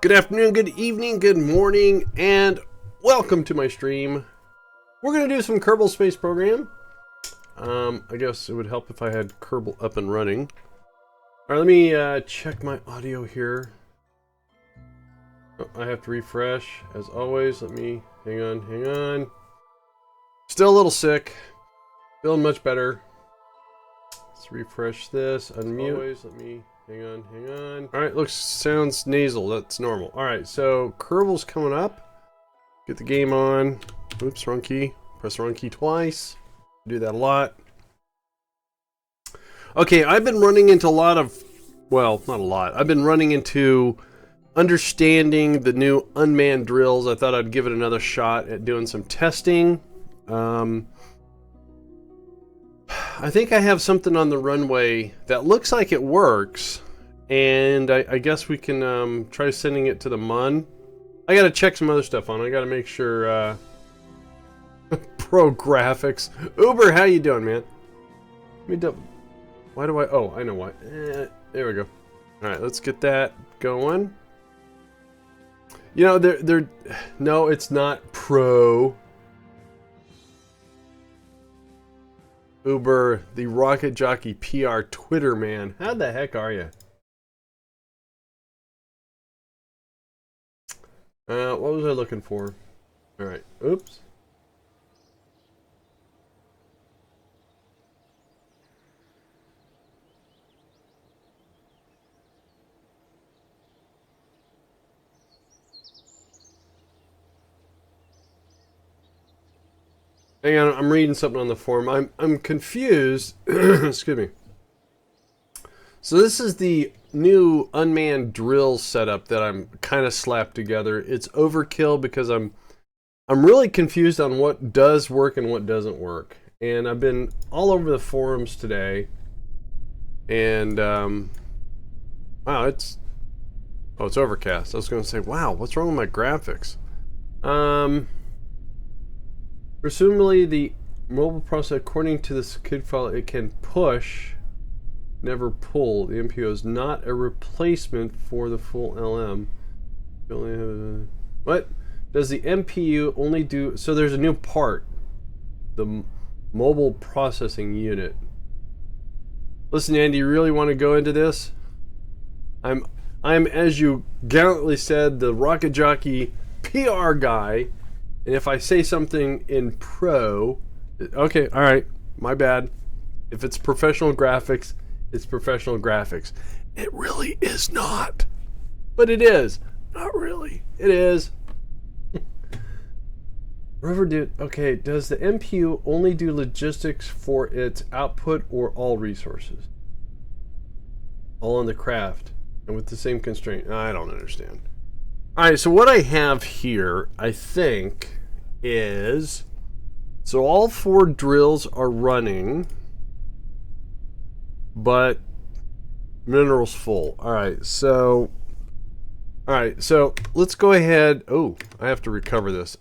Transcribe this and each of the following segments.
Good afternoon, good evening, good morning, and welcome to my stream. We're going to do some Kerbal Space Program. I guess it would help if I had Kerbal up and running. Alright, let me check my audio here. Oh, I have to refresh, as always. Let me, hang on. Still a little sick. Feeling much better. Let's refresh this, unmute. Always, let me, hang on. Alright, sounds nasal, that's normal. Alright, so Kerbal's coming up. Get the game on. Oops, wrong key. Press the wrong key twice. Do that a lot. Okay, I've been running into a lot of, well, not a lot. I've been running into understanding the new unmanned drills. I thought I'd give it another shot at doing some testing. I think I have something on the runway that looks like it works, and I guess we can try sending it to the MUN. I gotta check some other stuff on it. I gotta make sure pro graphics. Uber, how you doing, man? Let me why do I, oh, I know why. There we go. Alright, let's get that going. You know, no, it's not pro. Uber, the Rocket Jockey PR Twitter man. How the heck are you? What was I looking for? Alright, oops. Hang on, I'm reading something on the forum. I'm confused. Excuse me. So this is the new unmanned drill setup that I'm kind of slapped together. It's overkill because I'm really confused on what does work and what doesn't work. And I've been all over the forums today. And wow, it's overcast. I was going to say, wow, what's wrong with my graphics? Presumably the mobile processor, according to this kid file, it can push, never pull. The MPU is not a replacement for the full LM. What? Does the MPU only do... So there's a new part. The mobile processing unit. Listen, Andy, you really want to go into this? I'm, as you gallantly said, the Rocket Jockey PR guy. And if I say something in pro, okay, all right, my bad. If it's professional graphics, it's professional graphics. It really is not. But it is. Not really. It is. Okay, does the MPU only do logistics for its output or all resources? All on the craft and with the same constraint? I don't understand. Alright, so what I have here, I think, is... So all 4 drills are running, but minerals full. Alright, so let's go ahead... Oh, I have to recover this.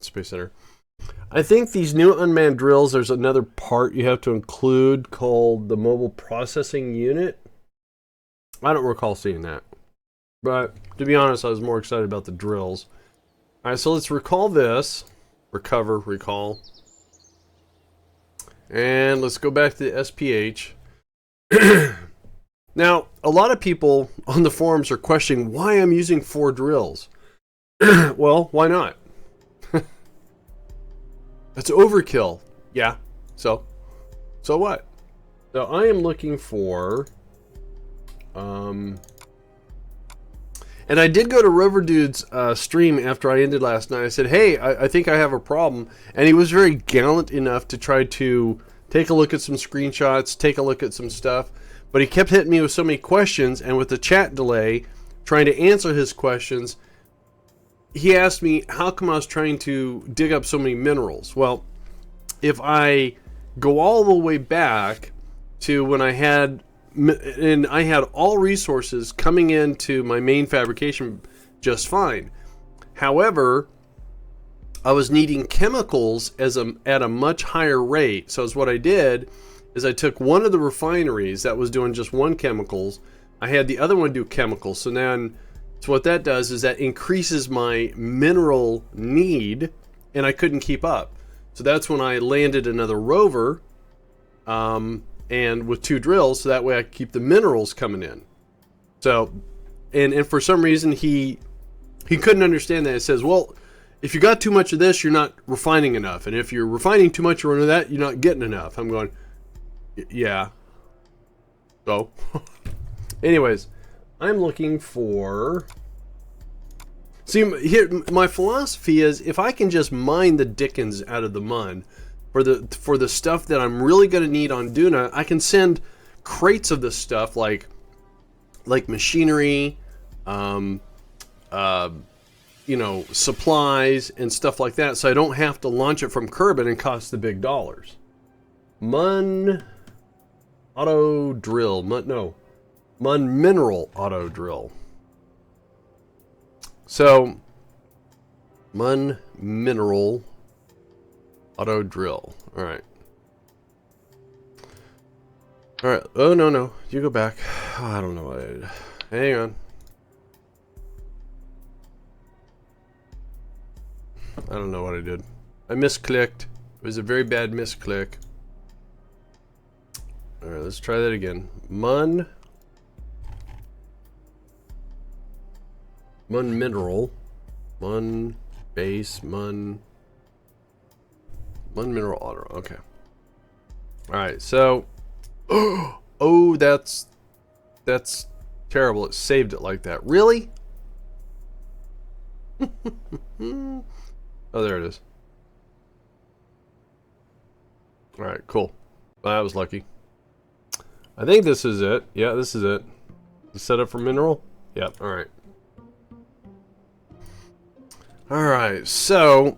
Space Center. I think these new unmanned drills, there's another part you have to include called the mobile processing unit. I don't recall seeing that. But, to be honest, I was more excited about the drills. Alright, so let's recall this. Recall. And let's go back to the SPH. Now, a lot of people on the forums are questioning why I'm using 4 drills. Well, why not? That's overkill. Yeah, so what? So I am looking for... And I did go to Rover Dude's stream after I ended last night. I said, hey, I think I have a problem. And he was very gallant enough to try to take a look at some screenshots, take a look at some stuff. But he kept hitting me with so many questions, and with the chat delay, trying to answer his questions, he asked me how come I was trying to dig up so many minerals. Well, if I go all the way back to when I had all resources coming into my main fabrication just fine. However, I was needing chemicals at a much higher rate. So what I did is I took one of the refineries that was doing just one chemicals. I had the other one do chemicals. So then, so what that does is that increases my mineral need, and I couldn't keep up. So that's when I landed another rover, and with 2 drills, so that way I could keep the minerals coming in. So, and for some reason he couldn't understand that. It says, well, if you got too much of this, you're not refining enough, and if you're refining too much of that, you're not getting enough. I'm going, yeah. So, anyways, I'm looking for. See, here my philosophy is, if I can just mine the dickens out of the mun for the stuff that I'm really going to need on Duna, I can send crates of this stuff like machinery, you know, supplies and stuff like that, so I don't have to launch it from Kerbal and cost the big dollars. Mun auto drill, Mun mineral auto drill. So, Mun mineral auto drill. All right. All right. Oh no, you go back. Oh, I don't know what I did. Hang on. I don't know what I did. I misclicked. It was a very bad misclick. All right, let's try that again. Mun mineral, Mun base, Mun mineral auto. Okay. All right, so oh, that's terrible. It saved it like that. Really? Oh, there it is. All right, cool. Well, that was lucky. I think this is it. Yeah, this is it. The setup for mineral? Yep, all right. All right, so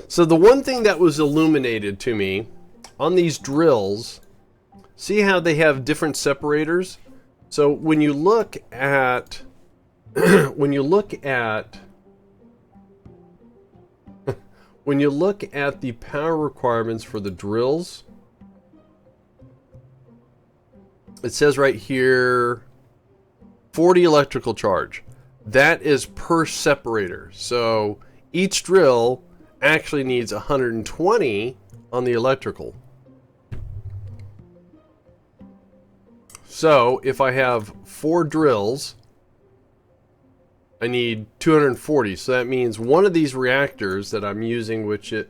the one thing that was illuminated to me on these drills, see how they have different separators? So when you look at when you look at the power requirements for the drills, it says right here 40 electrical charge. That is per separator. So each drill actually needs 120 on the electrical. So if I have 4 drills, I need 240. So that means one of these reactors that I'm using, which it...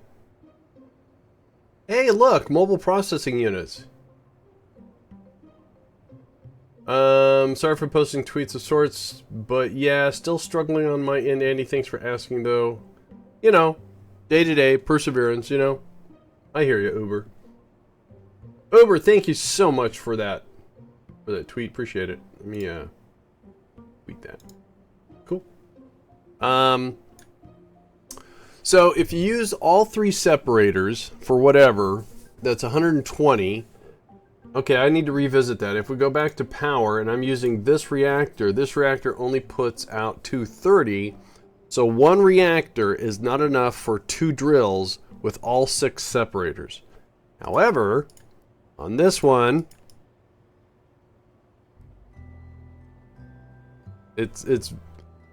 Hey, look, mobile processing units. Sorry for posting tweets of sorts, but yeah, still struggling on my end. Andy, thanks for asking, though. You know, day-to-day, perseverance, you know. I hear you, Uber. Uber, thank you so much for that tweet. Appreciate it. Let me, tweet that. Cool. So if you use all 3 separators for whatever, that's 120. Okay, I need to revisit that. If we go back to power and I'm using this reactor only puts out 230. So 1 reactor is not enough for 2 drills with all 6 separators. However, on this one, it's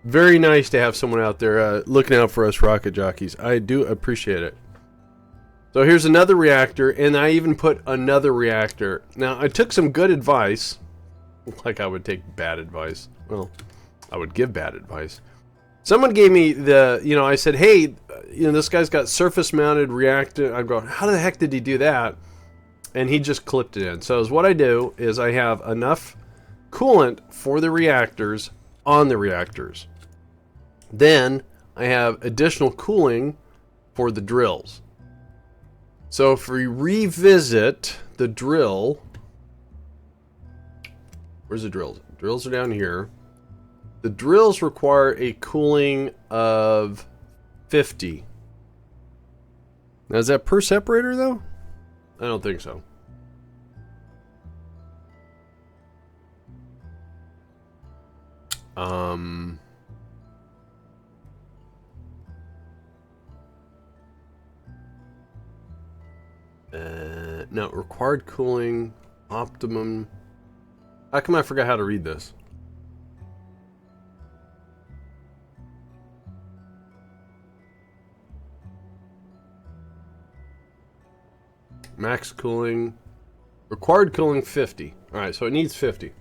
very nice to have someone out there looking out for us rocket jockeys. I do appreciate it. So here's another reactor, and I even put another reactor. Now, I took some good advice, like I would take bad advice. Well, I would give bad advice. Someone gave me I said, hey, this guy's got surface-mounted reactor. I'm going, how the heck did he do that? And he just clipped it in. So what I do is I have enough coolant for the reactors on the reactors. Then I have additional cooling for the drills. So if we revisit the drill, where's the drills? Drills are down here. The drills require a cooling of 50. Now is that per separator though? I don't think so. No, required cooling, optimum. How come I forgot how to read this? Max cooling. Required cooling 50. Alright, so it needs 50.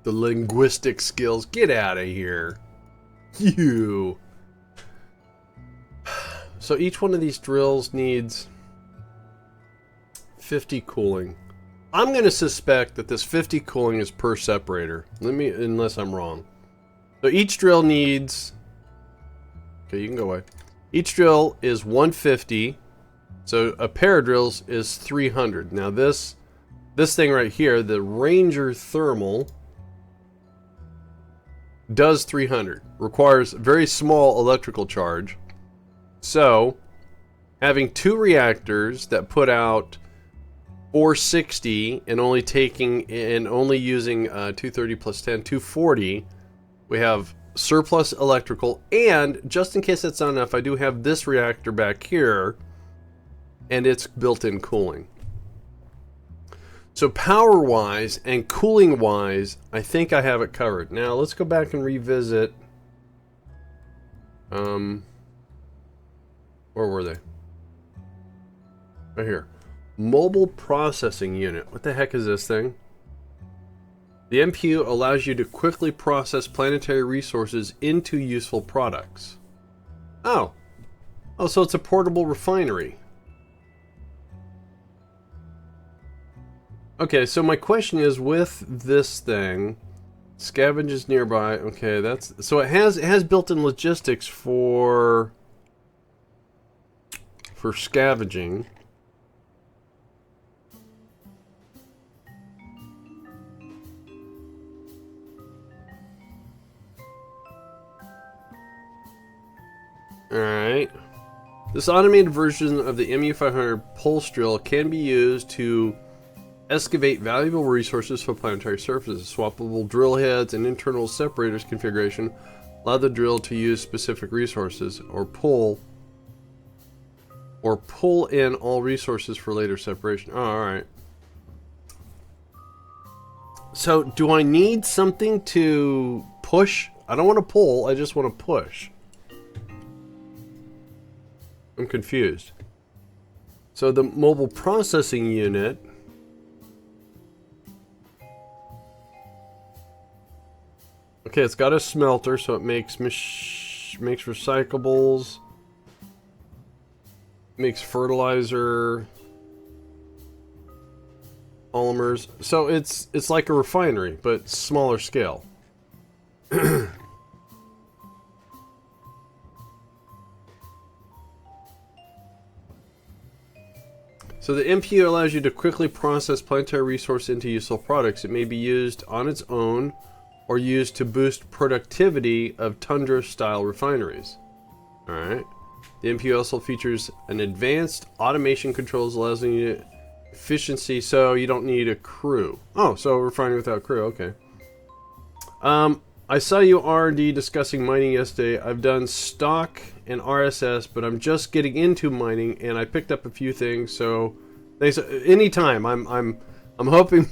The linguistic skills. Get out of here. You. So each one of these drills needs 50 cooling. I'm going to suspect that this 50 cooling is per separator. Unless I'm wrong. So each drill needs... Okay, you can go away. Each drill is 150. So a pair of drills is 300. Now this thing right here, the Ranger Thermal, does 300. Requires very small electrical charge. So having two reactors that put out 460 and only using 230 plus 10, 240, we have surplus electrical. And just in case that's not enough, I do have this reactor back here, and it's built-in cooling. So power-wise and cooling-wise, I think I have it covered. Now let's go back and revisit. Where were they? Right here. Mobile processing unit. What the heck is this thing? The MPU allows you to quickly process planetary resources into useful products. Oh. Oh, so it's a portable refinery. Okay, so my question is, with this thing, scavenges nearby. Okay, that's so it has built-in logistics for scavenging. Alright. This automated version of the MU500 pulse drill can be used to excavate valuable resources for planetary surfaces. Swappable drill heads and internal separators configuration allow the drill to use specific resources or pull in all resources for later separation. Oh, alright. So, do I need something to push? I don't want to pull, I just want to push. I'm confused. So the mobile processing unit okay, it's got a smelter, so it makes recyclables, makes fertilizer, polymers. So it's like a refinery, but smaller scale. So the MPU allows you to quickly process planetary resource into useful products. It may be used on its own or used to boost productivity of Tundra-style refineries. Alright. The MPU also features an advanced automation controls, allows you efficiency, so you don't need a crew. Oh, so refinery without crew, okay. I saw you R&D discussing mining yesterday. I've done stock and RSS, but I'm just getting into mining, and I picked up a few things. So, thanks. Anytime. I'm hoping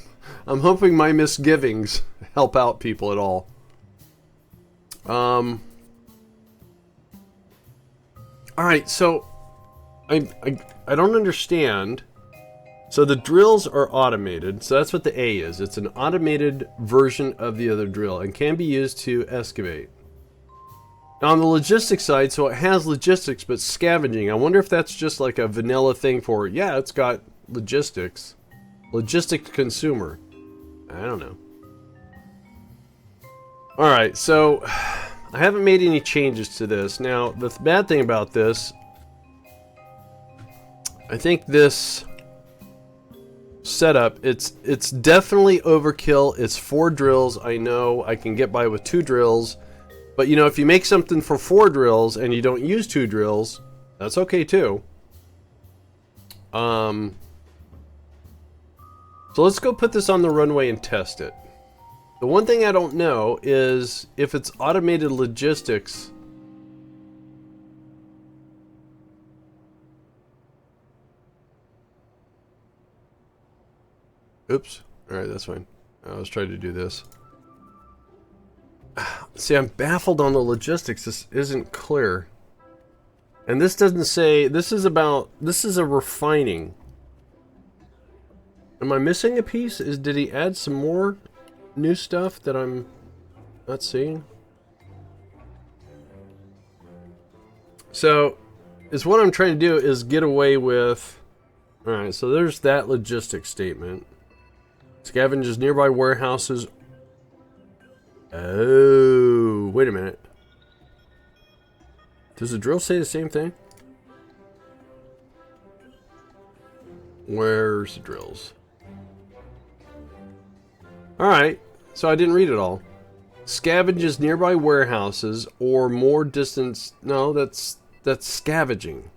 my misgivings help out people at all. All right. So, I don't understand. So the drills are automated, so that's what the A is. It's an automated version of the other drill and can be used to excavate. Now on the logistics side, so it has logistics, but scavenging. I wonder if that's just like a vanilla thing for, yeah, it's got logistics. Logistic consumer. I don't know. Alright, so I haven't made any changes to this. Now, the bad thing about this, I think this setup, it's definitely overkill. It's 4 drills. I know I can get by with 2 drills, but you know, if you make something for 4 drills and you don't use 2 drills, that's okay too. So let's go put this on the runway and test it. The one thing I don't know is if it's automated logistics. Oops. Alright, that's fine. I was trying to do this. See, I'm baffled on the logistics. This isn't clear. And this doesn't say... This is a refining. Am I missing a piece? Did he add some more new stuff that I'm not seeing? So, what I'm trying to do is get away with... Alright, so there's that logistics statement. Scavenges nearby warehouses. Oh, wait a minute. Does the drill say the same thing? Where's the drills? Alright, so I didn't read it all. Scavenges nearby warehouses or more distance... No, that's scavenging.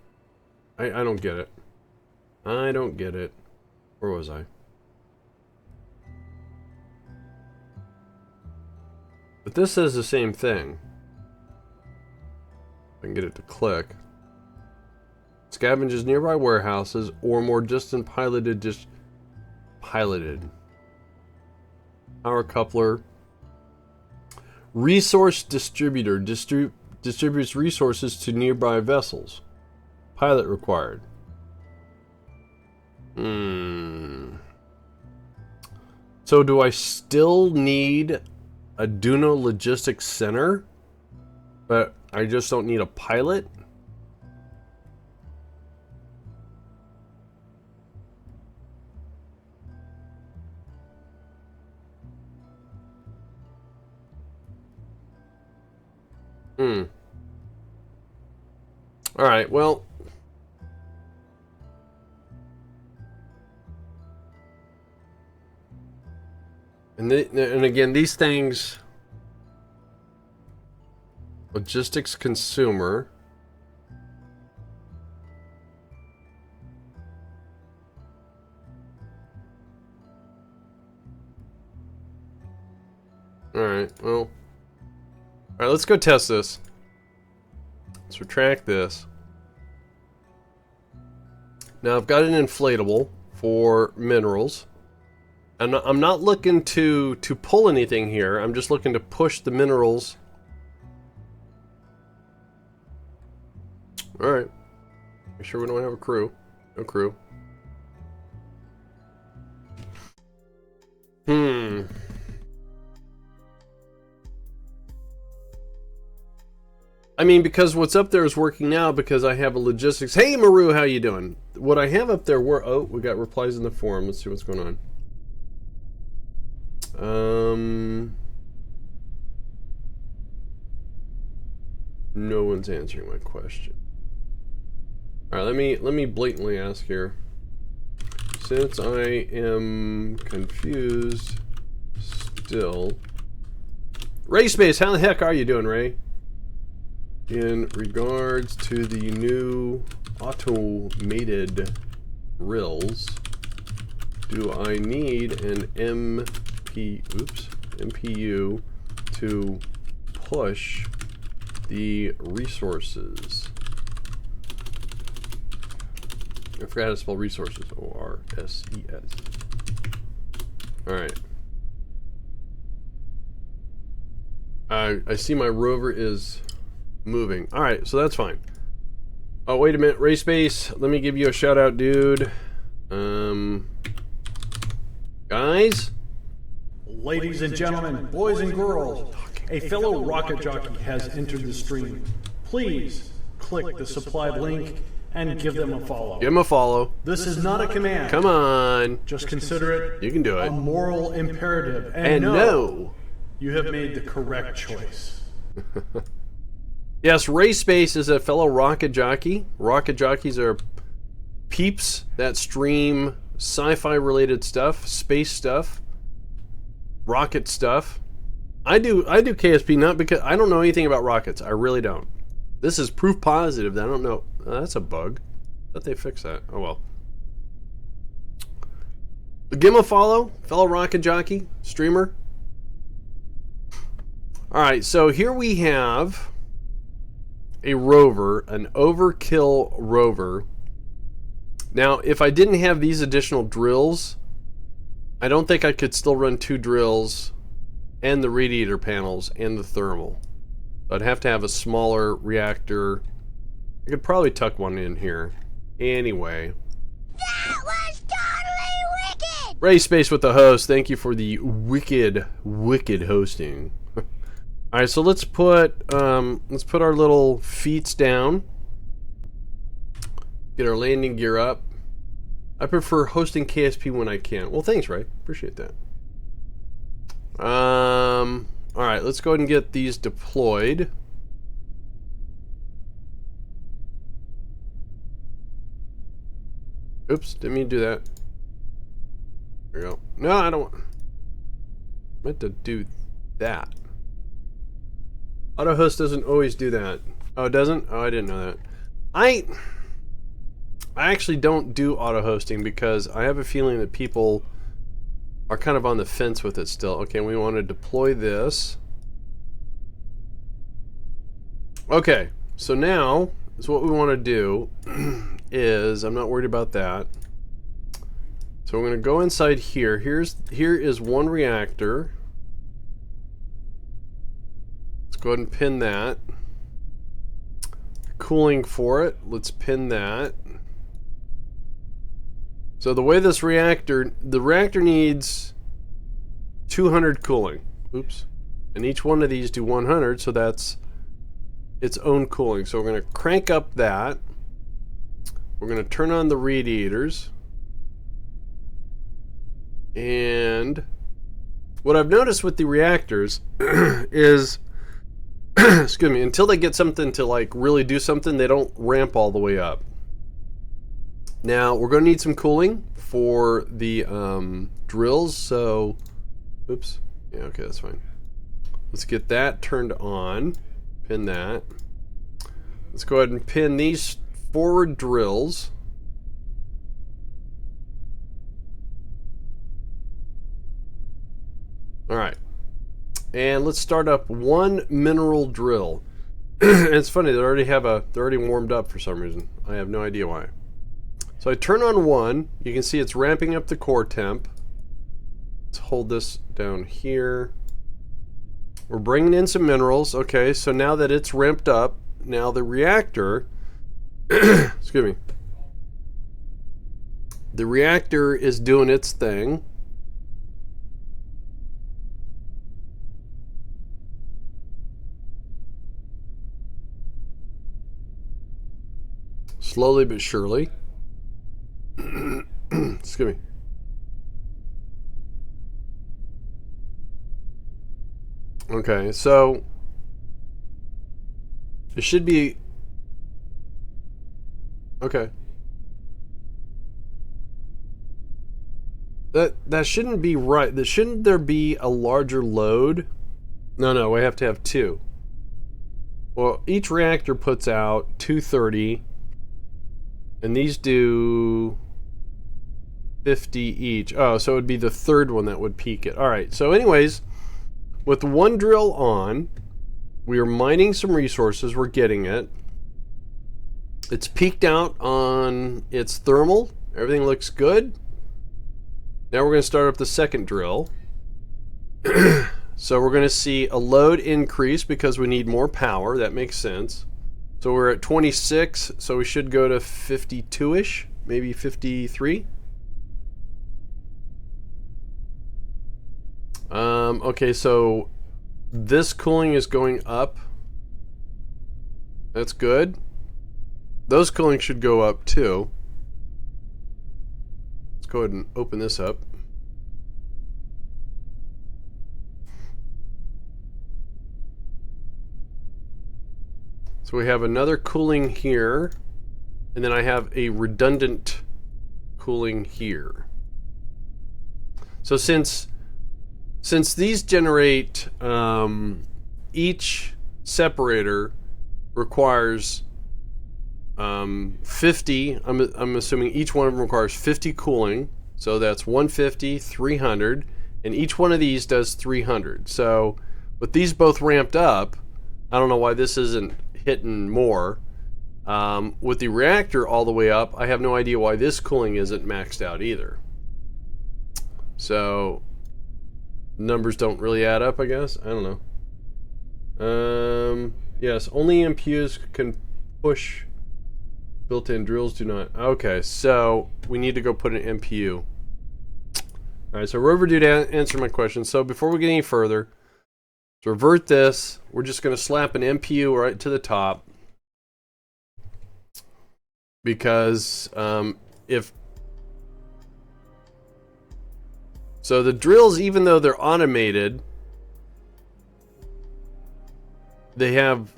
I don't get it. I don't get it. Where was I? But this says the same thing. I can get it to click. Scavenges nearby warehouses or more distant piloted. Power coupler. Resource distributor distributes resources to nearby vessels. Pilot required. So do I still need a Duno Logistics Center? But I just don't need a pilot? Alright, well... And again, these things... Logistics consumer... Alright, well... Alright, let's go test this. Let's retract this. Now I've got an inflatable for minerals. And I'm not looking to pull anything here. I'm just looking to push the minerals. Alright. Make sure we don't have a crew. No crew. I mean, because what's up there is working now because I have a logistics. Hey, Maru, how you doing? What I have up there were... Oh, we got replies in the forum. Let's see what's going on. No one's answering my question. All right, let me blatantly ask here. Since I am confused still. Ray Space, how the heck are you doing, Ray? In regards to the new automated drills, do I need an MPU to push the resources? I forgot how to spell resources. O-R-S-E-S. Alright. I see my rover is moving. Alright, so that's fine. Oh, wait a minute. Ray Space, let me give you a shout out, dude. Guys? Ladies and gentlemen, boys and girls, a fellow rocket jockey has entered the stream. Please click the supplied link and give them a follow. Give them a follow. This is not a command. Come on. Just consider it. You can do it. A moral imperative. And no. You have made the correct choice. Yes, Ray Space is a fellow rocket jockey. Rocket jockeys are peeps that stream sci-fi related stuff, space stuff, rocket stuff. I do KSP not because I don't know anything about rockets. I really don't. This is proof positive that I don't know. That's a bug. I thought they fixed that. Oh well. Give him a follow, fellow rocket jockey, streamer. Alright, so here we have a rover, an overkill rover. Now, if I didn't have these additional drills, I don't think I could still run 2 drills and the radiator panels and the thermal. I'd have to have a smaller reactor. I could probably tuck one in here. Anyway. That was totally wicked! Ray Space with the host. Thank you for the wicked hosting. Alright, so let's put our little feets down. Get our landing gear up. I prefer hosting KSP when I can. Well, thanks, Ray. Appreciate that. Alright, let's go ahead and get these deployed. Oops, didn't mean to do that. There we go. No, I don't want... I meant to do that. AutoHost doesn't always do that. Oh, it doesn't? Oh, I didn't know that. I actually don't do auto hosting because I have a feeling that people are kind of on the fence with it still. Okay, we want to deploy this. Okay, so now is what we want to do is, I'm not worried about that. So we're going to go inside here. Here is one reactor. Let's go ahead and pin that. Cooling for it. Let's pin that. So the way this reactor, the reactor needs 200 cooling. Oops. And each one of these do 100, so that's its own cooling. So we're going to crank up that. We're going to turn on the radiators. And what I've noticed with the reactors is, excuse me, until they get something to like really do something, they don't ramp all the way up. Now we're going to need some cooling for the drills, so oops, yeah, okay, that's fine. Let's get that turned on. Pin that. Let's go ahead and pin these forward drills. Alright, and let's start up one mineral drill. And it's funny, they already warmed up for some reason. I have no idea why. So I turn on one, you can see it's ramping up the core temp. Let's hold this down here. We're bringing in some minerals. Okay, so now that it's ramped up, now the reactor, excuse me, the reactor is doing its thing. Slowly but surely. Excuse me. Okay, so it should be okay. That shouldn't be right. Shouldn't there be a larger load? No, we have to have 2. Well, each reactor puts out 230. And these do 50 each. Oh, so it would be the third one that would peak it. Alright, so anyways, with one drill on, we are mining some resources. We're getting it. It's peaked out on its thermal. Everything looks good. Now we're going to start up the second drill. So we're going to see a load increase because we need more power. That makes sense. So we're at 26, so we should go to 52-ish, maybe 53. Okay, so this cooling is going up. That's good. Those cooling should go up too. Let's go ahead and open this up. So we have another cooling here, and then I have a redundant cooling here. So since these generate, each separator requires 50, I'm assuming each one of them requires 50 cooling, so that's 150, 300, and each one of these does 300. So with these both ramped up, I don't know why this isn't hitting more. With the reactor all the way up, I have no idea why this cooling isn't maxed out either. So numbers don't really add up, I guess. I don't know. Yes, only MPUs can push. Built-in drills do not. Okay, so we need to go put an MPU. Alright, so Rover Dude answered my question. So before we get any further, to revert this, we're just going to slap an MPU right to the top. Because if... So the drills, even though they're automated, they have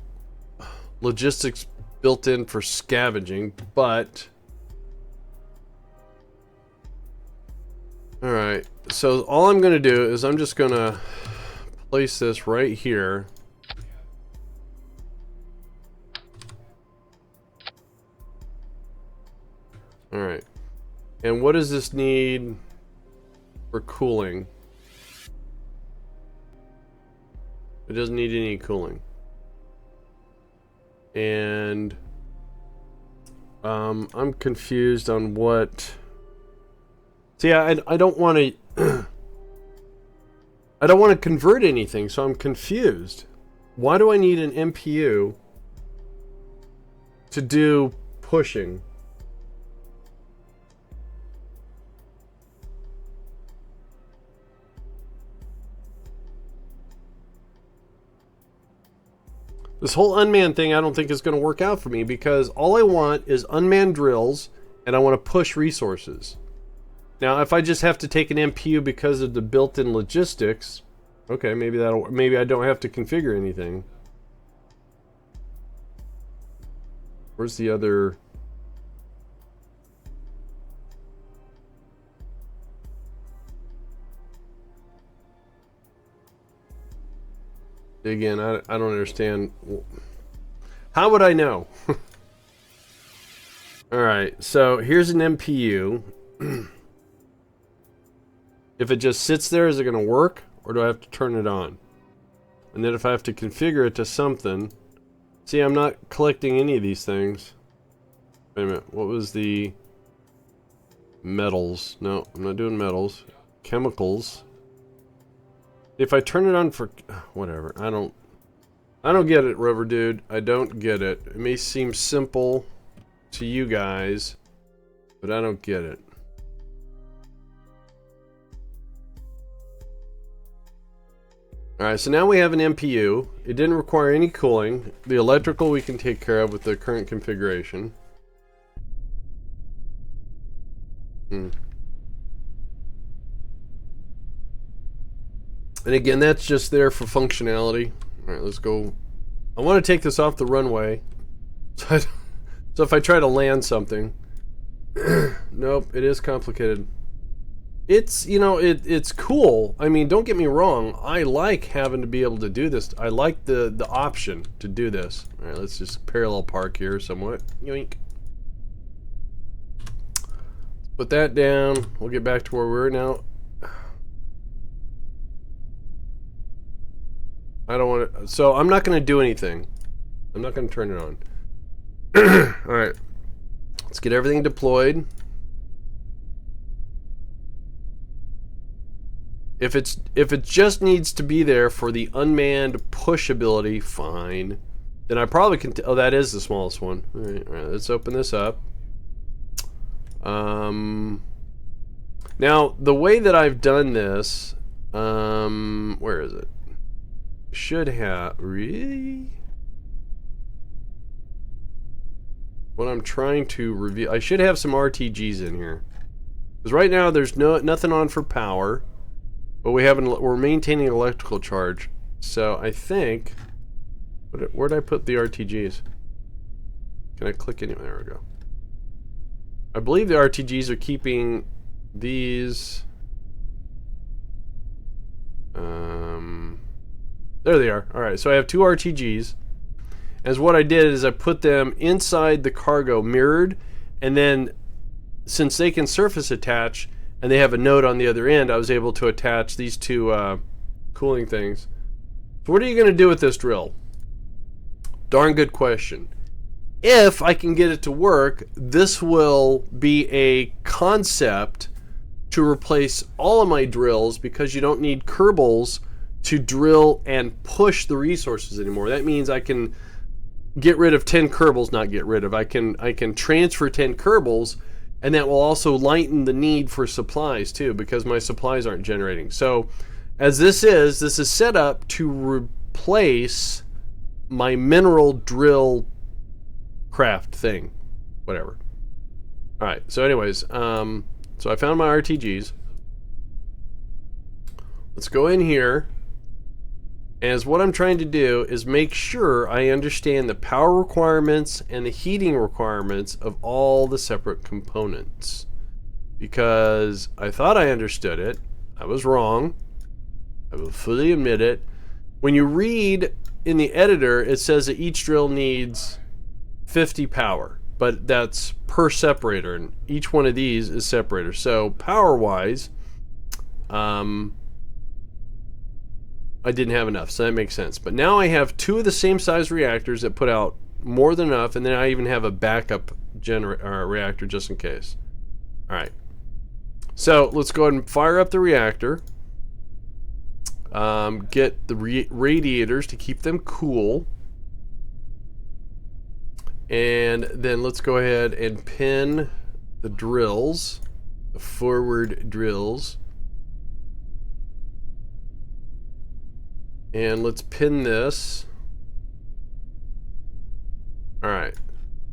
logistics built in for scavenging, but... Alright, so all I'm going to do is I'm just going to place this right here. Alright. And what does this need for cooling? It doesn't need any cooling. And I'm confused on what... See, I don't want to... I don't want to convert anything, so I'm confused. Why do I need an MPU to do pushing? This whole unmanned thing I don't think is going to work out for me, because all I want is unmanned drills and I want to push resources. Now, if I just have to take an MPU because of the built-in logistics, okay, maybe I don't have to configure anything. Where's the other? Again, I don't understand. How would I know? Alright, so here's an MPU. If it just sits there, is it going to work? Or do I have to turn it on? And then if I have to configure it to something... See, I'm not collecting any of these things. Wait a minute, what was the... Metals. No, I'm not doing metals. Chemicals. If I turn it on for... Whatever, I don't get it, Rover Dude. I don't get it. It may seem simple to you guys, but I don't get it. Alright, so now we have an MPU. It didn't require any cooling. The electrical we can take care of with the current configuration. And again, that's just there for functionality. Alright, let's go. I want to take this off the runway. So if I try to land something... Nope, it is complicated. It's, you know, it's cool. I mean, don't get me wrong. I like having to be able to do this. I like the option to do this. Alright, let's just parallel park here somewhat. Yoink. Put that down. We'll get back to where we're now. I don't want to... So, I'm not going to do anything. I'm not going to turn it on. Alright. Let's get everything deployed. If it just needs to be there for the unmanned push ability, fine. Then I probably can... Oh, that is the smallest one. Alright, let's open this up. Now, the way that I've done this... where is it? Should have... Really? What I'm trying to review... I should have some RTGs in here. Because right now there's nothing on for power. But we're maintaining electrical charge. So I think... Where did I put the RTGs? Can I click anywhere? There we go. I believe the RTGs are keeping these... There they are. Alright, so I have two RTGs. As what I did is I put them inside the cargo mirrored, and then since they can surface attach and they have a node on the other end, I was able to attach these two cooling things. So what are you going to do with this drill? Darn good question. If I can get it to work, this will be a concept to replace all of my drills because you don't need Kerbals to drill and push the resources anymore. That means I can get rid of 10 Kerbals, not get rid of. I can transfer 10 Kerbals, and that will also lighten the need for supplies too, because my supplies aren't generating. So as this is set up to replace my mineral drill craft thing, whatever. All right, so anyways, so I found my RTGs. Let's go in here. As what I'm trying to do is make sure I understand the power requirements and the heating requirements of all the separate components. Because I thought I understood it. I was wrong. I will fully admit it. When you read in the editor, it says that each drill needs 50 power. But that's per separator, and each one of these is separator. So power-wise, I didn't have enough, so that makes sense. But now I have two of the same size reactors that put out more than enough, and then I even have a backup reactor just in case. All right. So let's go ahead and fire up the reactor. Get the radiators to keep them cool. And then let's go ahead and pin the drills, the forward drills. And let's pin this. All right.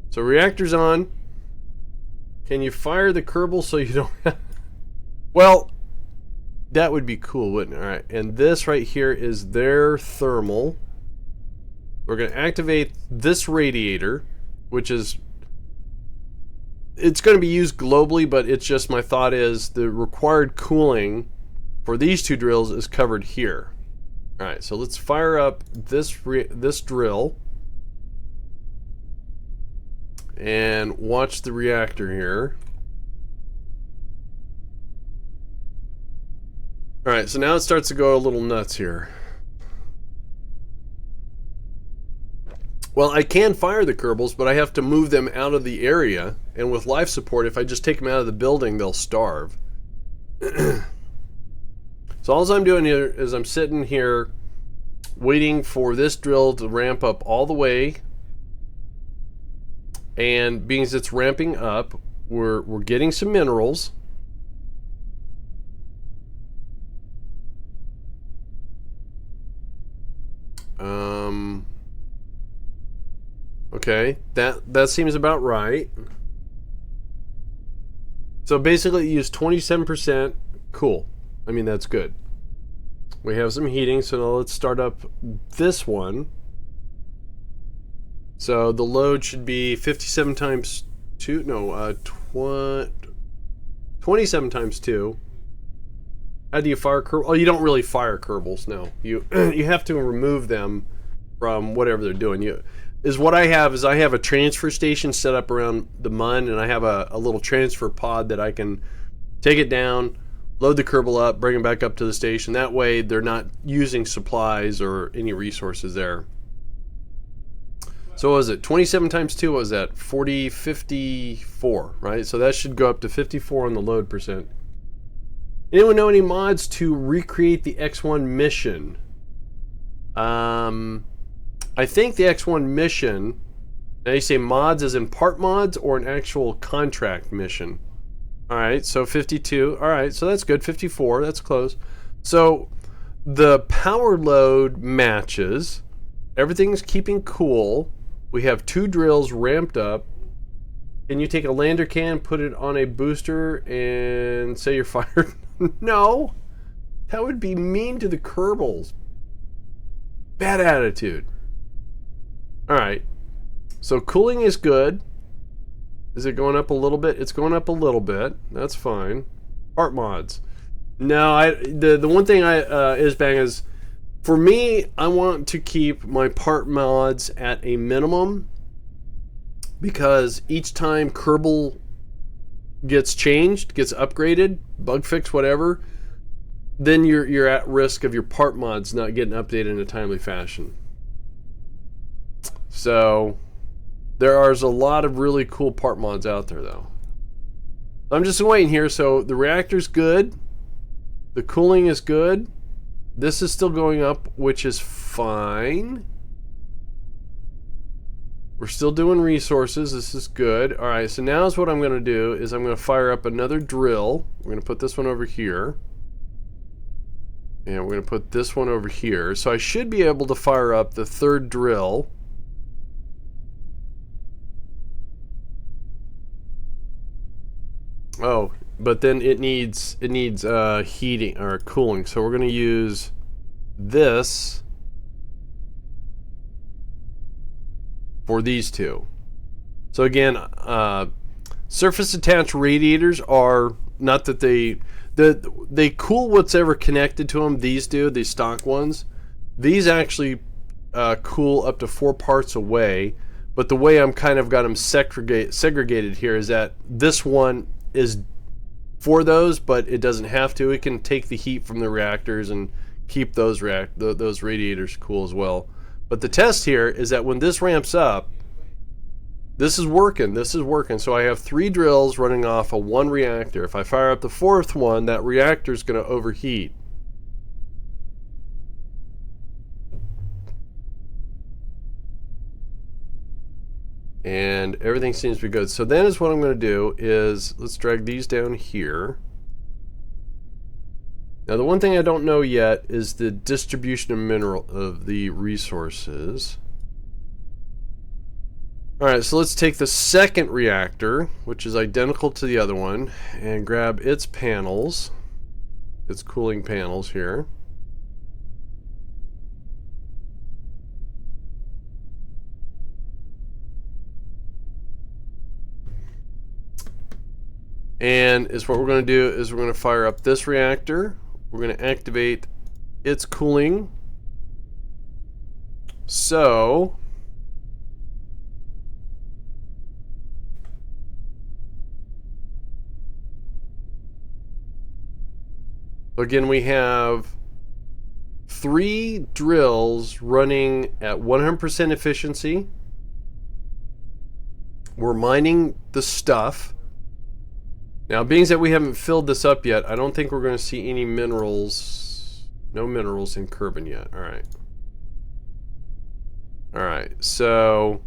So reactor's on. Can you fire the Kerbal so you don't have... Well, that would be cool, wouldn't it? All right. And this right here is their thermal. We're going to activate this radiator, which is... It's going to be used globally, but it's just my thought is the required cooling for these two drills is covered here. All right, so let's fire up this drill and watch the reactor here. All right, so now it starts to go a little nuts here. Well, I can fire the Kerbals, but I have to move them out of the area. And with life support, if I just take them out of the building, they'll starve. So all I'm doing here is I'm sitting here waiting for this drill to ramp up all the way. And being as it's ramping up, we're getting some minerals. Okay, that seems about right. So basically you use 27%. Cool. I mean, that's good. We have some heating, so now let's start up this one. So the load should be 57 times 2. No, 27 times 2. How do you fire Kerbals? Oh, you don't really fire Kerbals, no. You you have to remove them from whatever they're doing. I have a transfer station set up around the MUN, and I have a little transfer pod that I can take it down, load the Kerbal up, bring them back up to the station. That way they're not using supplies or any resources there. So what was it? 27 times 2, what was that? 54, right? So that should go up to 54 on the load percent. Anyone know any mods to recreate the X1 mission? I think the X1 mission, now you say mods as in part mods or an actual contract mission? Alright, so 52. Alright, so that's good. 54, that's close. So the power load matches. Everything's keeping cool. We have 2 drills ramped up. Can you take a lander can, put it on a booster, and say you're fired? No. That would be mean to the Kerbals. Bad attitude. Alright. So cooling is good. Is it going up a little bit? It's going up a little bit. That's fine. Part mods. No, the one thing is for me, I want to keep my part mods at a minimum, because each time Kerbal gets changed, gets upgraded, bug fix, whatever, then you're at risk of your part mods not getting updated in a timely fashion. So there are a lot of really cool part mods out there, though. I'm just waiting here. So the reactor's good. The cooling is good. This is still going up, which is fine. We're still doing resources. This is good. All right, so now is what I'm going to do is I'm going to fire up another drill. We're going to put this one over here. And we're going to put this one over here. So I should be able to fire up the third drill. Oh, but then it needs heating or cooling. So we're going to use this for these two. So again, surface attached radiators are not that they cool what's ever connected to them. These do, these stock ones. These actually cool up to 4 parts away. But the way I'm kind of got them segregated here is that this one is for those, but it doesn't have to. It can take the heat from the reactors and keep those radiators cool as well. But the test here is that when this ramps up, this is working. This is working. So I have 3 drills running off of 1 reactor. If I fire up the 4th one, that reactor is going to overheat. And everything seems to be good. So then is what I'm going to do is let's drag these down here. Now the one thing I don't know yet is the distribution of the resources. Alright, so let's take the second reactor, which is identical to the other one, and grab its panels, its cooling panels here. And is what we're going to do is we're going to fire up this reactor. We're going to activate its cooling. So again, we have 3 drills running at 100% efficiency. We're mining the stuff. Now, being that we haven't filled this up yet, I don't think we're going to see any minerals. No minerals in Kerbal yet. All right. All right. So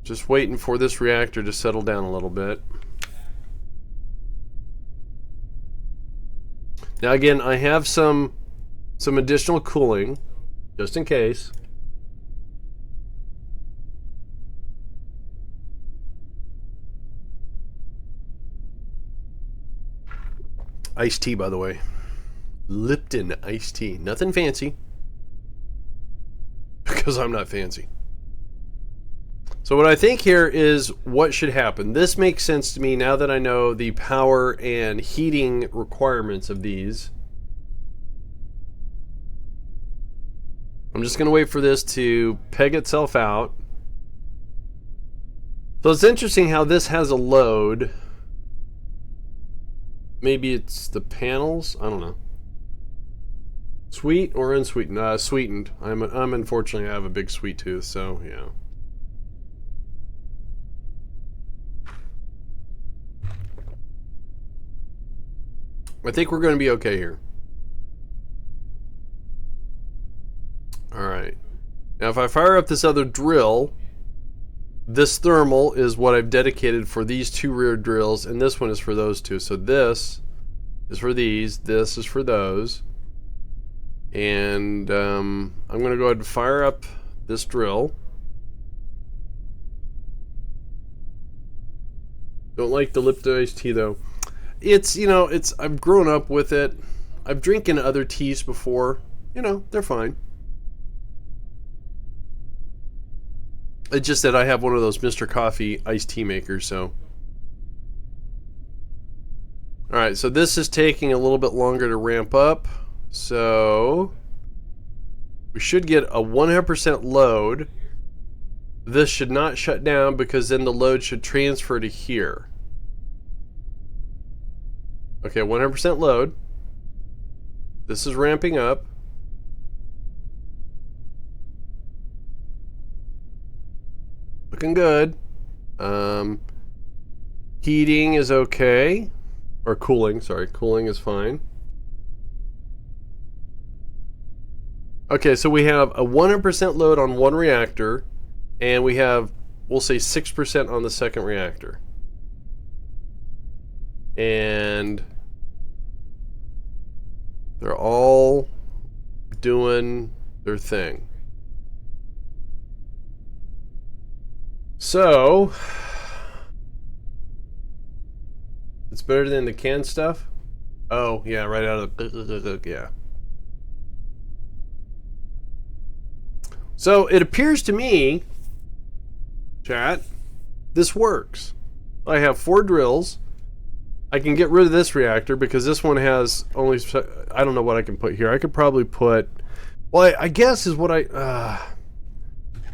just waiting for this reactor to settle down a little bit. Now, again, I have some additional cooling just in case. Iced tea, by the way. Lipton iced tea. Nothing fancy. Because I'm not fancy. So what I think here is what should happen. This makes sense to me now that I know the power and heating requirements of these. I'm just going to wait for this to peg itself out. So it's interesting how this has a load. Maybe it's the panels. I don't know. Sweet or unsweetened? Sweetened. I'm unfortunately I have a big sweet tooth, so yeah. I think we're going to be okay here. All right. Now, if I fire up this other drill, this thermal is what I've dedicated for these 2 rear drills, and this one is for those 2. So this is for these, this is for those. And I'm going to go ahead and fire up this drill. Don't like the Lipton iced tea though. It's, you know, I've grown up with it. I've drinking other teas before. You know, they're fine. It's just that I have one of those Mr. Coffee iced tea makers, so. Alright, so this is taking a little bit longer to ramp up. So we should get a 100% load. This should not shut down because then the load should transfer to here. Okay, 100% load. This is ramping up. Looking good. Heating is okay. Or cooling, sorry. Cooling is fine. Okay, so we have a 100% load on one reactor, and we have, we'll say 6% on the second reactor. And they're all doing their thing. So, it's better than the canned stuff? Oh, yeah, right out of the, yeah. So, it appears to me, chat, this works. I have 4 drills. I can get rid of this reactor because this one has only, I don't know what I can put here. I could probably put, well, I guess is what I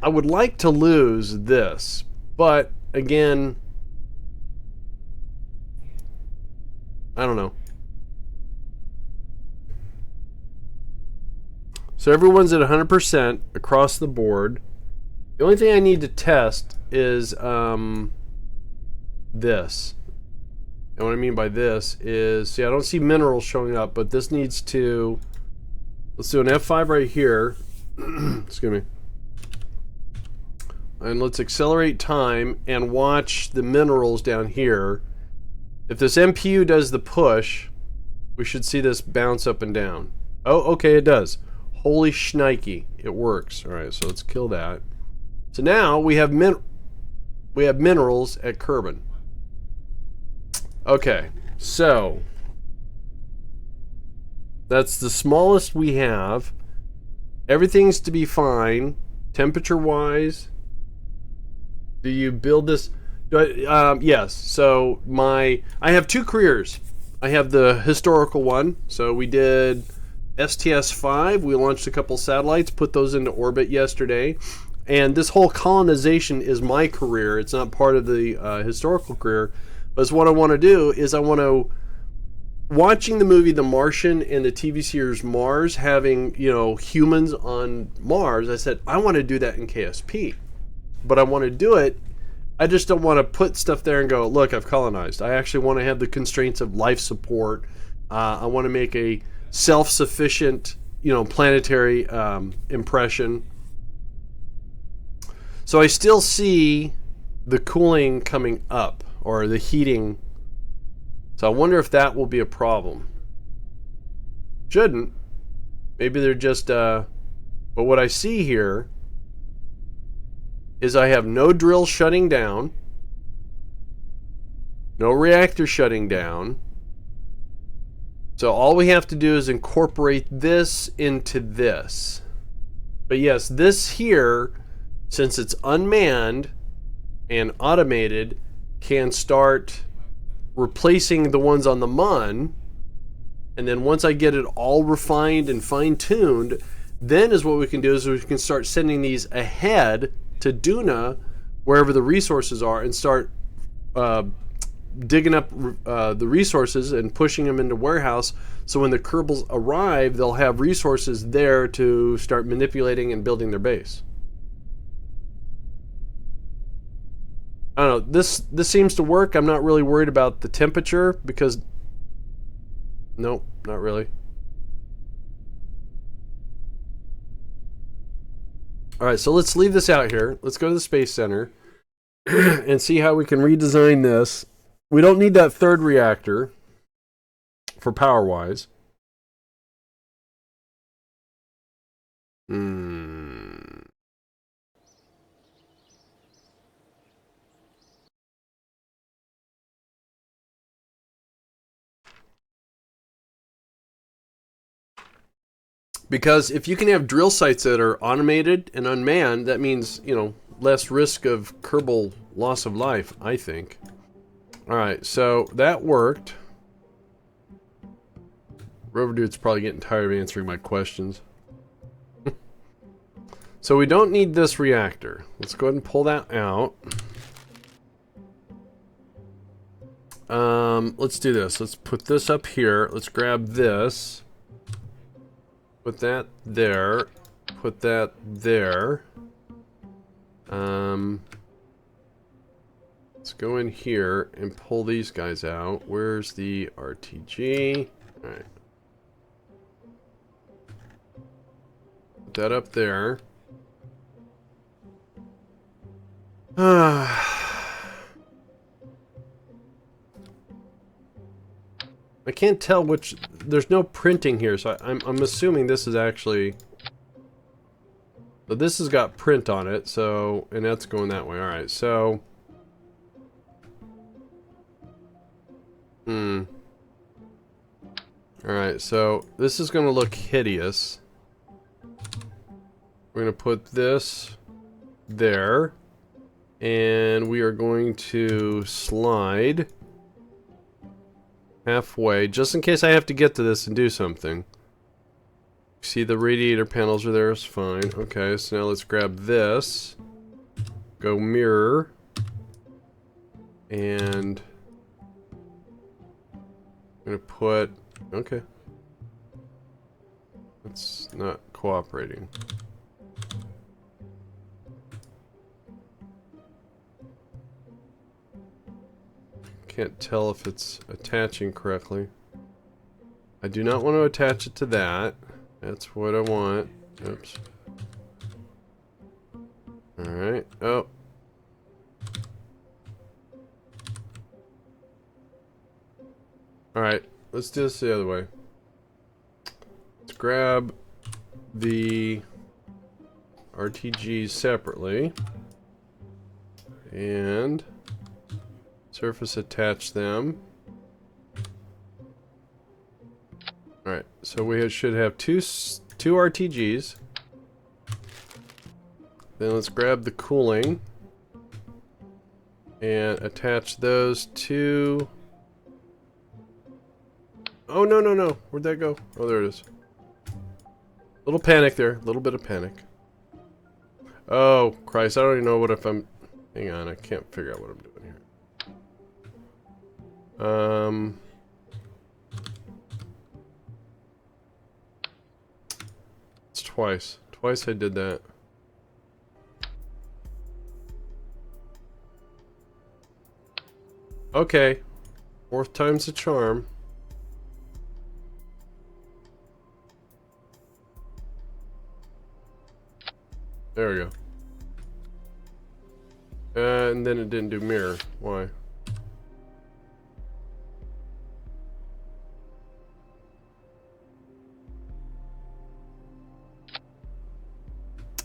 would like to lose this, but again, I don't know. So everyone's at 100% across the board. The only thing I need to test is this. And what I mean by this is, see, I don't see minerals showing up, but this needs to, let's do an F5 right here. Excuse me. And let's accelerate time and watch the minerals down here. If this MPU does the push, we should see this bounce up and down. Oh, okay, it does. Holy shnikey, it works. All right, so let's kill that. So now we have minerals at Kerbin. Okay, so that's the smallest we have. Everything's to be fine, temperature-wise. Do you build this? Yes. So I have 2 careers. I have the historical one. So we did STS-5. We launched a couple satellites, put those into orbit yesterday. And this whole colonization is my career. It's not part of the historical career. But what I want to do is I want to, watching the movie The Martian and the TV series Mars, having, you know, humans on Mars, I said, I want to do that in KSP. But I want to do it, I just don't want to put stuff there and go, look, I've colonized. I actually want to have the constraints of life support. I want to make a self-sufficient, you know, planetary impression. So I still see the cooling coming up, or the heating. So I wonder if that will be a problem. Shouldn't. Maybe they're just, but what I see here is I have no drill shutting down, no reactor shutting down. So all we have to do is incorporate this into this. But yes, this here, since it's unmanned and automated, can start replacing the ones on the MUN. And then once I get it all refined and fine-tuned, then is what we can do is we can start sending these ahead to Duna, wherever the resources are, and start digging up the resources and pushing them into warehouse. So when the Kerbals arrive, they'll have resources there to start manipulating and building their base. I don't know. This seems to work. I'm not really worried about the temperature because, nope, not really. All right, so let's leave this out here. Let's go to the Space Center and see how we can redesign this. We don't need that 3rd reactor for power-wise. Because if you can have drill sites that are automated and unmanned, that means, you know, less risk of Kerbal loss of life, I think. All right, so that worked. Rover Dude's probably getting tired of answering my questions. So we don't need this reactor. Let's go ahead and pull that out. Let's do this. Let's put this up here. Let's grab this. Put that there. Put that there. Let's go in here and pull these guys out. Where's the RTG? Alright. Put that up there. I can't tell which... There's no printing here, so I'm assuming this is actually... But this has got print on it, so... And that's going that way. Alright, so... Alright, so this is going to look hideous. We're going to put this there. And we are going to slide halfway, just in case I have to get to this and do something. See, the radiator panels are there, it's fine. Okay, so now let's grab this. Go mirror. And I'm gonna put... Okay. That's not cooperating. Can't tell if it's attaching correctly. I do not want to attach it to that. That's what I want. Oops. Alright. Oh. Alright. Let's do this the other way. Let's grab the RTGs separately. And... surface attach them. Alright, so we should have two RTGs. Then let's grab the cooling and attach those to... Oh, no, no, no. Where'd that go? Oh, there it is. Little panic there. Little bit of panic. Oh, Christ. I don't even know what if I'm... Hang on, I can't figure out what I'm doing here. It's twice. Twice I did that. Okay. Fourth time's the charm. There we go. And then it didn't do mirror. Why?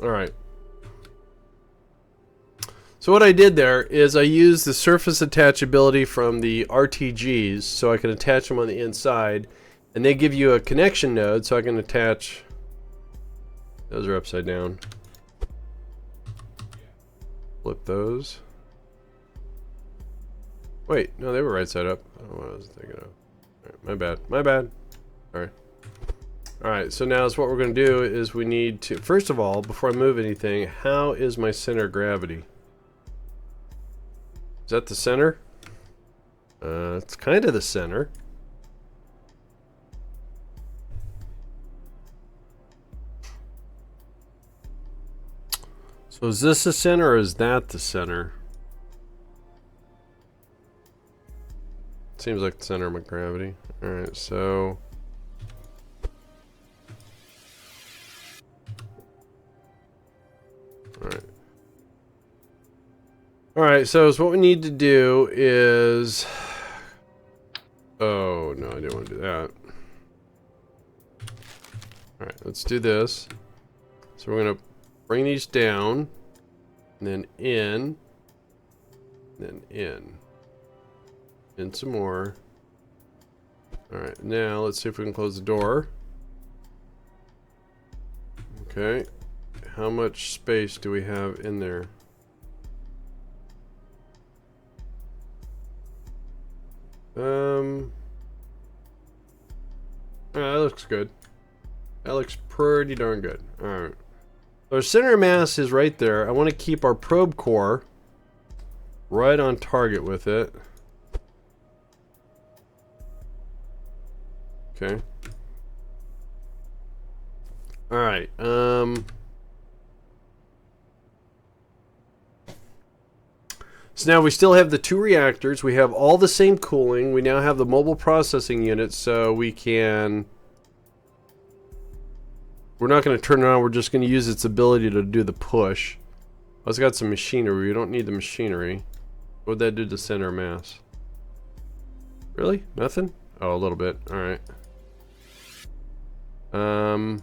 Alright. So what I did there is I used the surface attachability from the RTGs so I can attach them on the inside, and they give you a connection node so I can attach... Those are upside down. Flip those. Wait, no, they were right side up. I don't know what I was thinking of. Alright, my bad. My bad. Alright. Alright, so now what we're going to do is we need to... First of all, before I move anything, how is my center of gravity? Is that the center? It's kind of the center. So is this the center or is that the center? Seems like the center of my gravity. Alright, so... Alright. Alright, so what we need to do is... Oh, no, I didn't want to do that. Alright, let's do this. So we're going to bring these down, and then in, then in some more. Alright, now let's see if we can close the door. Okay. How much space do we have in there? That looks good. That looks pretty darn good. Alright. Our center of mass is right there. I want to keep our probe core right on target with it. Okay. Alright, So now we still have the 2 reactors. We have all the same cooling. We now have the mobile processing unit, so we can... We're not going to turn it on. We're just going to use its ability to do the push. Oh, it's got some machinery. We don't need the machinery. What would that do to center mass? Really? Nothing? Oh, a little bit. Alright. Alright.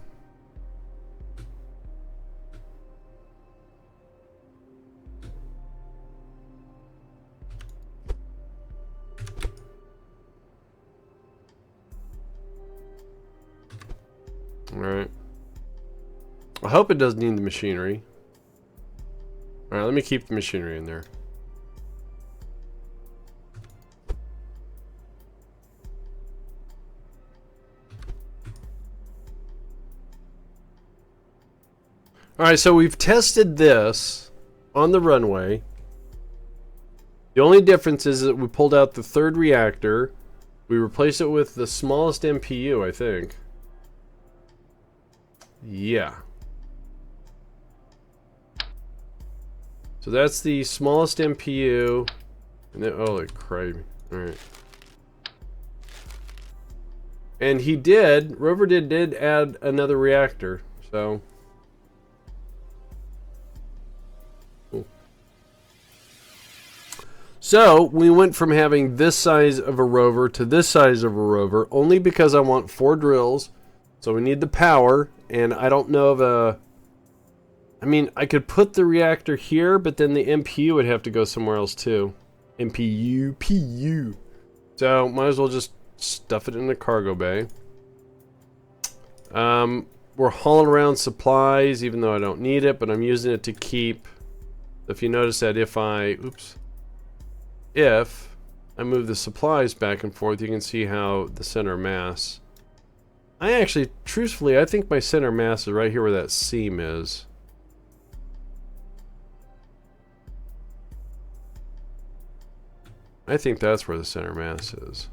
I hope it doesn't need the machinery. Alright, let me keep the machinery in there. Alright, so we've tested this on the runway. The only difference is that we pulled out the 3rd reactor. We replaced it with the smallest MPU, I think. Yeah. So that's the smallest MPU. And then, oh, like crap. Alright. And he did, Rover did add another reactor. So... So, we went from having this size of a rover to this size of a rover only because I want 4 drills. So we need the power, and I don't know of a... I mean, I could put the reactor here, but then the MPU would have to go somewhere else too. MPU, PU. So, might as well just stuff it in the cargo bay. We're hauling around supplies, even though I don't need it, but I'm using it to keep... If you notice that if I... Oops. If I move the supplies back and forth, you can see how the center mass... I actually, truthfully, I think my center mass is right here where that seam is. I think that's where the center mass is.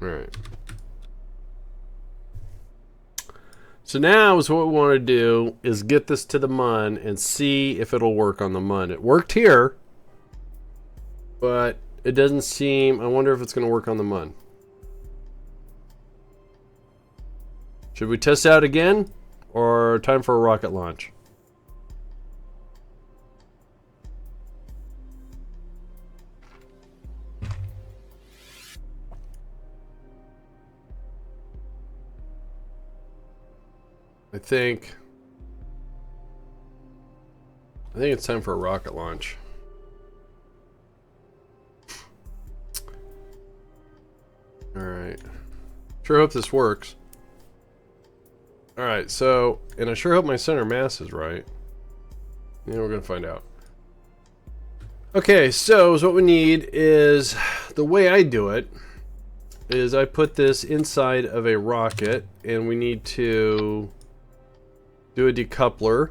Alright. So now is what we want to do is get this to the MUN and see if it'll work on the MUN. It worked here, but it doesn't seem... I wonder if it's going to work on the MUN. Should we test out again, or time for a rocket launch? I think it's time for a rocket launch. Alright. Sure hope this works. Alright, so, and I sure hope my center mass is right. Yeah, we're gonna find out. Okay, so what we need is, the way I do it, is I put this inside of a rocket, and we need to do a decoupler,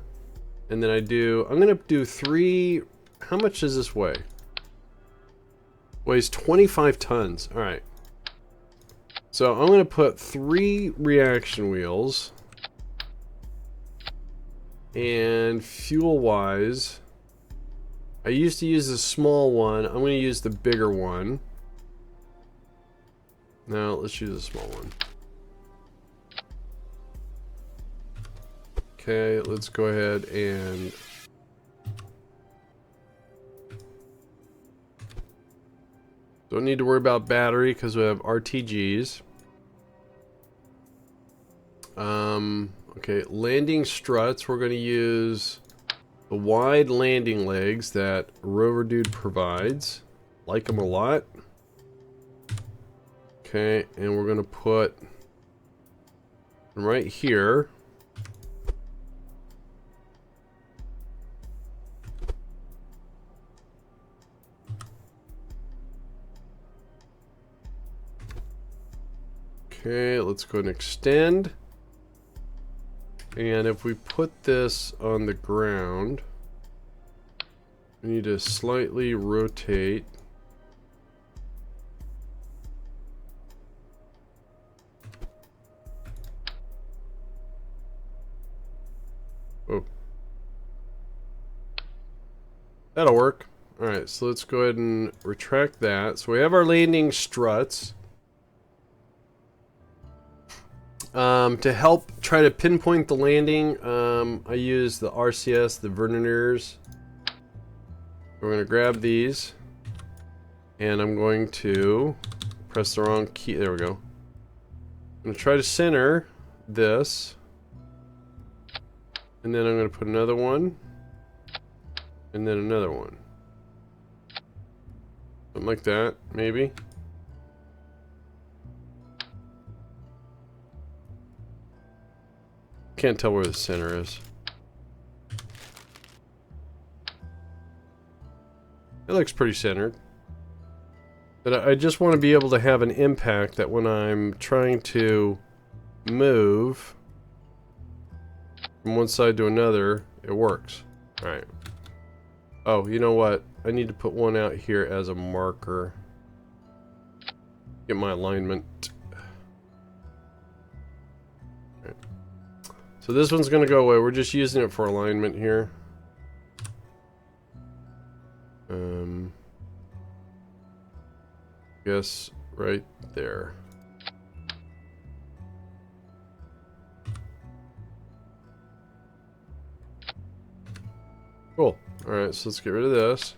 and then I'm gonna do 3, how much does this weigh? Weighs 25 tons, alright. So I'm gonna put 3 reaction wheels, and fuel-wise, I used to use the small one, I'm gonna use the bigger one. Now, let's use the small one. Okay, let's go ahead and don't need to worry about battery because we have RTGs. Okay, landing struts. We're going to use the wide landing legs that Rover Dude provides. Like them a lot. Okay, and we're going to put them right here. Okay, let's go and extend. And if we put this on the ground, we need to slightly rotate. That'll work. Alright, so let's go ahead and retract that. So we have our landing struts. To help try to pinpoint the landing, I use the RCS, the verniers. We're going to grab these. And I'm going to press the wrong key. There we go. I'm going to try to center this. And then I'm going to put another one. And then another one. Something like that, maybe. Can't tell where the center is. It looks pretty centered. But I just want to be able to have an impact that when I'm trying to move from one side to another, it works. Alright. Oh, you know what? I need to put one out here as a marker. Get my alignment. Right. So this one's going to go away. We're just using it for alignment here. Guess right there. Cool. Alright, so let's get rid of this.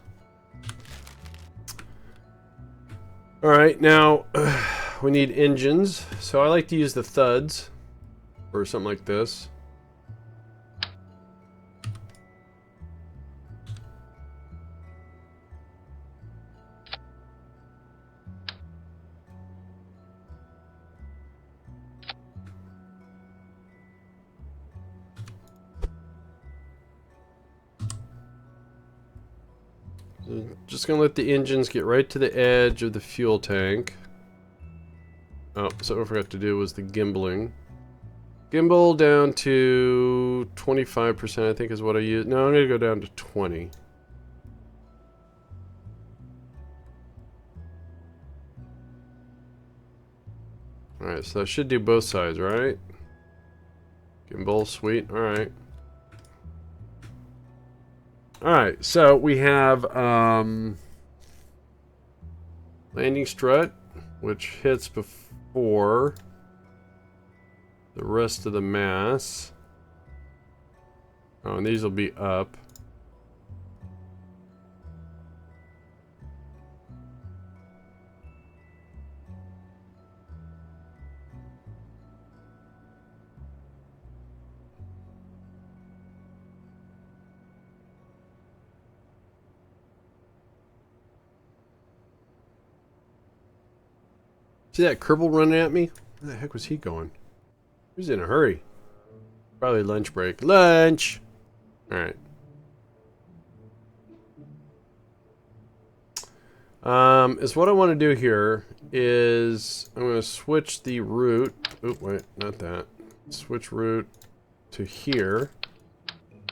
Alright, now we need engines. So I like to use the thuds or something like this. Just gonna let the engines get right to the edge of the fuel tank. Oh, so what I forgot to do was the gimbaling. Gimbal down to 25%, I think is what I use. No, I'm gonna go down to 20. Alright, so that should do both sides, right? Gimbal, sweet, alright. Alright, so we have landing strut, which hits before the rest of the mass. Oh, and these will be up. See that Kerbal running at me? Where the heck was he going? He was in a hurry. Probably lunch break. Lunch! Alright. Is what I want to do here is I'm going to switch the route. Oh, wait, not that. Switch route to here.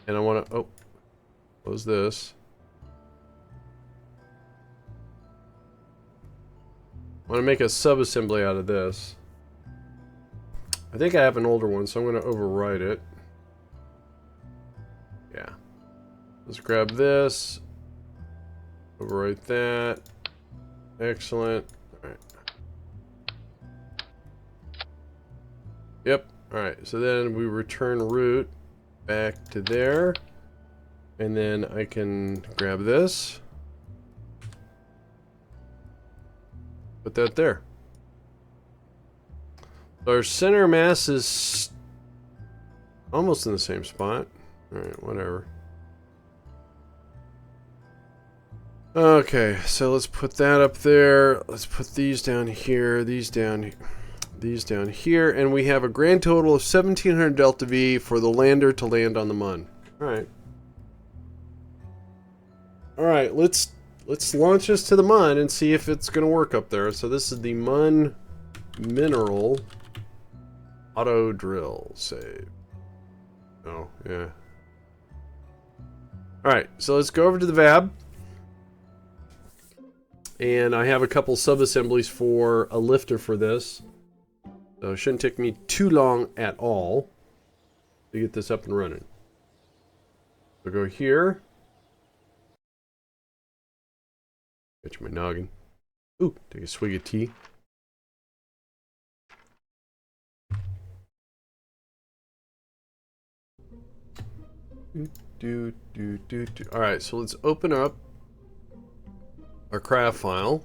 And I want to, close this. I want to make a sub-assembly out of this. I think I have an older one, so I'm going to overwrite it. Yeah. Let's grab this. Overwrite that. Excellent. Alright. Yep. Alright, so then we return route back to there. And then I can grab this. Put that there. So our center mass is almost in the same spot. Alright, whatever. Okay, so let's put that up there. Let's put these down here, these down here, and we have a grand total of 1700 delta V for the lander to land on the Mun. Alright. Alright, let's launch this to the Mun and see if it's going to work up there. So this is the Mun Mineral Auto Drill. Save. Oh, yeah. Alright, so let's go over to the VAB. And I have a couple sub-assemblies for a lifter for this. So it shouldn't take me too long at all to get this up and running. So go here. Catch my noggin. Ooh, take a swig of tea. Alright, so let's open up our craft file.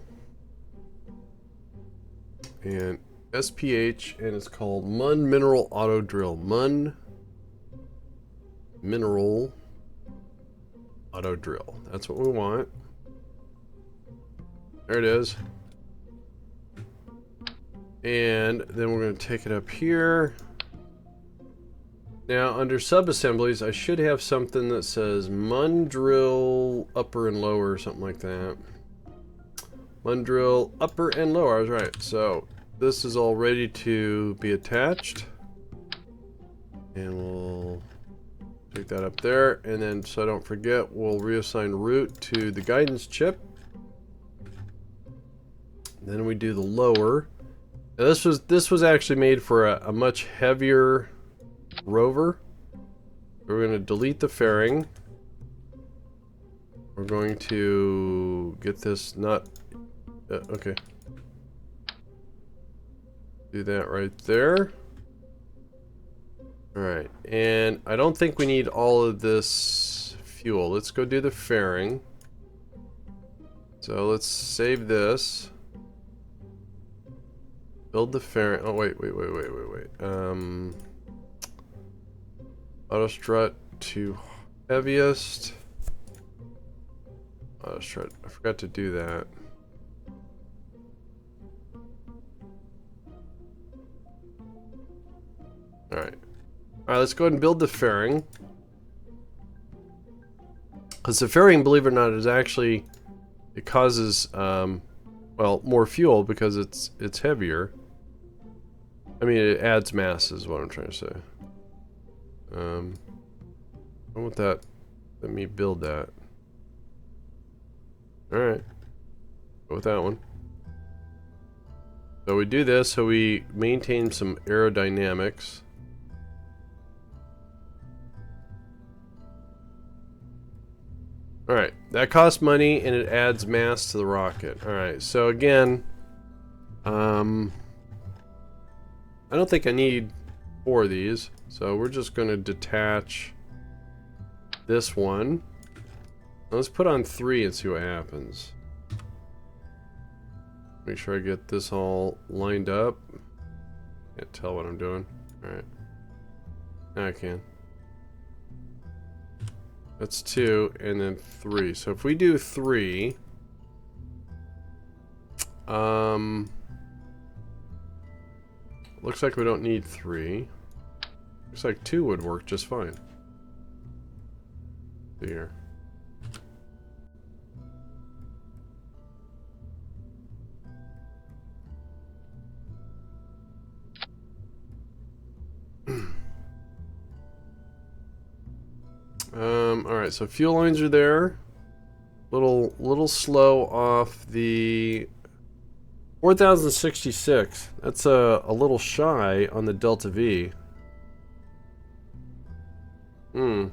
And SPH, and it's called Mun Mineral Auto Drill. Mun Mineral Auto Drill. That's what we want. There it is. And then we're going to take it up here. Now, under sub-assemblies, I should have something that says Mun Drill Upper and Lower, or something like that. Mun Drill Upper and Lower, I was right. So, this is all ready to be attached. And we'll take that up there. And then, so I don't forget, we'll reassign root to the guidance chip. Then we do the lower. Now this was actually made for a much heavier rover. We're going to delete the fairing. We're going to get this not okay. Do that right there. Alright, and I don't think we need all of this fuel. Let's go do the fairing. So let's save this. Build the fairing. Oh, wait. Auto strut to heaviest. Auto strut. I forgot to do that. Alright. Alright, let's go ahead and build the fairing. Because the fairing, believe it or not, is actually, it causes, well, more fuel because it's heavier. I mean, it adds mass is what I'm trying to say. I want that. Let me build that. Alright. Go with that one. So we do this so we maintain some aerodynamics. Alright, that costs money and it adds mass to the rocket. Alright, so again, I don't think I need 4 of these, so we're just going to detach this one. Let's put on 3 and see what happens. Make sure I get this all lined up. Can't tell what I'm doing. Alright. Now I can. That's 2, and then 3. So if we do 3, looks like we don't need 3. Looks like 2 would work just fine. See here. Alright, so fuel lines are there. Little slow off the 4066. That's a little shy on the Delta V. Because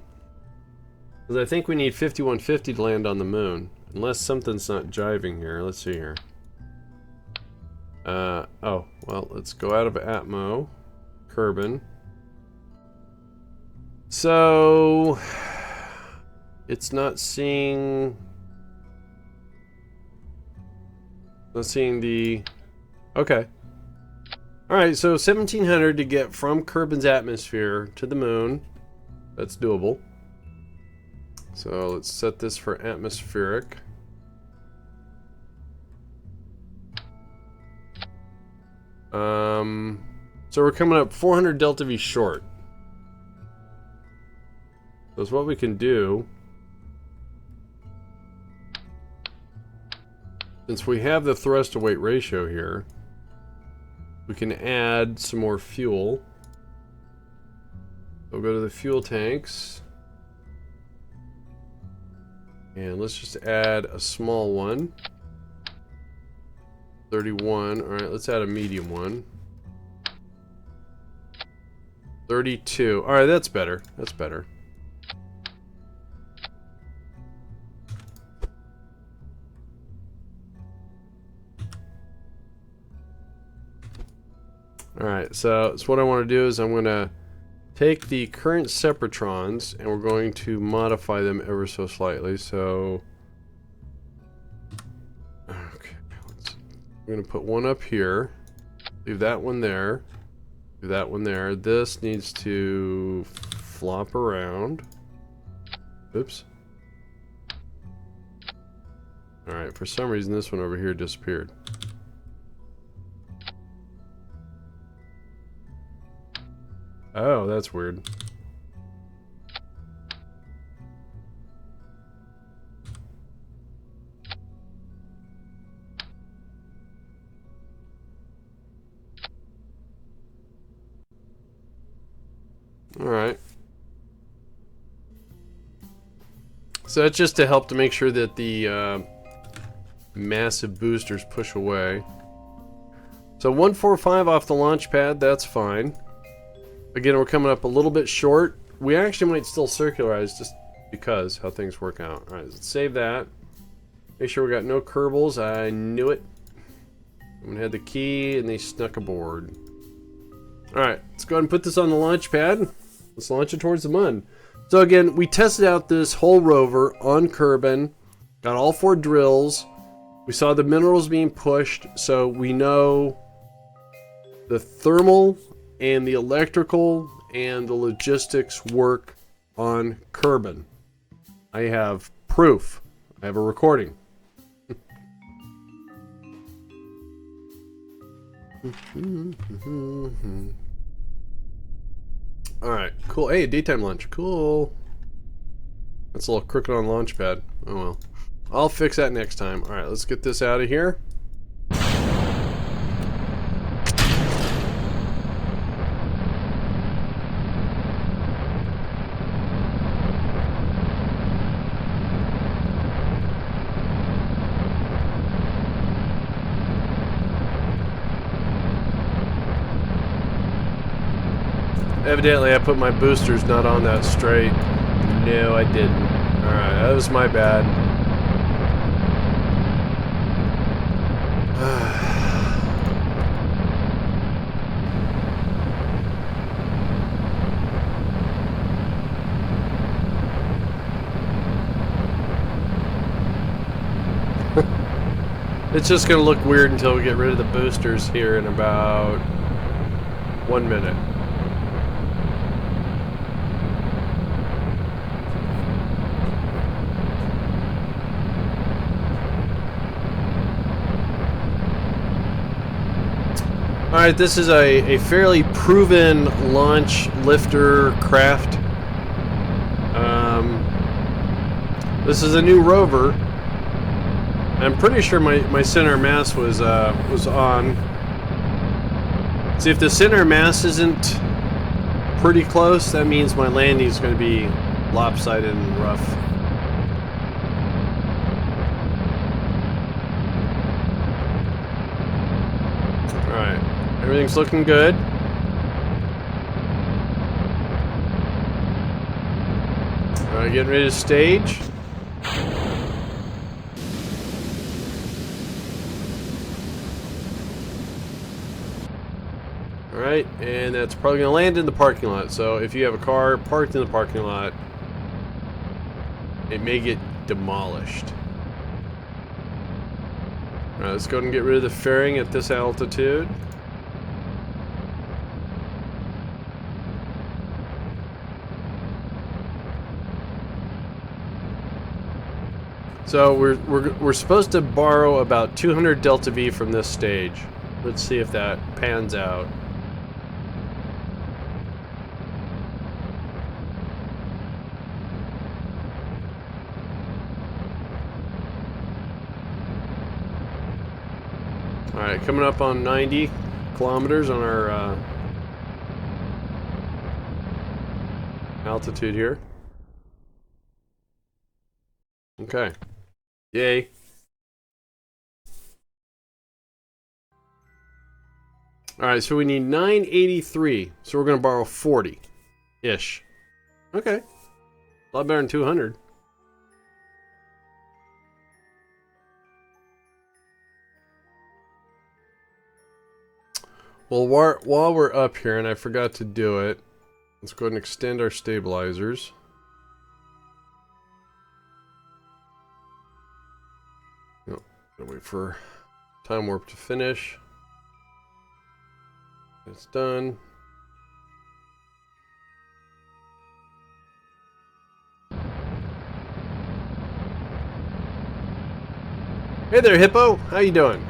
I think we need 5150 to land on the moon. Unless something's not jiving here. Let's see here. Oh, well, let's go out of Atmo. Kerbin. So it's not seeing the okay. Alright, so 1700 to get from Kerbin's atmosphere to the moon. That's doable. So let's set this for atmospheric. So we're coming up 400 Delta V short. That's what we can do. Since we have the thrust to weight ratio here, we can add some more fuel. We'll go to the fuel tanks. And let's just add a small one. 31. Alright, let's add a medium one. 32. Alright, that's better. That's better. Alright, so what I want to do is I'm going to take the current separatrons and we're going to modify them ever so slightly. So, okay, I'm going to put one up here, leave that one there, leave that one there. This needs to flop around. Oops. Alright, for some reason this one over here disappeared. Oh, that's weird. Alright. So that's just to help to make sure that the massive boosters push away. So 145 off the launch pad, that's fine. Again, we're coming up a little bit short. We actually might still circularize just because how things work out. Alright, let's save that. Make sure we got no Kerbals. I knew it. Someone had the key and they snuck aboard. Alright, let's go ahead and put this on the launch pad. Let's launch it towards the mun. So again, we tested out this whole rover on Kerbin. Got all 4 drills. We saw the minerals being pushed, so we know the thermal and the electrical and the logistics work on Kerbin. I have proof. I have a recording. Alright, cool. Hey, daytime lunch. Cool. That's a little crooked on launchpad. Oh well. I'll fix that next time. Alright, let's get this out of here. Evidently, I put my boosters not on that straight. No, I didn't. Alright, that was my bad. It's just gonna look weird until we get rid of the boosters here in about 1 minute. Alright, this is a fairly proven launch lifter craft. This is a new rover. I'm pretty sure my center mass was on. See, if the center mass isn't pretty close, that means my landing is going to be lopsided and rough. Alright, everything's looking good. Alright, getting ready to stage. Alright, and that's probably going to land in the parking lot. So if you have a car parked in the parking lot, it may get demolished. Alright, let's go ahead and get rid of the fairing at this altitude. So we're supposed to borrow about 200 delta V from this stage. Let's see if that pans out. Alright, coming up on 90 kilometers on our altitude here. Okay. Yay. Alright, so we need 983. So we're going to borrow 40-ish. Okay. A lot better than 200. Well, while we're up here, and I forgot to do it, let's go ahead and extend our stabilizers. Oh, gotta wait for time warp to finish. It's done. Hey there, Hippo. How you doing?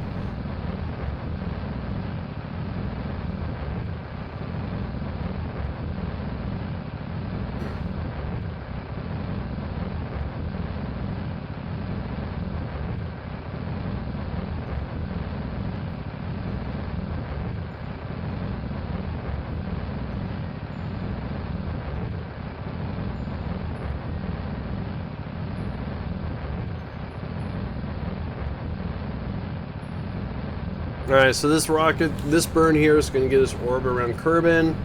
Alright, so this rocket, this burn here is going to get us orbit around Kerbin.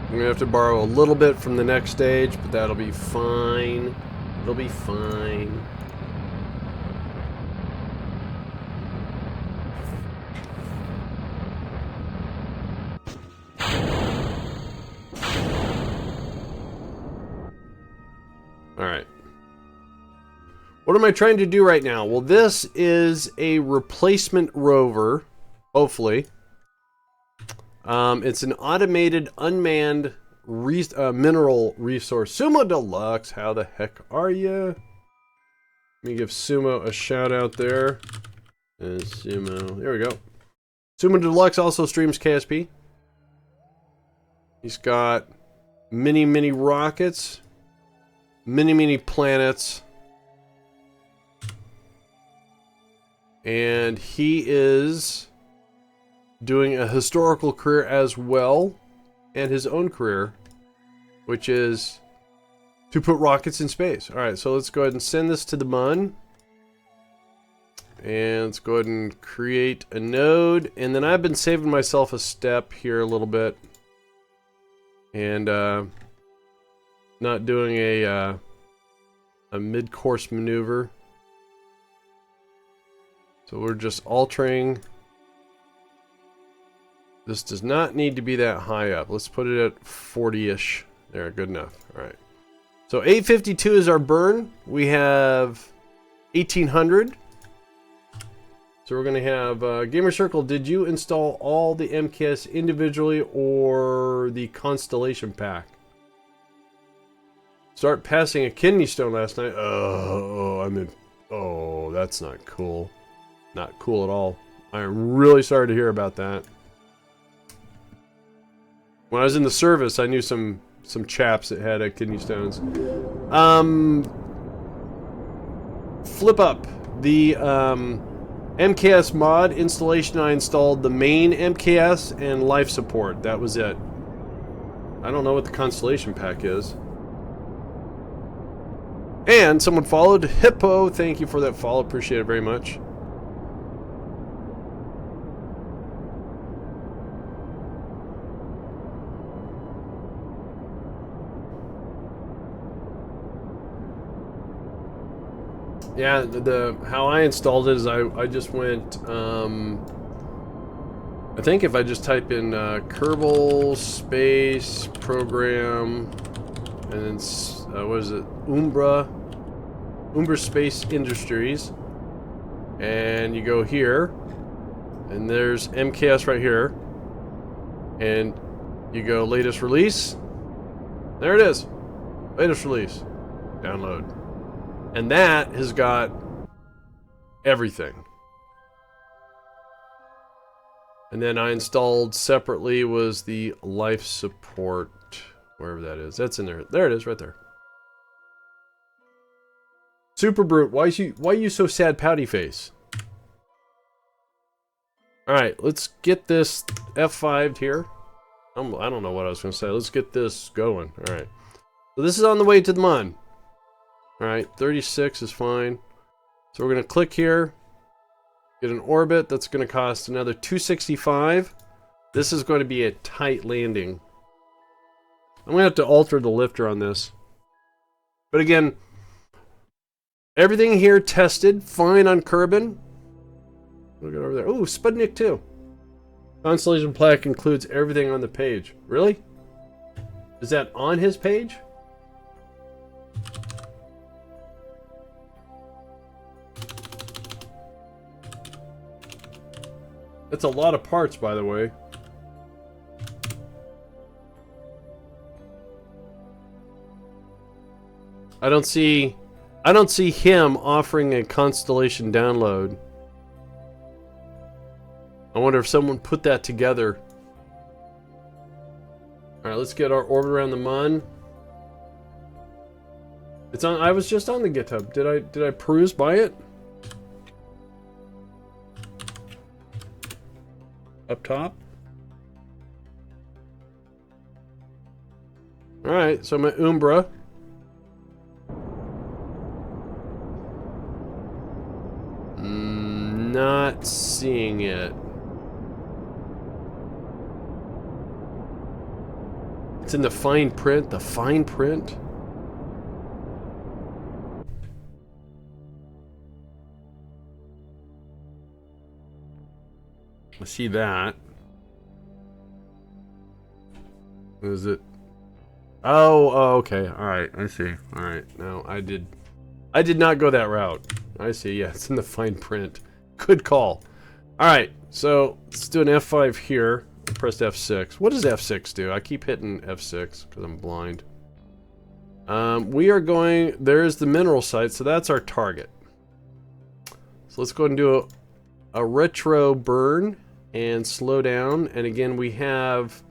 I'm going to have to borrow a little bit from the next stage, but that'll be fine. It'll be fine. Alright. What am I trying to do right now? Well, this is a replacement rover, hopefully. It's an automated, unmanned mineral resource. Sumo Deluxe, how the heck are you? Let me give Sumo a shout out there. Sumo, there we go. Sumo Deluxe also streams KSP. He's got mini rockets, mini planets. And he is doing a historical career as well, and his own career, which is to put rockets in space. Alright, so let's go ahead and send this to the MUN. And let's go ahead and create a node. And then I've been saving myself a step here a little bit. And not doing a mid-course maneuver. So we're just altering. This does not need to be that high up. Let's put it at 40-ish. There, good enough. All right. So 852 is our burn. We have 1800. So we're going to have Gamer Circle. Did you install all the MKS individually or the Constellation pack? Start passing a kidney stone last night. Oh, that's not cool. Not cool at all. I'm really sorry to hear about that. When I was in the service, I knew some chaps that had kidney stones. Flip up the MKS mod installation. I installed the main MKS and life support. That was it. I don't know what the Constellation pack is. And someone followed. Hippo, thank you for that follow. Appreciate it very much. Yeah, how I installed it is I just went, I think if I just type in Kerbal Space Program, and then, what is it, Umbra Space Industries, and you go here, and there's MKS right here, and you go latest release, there it is, latest release, download. And that has got everything. And then I installed separately was the life support, wherever that is. That's in there. There it is, right there. Super Brute, why you so sad, pouty face? All right, let's get this F5'd here. I don't know what I was going to say. Let's get this going. All right. So this is on the way to the MUN. Alright, 36 is fine. So we're going to click here, get an orbit. That's going to cost another 265. This is going to be a tight landing. I'm going to have to alter the lifter on this. But again, everything here tested fine on Kerbin. Look over there. Ooh, Sputnik 2. Constellation plaque includes everything on the page. Really? Is that on his page? That's a lot of parts, by the way. I don't see him offering a Constellation download. I wonder if someone put that together. All right, let's get our orbit around the Mun. It's on. I was just on the GitHub. Did I peruse by it? Up top. All right, so I'm at Umbra. Not seeing it. It's in the fine print. The fine print. I see that. Is it? Oh, okay. All right, I see. All right, no, I did not go that route. I see. Yeah, it's in the fine print. Good call. All right, so let's do an F5 here. I pressed F6. What does F6 do? I keep hitting F6 because I'm blind. We are going. There's the mineral site, so that's our target. So let's go ahead and do a retro burn and slow down. And again, we have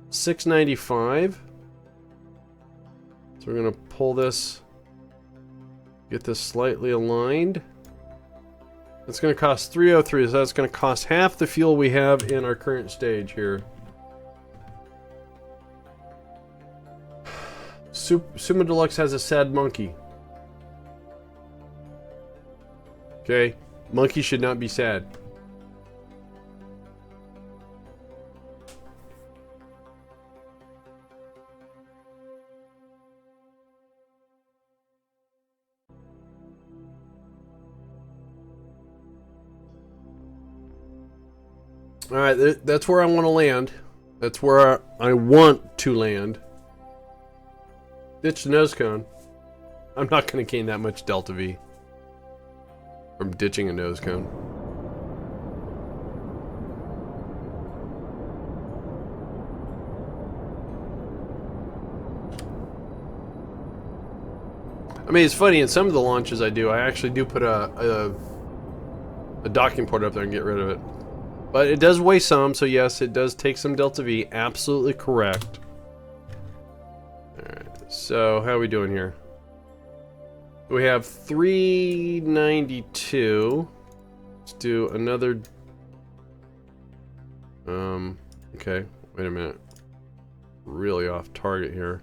695. So we're gonna pull this, get this slightly aligned. It's gonna cost 303, so that's gonna cost half the fuel we have in our current stage here. Sumo Deluxe has a sad monkey. Okay, monkey should not be sad. Alright, that's where I want to land. That's where I want to land. Ditch the nose cone. I'm not going to gain that much Delta V from ditching a nose cone. I mean, it's funny, in some of the launches I do, I actually do put a docking port up there and get rid of it. But it does weigh some, so yes, it does take some Delta V. Absolutely correct. Alright, so how are we doing here? We have 392. Let's do another... okay, wait a minute. Really off target here.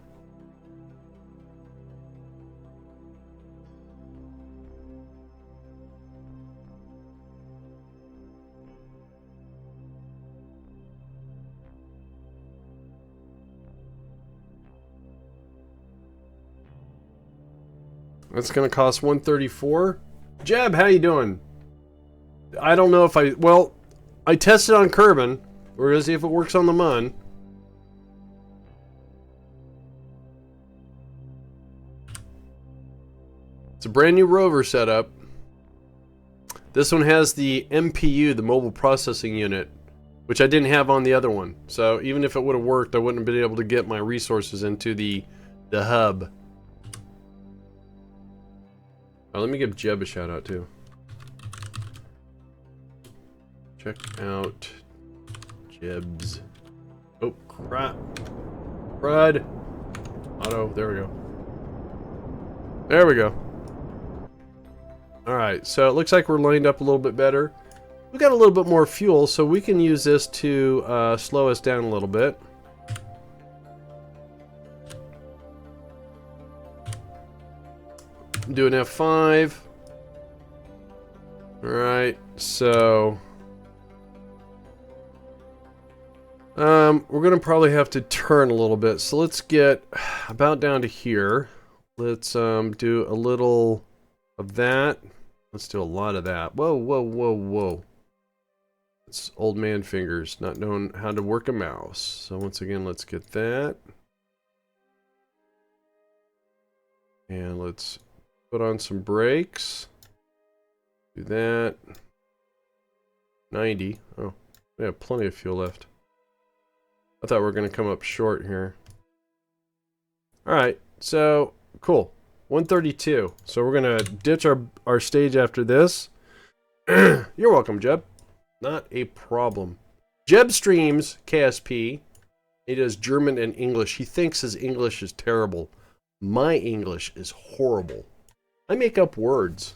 That's gonna cost 134. Jeb, how you doing? I don't know if well, I tested on Kerbin. We're gonna see if it works on the Mun. It's a brand new rover setup. This one has the MPU, the mobile processing unit, which I didn't have on the other one. So even if it would have worked, I wouldn't have been able to get my resources into the hub. Oh, let me give Jeb a shout out too. Check out Jeb's. Oh crap! Crud! Auto. There we go. There we go. All right. So it looks like we're lined up a little bit better. We got a little bit more fuel, so we can use this to slow us down a little bit. Do an F5. Alright, so we're gonna probably have to turn a little bit. So let's get about down to here. Let's do a little of that. Let's do a lot of that. Whoa, whoa, whoa, whoa. It's old man fingers, not knowing how to work a mouse. So once again, let's get that. And let's put on some brakes. Do that. 90. Oh, we have plenty of fuel left. I thought we were going to come up short here. Alright, so cool. 132. So we're going to ditch our stage after this. You're welcome, Jeb. Not a problem. Jeb streams KSP. He does German and English. He thinks his English is terrible. My English is horrible. I make up words.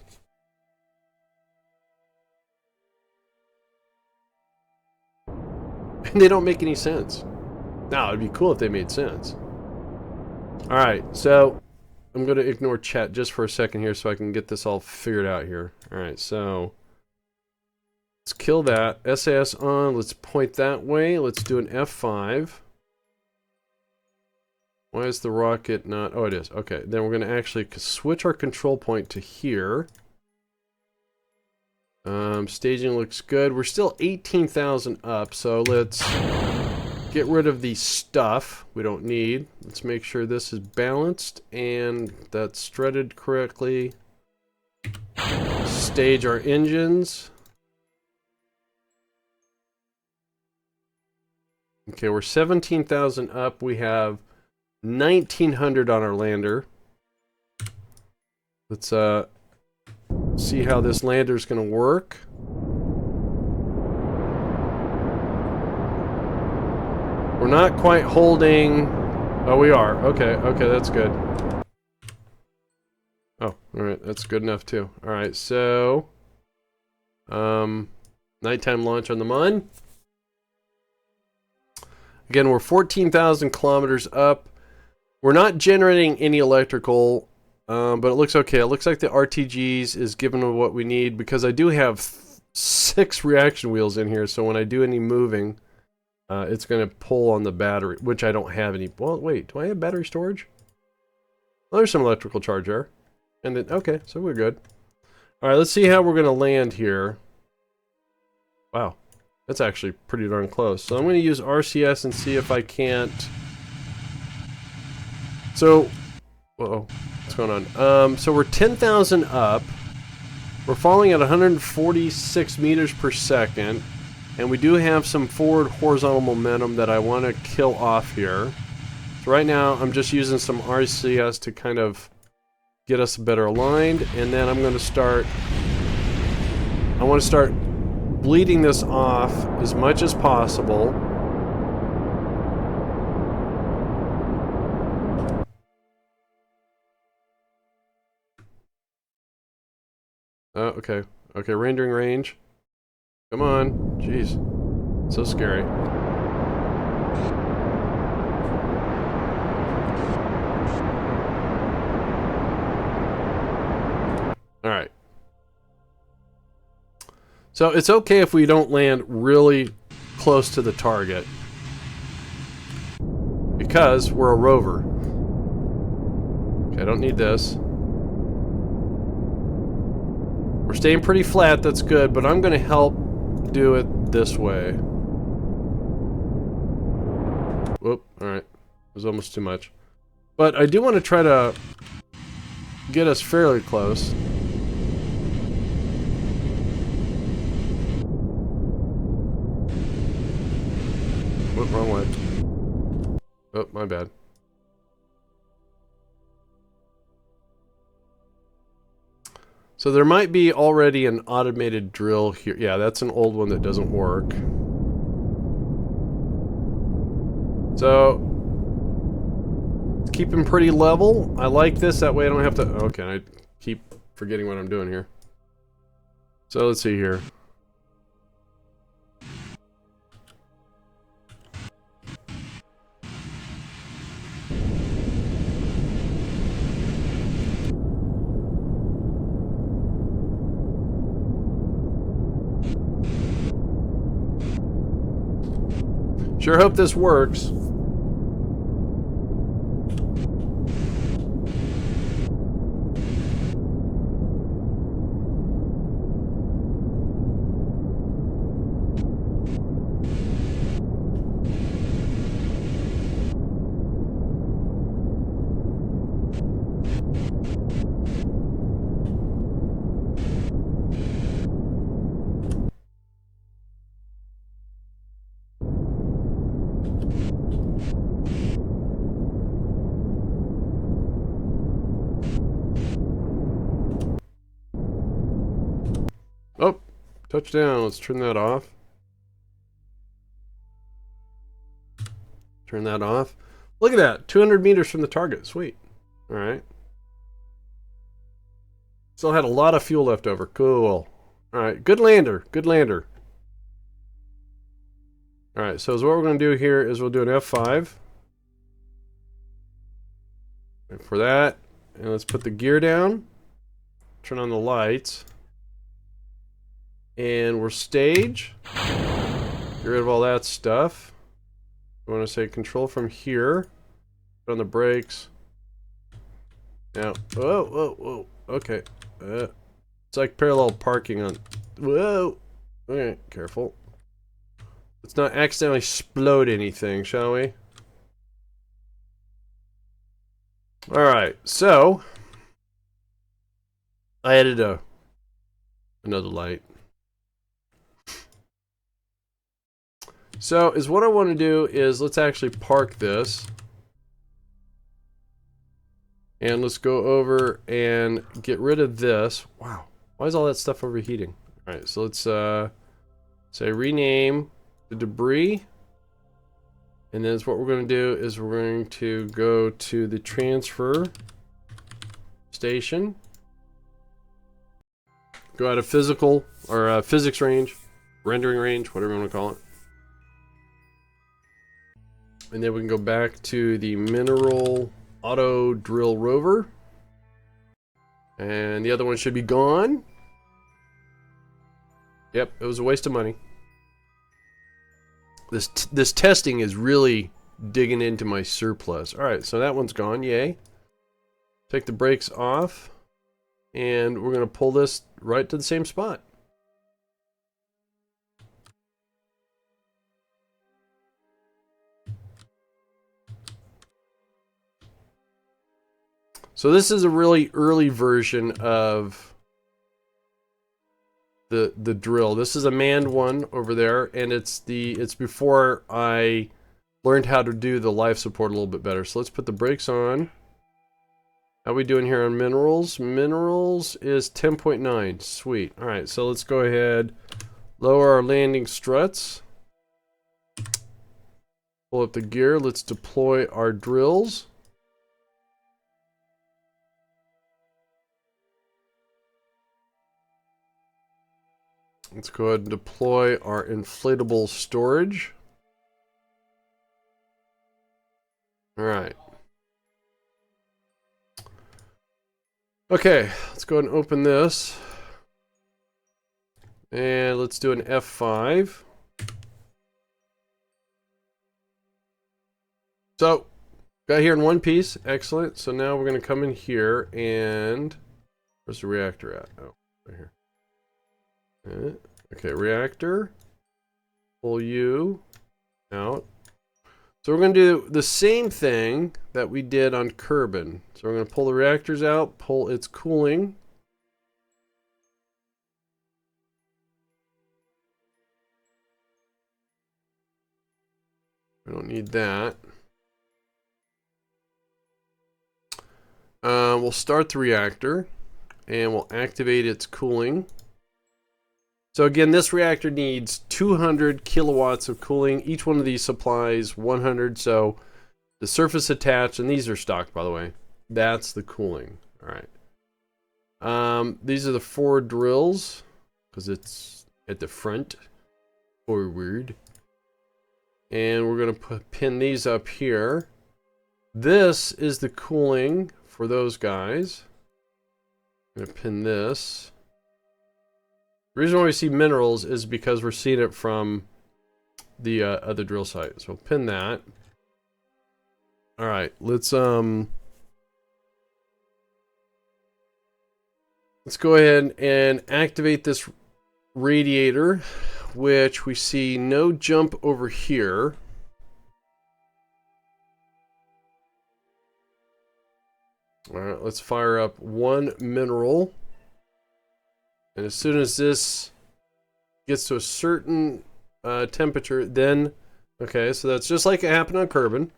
And they don't make any sense. Now, it'd be cool if they made sense. Alright, so I'm going to ignore chat just for a second here so I can get this all figured out here. Alright, so let's kill that. SAS on. Let's point that way. Let's do an F5. Why is the rocket not... Oh, it is. Okay, then we're going to actually switch our control point to here. Staging looks good. We're still 18,000 up, so let's get rid of the stuff we don't need. Let's make sure this is balanced and that's strutted correctly. Stage our engines. Okay, we're 17,000 up. We have 1,900 on our lander. Let's see how this lander is going to work. We're not quite holding... Oh, we are. Okay, okay, that's good. Oh, alright, that's good enough too. Alright, so... nighttime launch on the Mun. Again, we're 14,000 kilometers up. We're not generating any electrical, but it looks okay. It looks like the RTGs is giving what we need because I do have 6 reaction wheels in here, so when I do any moving, it's going to pull on the battery, which I don't have any. Well, wait, do I have battery storage? Well, there's some electrical charge there. And then, okay, so we're good. All right, let's see how we're going to land here. Wow, that's actually pretty darn close. So I'm going to use RCS and see if I can't... So, uh-oh, what's going on? So we're 10,000 up. We're falling at 146 meters per second. And we do have some forward horizontal momentum that I want to kill off here. So right now, I'm just using some RCS to kind of get us better aligned. And then I'm going to start... I want to start bleeding this off as much as possible. Oh, okay. Okay, rendering range. Come on. Jeez. So scary. Alright. So it's okay if we don't land really close to the target. Because we're a rover. Okay, I don't need this. We're staying pretty flat, that's good, but I'm going to help do it this way. Whoop, alright. It was almost too much. But I do want to try to get us fairly close. Whoop, wrong way. Oh, my bad. So there might be already an automated drill here. Yeah, that's an old one that doesn't work. So, it's keeping pretty level. I like this, that way I don't have to... Okay, I keep forgetting what I'm doing here. So let's see here. Sure hope this works. Touchdown. Let's turn that off. Turn that off. Look at that. 200 meters from the target. Sweet. All right. Still had a lot of fuel left over. Cool. All right. Good lander. Good lander. All right. So what we're going to do here is we'll do an F5. And for that. And let's put the gear down. Turn on the lights. And we're stage. Get rid of all that stuff. We want to say control from here. Put on the brakes. Now, whoa, whoa, whoa. Okay. It's like parallel parking on. Whoa. Okay, careful. Let's not accidentally explode anything, shall we? Alright, so I added another light. So, what I want to do is let's actually park this. And let's go over and get rid of this. Wow. Why is all that stuff overheating? Alright, so let's say rename the debris. And then what we're going to do is we're going to go to the transfer station. Go out of physical or physics range, rendering range, whatever you want to call it. And then we can go back to the mineral auto drill rover. And the other one should be gone. Yep, it was a waste of money. This testing is really digging into my surplus. Alright, so that one's gone, yay. Take the brakes off. And we're going to pull this right to the same spot. So this is a really early version of the drill. This is a manned one over there, and it's before I learned how to do the life support a little bit better. So let's put the brakes on. How are we doing here on minerals? Minerals is 10.9. Sweet. All right, so let's go ahead, lower our landing struts. Pull up the gear. Let's deploy our drills. Let's go ahead and deploy our inflatable storage. All right. Okay, let's go ahead and open this. And let's do an F5. So, got here in one piece. Excellent. So now we're going to come in here and... Where's the reactor at? Oh, right here. Okay, reactor. Pull you out. So we're going to do the same thing that we did on Kerbal. So we're going to pull the reactors out, pull its cooling. We don't need that. We'll start the reactor and we'll activate its cooling. So again, this reactor needs 200 kilowatts of cooling. Each one of these supplies 100. So the surface attached, and these are stocked, by the way. That's the cooling. All right. These are the 4 drills because it's at the front, forward. And we're going to pin these up here. This is the cooling for those guys. I'm going to pin this. The reason why we see minerals is because we're seeing it from the other drill site. So pin that. All right, let's go ahead and activate this radiator, which we see no jump over here. All right, let's fire up 1 mineral. And as soon as this gets to a certain temperature, then... Okay, so that's just like it happened on Kerbal.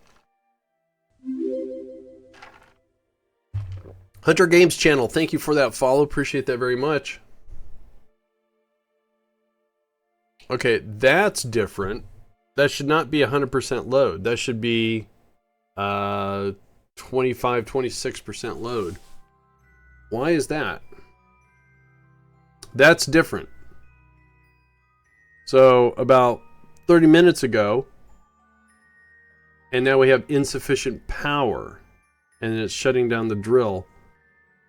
Hunter Games channel, thank you for that follow. Appreciate that very much. Okay, that's different. That should not be 100% load. That should be 25, 26% load. Why is that? That's different. So about 30 minutes ago, and now we have insufficient power, and it's shutting down the drill.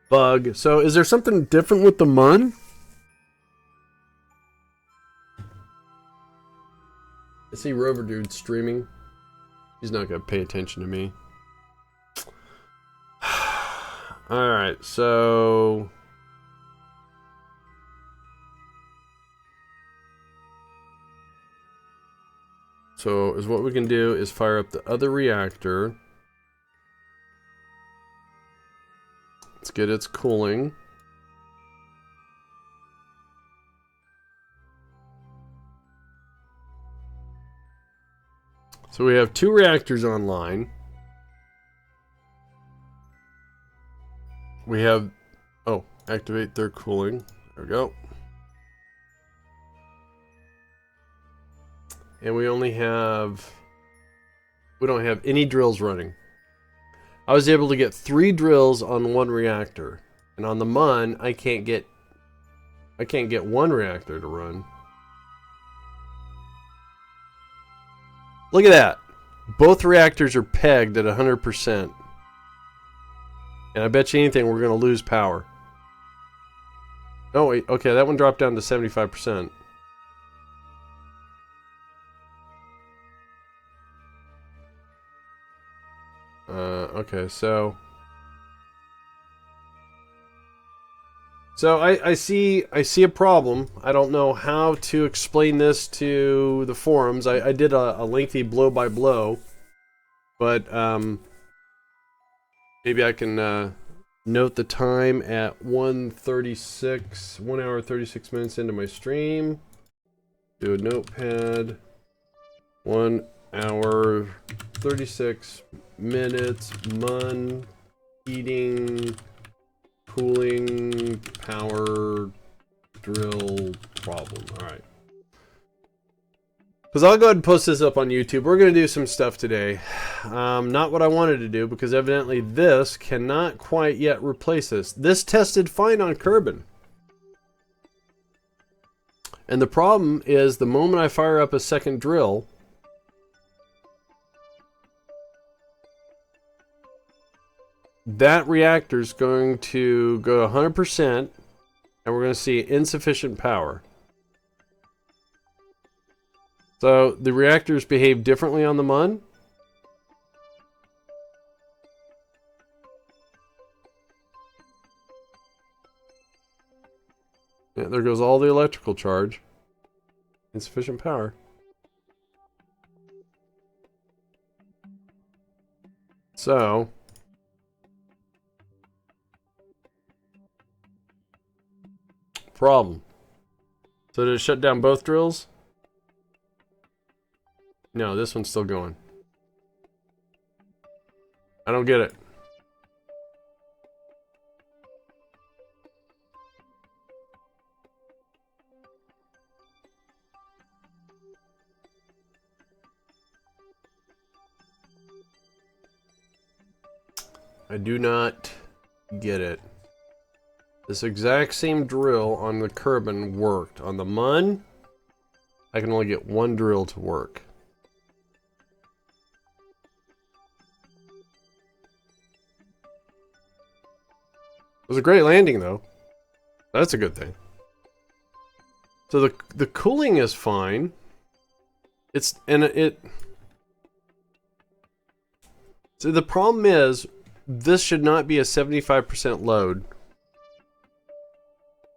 Bug. So is there something different with the MUN? I see Rover Dude streaming. He's not going to pay attention to me. Alright, so... So, is what we can do is fire up the other reactor. Let's get its cooling. So we have 2 reactors online. We have... Oh, activate their cooling. There we go. And we only have... We don't have any drills running. I was able to get 3 drills on 1 reactor. And on the MUN, I can't get 1 reactor to run. Look at that. Both reactors are pegged at 100%. And I bet you anything we're going to lose power. Oh, wait. Okay, that one dropped down to 75%. Okay, so I see a problem. I don't know how to explain this to the forums. I did a lengthy blow by blow, but maybe I can note the time at 1:36, 1 hour 36 minutes into my stream. Do a notepad. 1 hour 36 minutes. MUN heating, cooling, power, drill problem. Alright. Because I'll go ahead and post this up on YouTube. We're going to do some stuff today. Not what I wanted to do, because evidently this cannot quite yet replace this. This tested fine on Kerbal. And the problem is the moment I fire up a second drill, that reactor is going to go to 100%, and we're going to see insufficient power. So the reactors behave differently on the MUN. Yeah, there goes all the electrical charge. Insufficient power. So... problem. So did it shut down both drills? No, this one's still going. I don't get it. I do not get it. This exact same drill on the Kerbal worked. On the MUN, I can only get 1 drill to work. It was a great landing, though. That's a good thing. So the cooling is fine. So the problem is, this should not be a 75% load.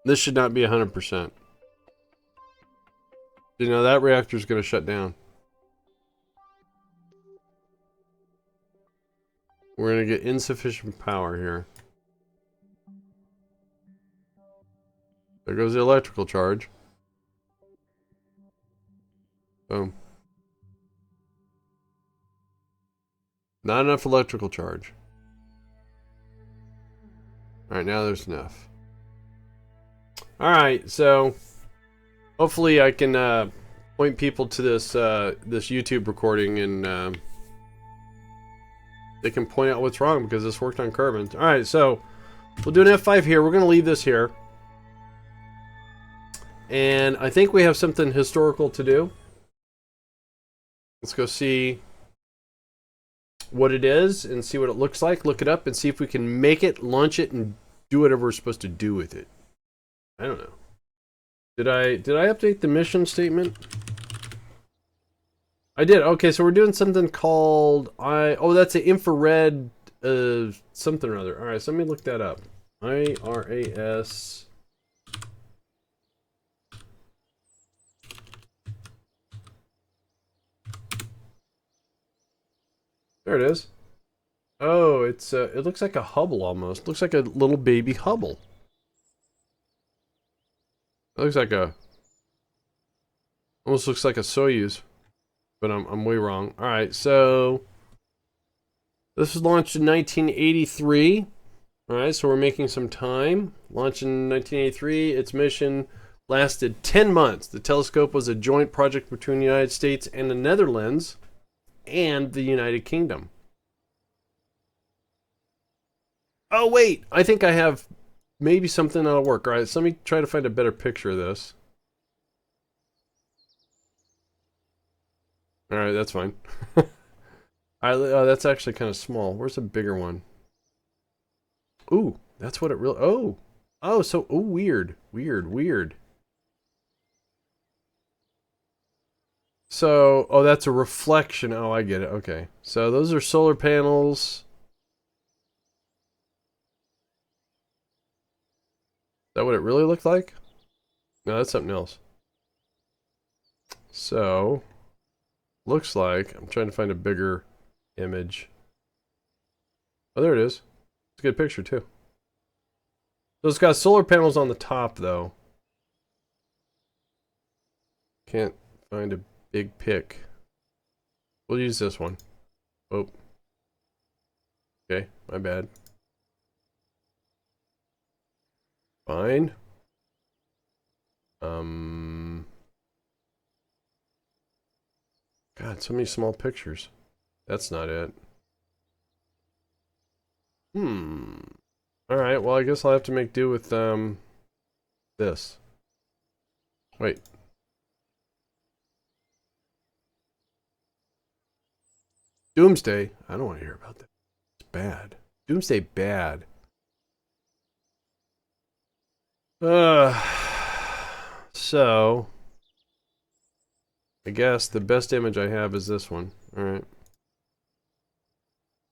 This should not be 100%. You know, that reactor is going to shut down. We're going to get insufficient power here. There goes the electrical charge. Boom. Not enough electrical charge. Alright, now there's enough. Alright, so hopefully I can point people to this this YouTube recording, and they can point out what's wrong because this worked on Kerbin. All right, so we'll do an F5 here. We're going to leave this here, and I think we have something historical to do. Let's go see what it is and see what it looks like. Look it up and see if we can make it, launch it, and do whatever we're supposed to do with it. I don't know. Did I update the mission statement? I did. Okay, so we're doing something called oh, that's an infrared something or other. All right, so let me look that up. IRAS. There it is. Oh, it's it looks like a Hubble almost. It looks like a little baby Hubble. It looks like a almost looks like a Soyuz, but I'm way wrong. All right, so this was launched in 1983. All right, so we're making some time. Launched in 1983. Its mission lasted 10 months. The telescope was a joint project between the United States and the Netherlands and the United Kingdom. Oh wait, I think I have maybe something that'll work. All right, so let me try to find a better picture of this. All right, that's fine. All right, oh, that's actually kind of small. Where's a bigger one? Ooh, that's what it really. Oh, so weird. So, oh, that's a reflection. Oh, I get it. Okay, so those are solar panels. Is that what it really looked like? No, that's something else. So, looks like I'm trying to find a bigger image. Oh, there it is. It's a good picture too. So it's got solar panels on the top though. Can't find a big pic. We'll use this one. Oh. Okay, my bad. Fine. God, so many small pictures. That's not it. Alright, well I guess I'll have to make do with this. Wait. Doomsday? I don't want to hear about that. It's bad. Doomsday bad. So I guess the best image I have is this one. Alright.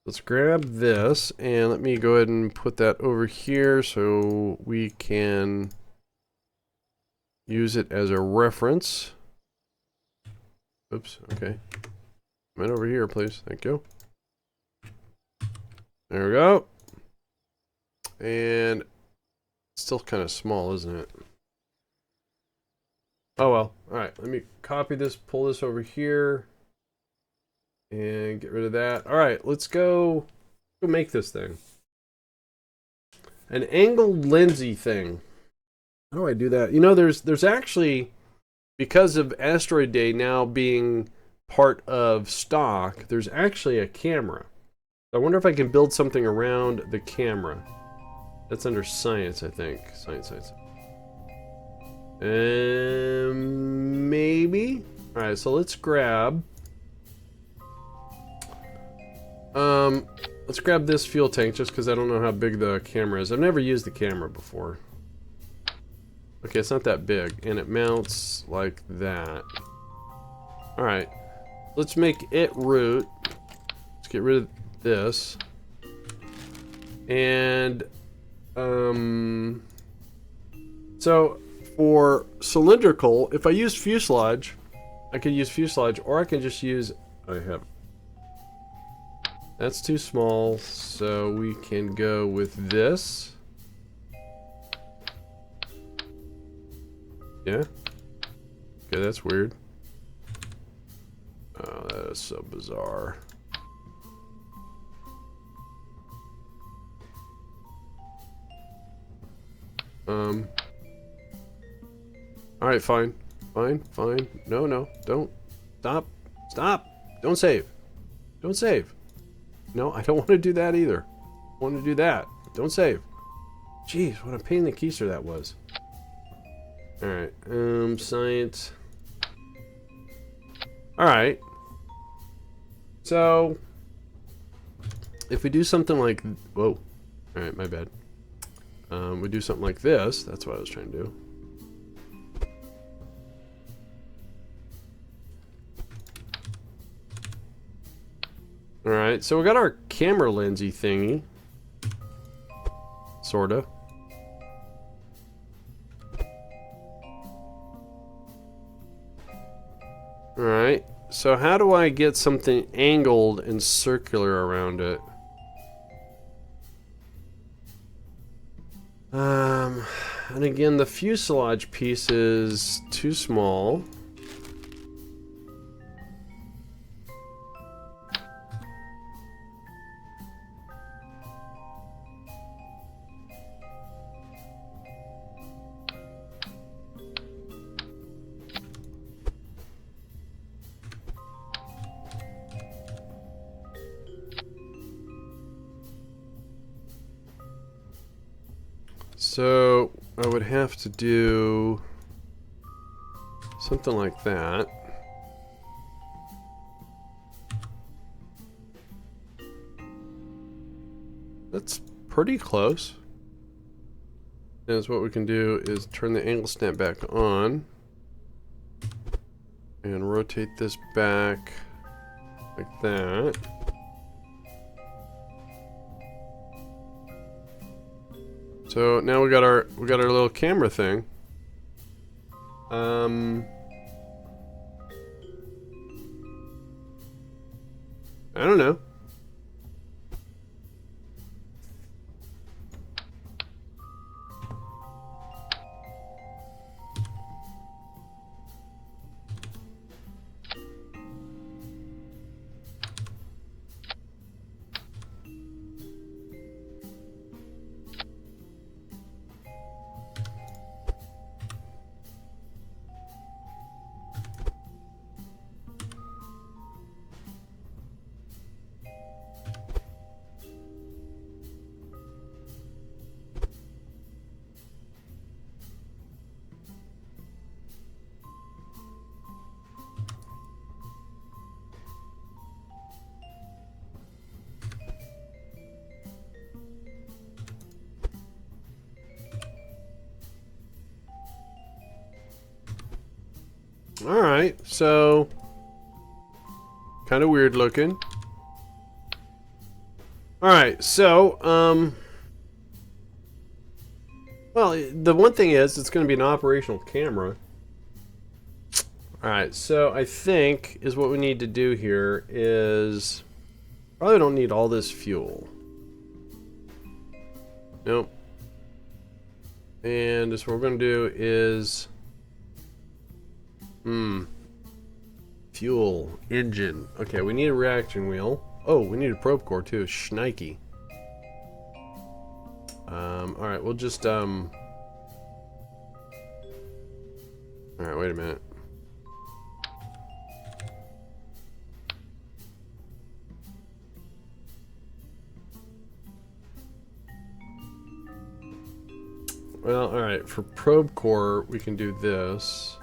Let's grab this and let me go ahead and put that over here so we can use it as a reference. Oops, okay. Come in over here, please. Thank you. There we go. And it's still kind of small, isn't it? Oh well. Alright, let me copy this, pull this over here. And get rid of that. Alright, let's go make this thing. An angled lensy thing. How do I do that? You know, there's actually, because of Asteroid Day now being part of stock, there's actually a camera. I wonder if I can build something around the camera. That's under science, I think. Science. Maybe? Alright, so let's grab let's grab this fuel tank just because I don't know how big the camera is. I've never used the camera before. Okay, it's not that big, and it mounts like that. Alright, let's make it root. Let's get rid of this. And, so for cylindrical, if I use fuselage, I could use fuselage, or I can just use, that's too small, so we can go with this. Yeah? Okay, that's weird. Oh, that is so bizarre. Alright, fine. Fine, fine. No, no, don't. Stop. Stop. Don't save. Don't save. No, I don't want to do that either. I want to do that. Don't save. Jeez, what a pain in the keister that was. Alright, science. Alright. So, if we do something like... Whoa. Alright, my bad. We do something like this. That's what I was trying to do. Alright, so we got our camera lensy thingy. Sorta. Alright, so how do I get something angled and circular around it? And again, the fuselage piece is too small. So I would have to do something like that. That's pretty close. And what we can do is turn the angle snap back on and rotate this back like that. So now we got our little camera thing. I don't know. Alright, so kind of weird looking. Alright, so well, the one thing is it's going to be an operational camera. Alright, so I think is what we need to do here is probably don't need all this fuel. Nope. And just what we're going to do is fuel, engine. Okay, we need a reaction wheel. Oh, we need a probe core too. Shnikey. Alright, we'll just alright, wait a minute. Well, alright, for probe core we can do this.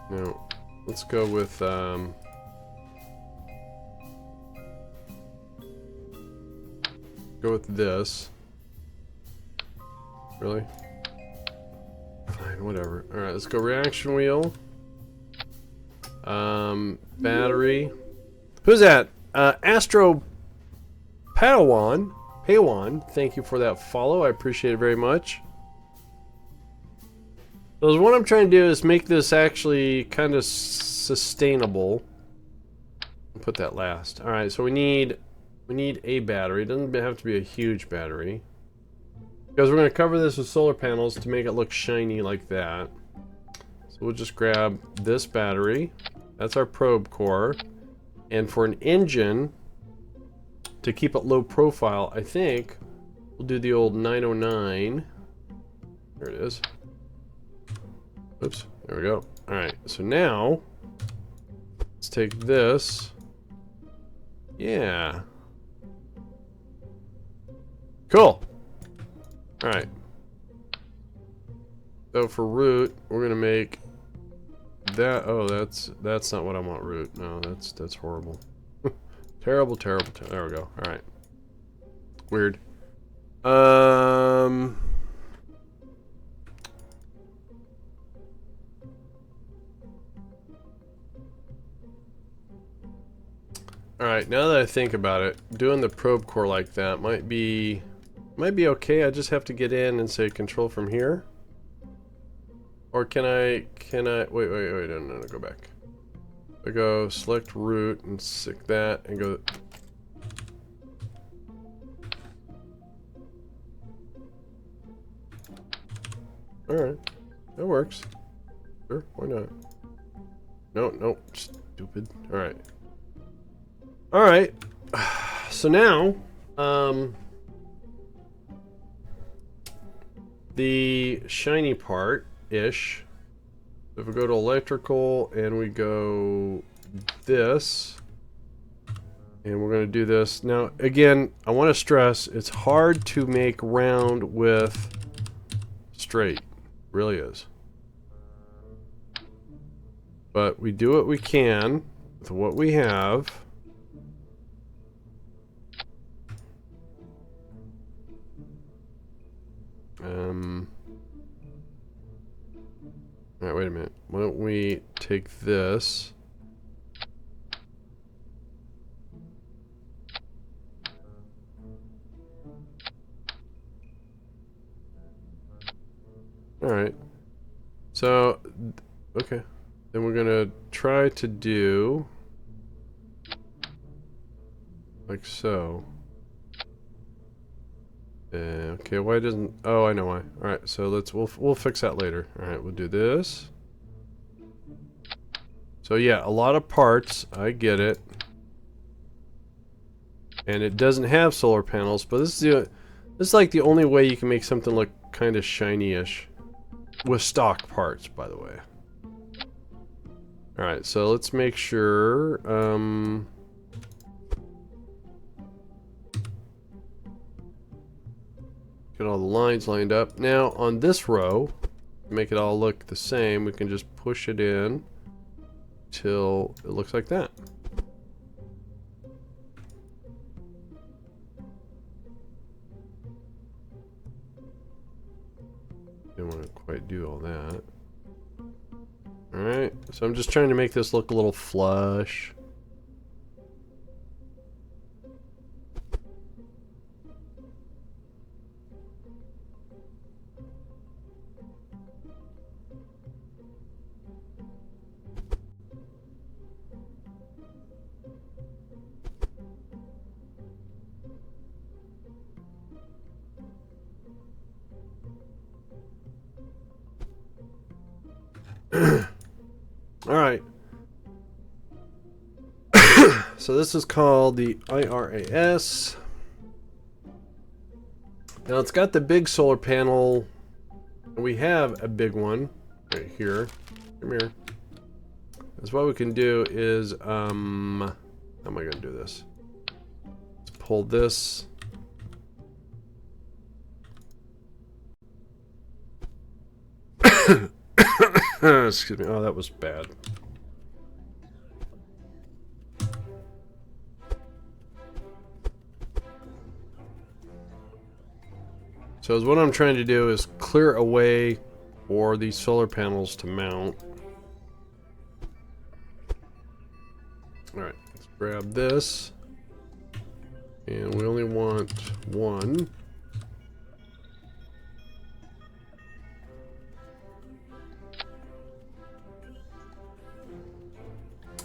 No, let's go with this. Really? Fine, whatever. Alright, let's go reaction wheel. Battery. Who's that? Astro Padawan. Paywan, thank you for that follow. I appreciate it very much. So what I'm trying to do is make this actually kind of sustainable. I'll put that last. Alright, so we need a battery. It doesn't have to be a huge battery. Because we're going to cover this with solar panels to make it look shiny like that. So we'll just grab this battery. That's our probe core. And for an engine, to keep it low profile, I think we'll do the old 909. There it is. Oops, there we go. Alright, so now let's take this. Yeah. Cool. Alright. So for root, we're gonna make that. Oh, that's not what I want root. No, that's horrible. Terrible, terrible, there we go. Alright. Weird. Alright, now that I think about it, doing the probe core like that might be okay. I just have to get in and say control from here. Or can I wait, no, go back. I go select root and stick that and go. Alright, that works. Sure, why not? No, stupid. Alright. Alright, so now, the shiny part-ish, if we go to electrical and we go this, and we're going to do this. Now, again, I want to stress, it's hard to make round with straight. It really is. But we do what we can with what we have. Alright, wait a minute. Why don't we take this? Alright. So, okay. Then we're gonna try to do like so. Okay, why doesn't... Oh, I know why. Alright, so we'll fix that later. Alright, we'll do this. So yeah, a lot of parts, I get it. And it doesn't have solar panels, but this is like the only way you can make something look kind of shiny-ish. With stock parts, by the way. Alright, so let's make sure, get all the lines lined up. Now, on this row, to make it all look the same, we can just push it in till it looks like that. Didn't want to quite do all that. Alright, so I'm just trying to make this look a little flush. Alright. So this is called the IRAS. Now it's got the big solar panel. We have a big one right here. Come here. That's what we can do is, how am I going to do this? Let's pull this. Excuse me. Oh, that was bad. So what I'm trying to do is clear a way for these solar panels to mount. Alright, let's grab this. And we only want one.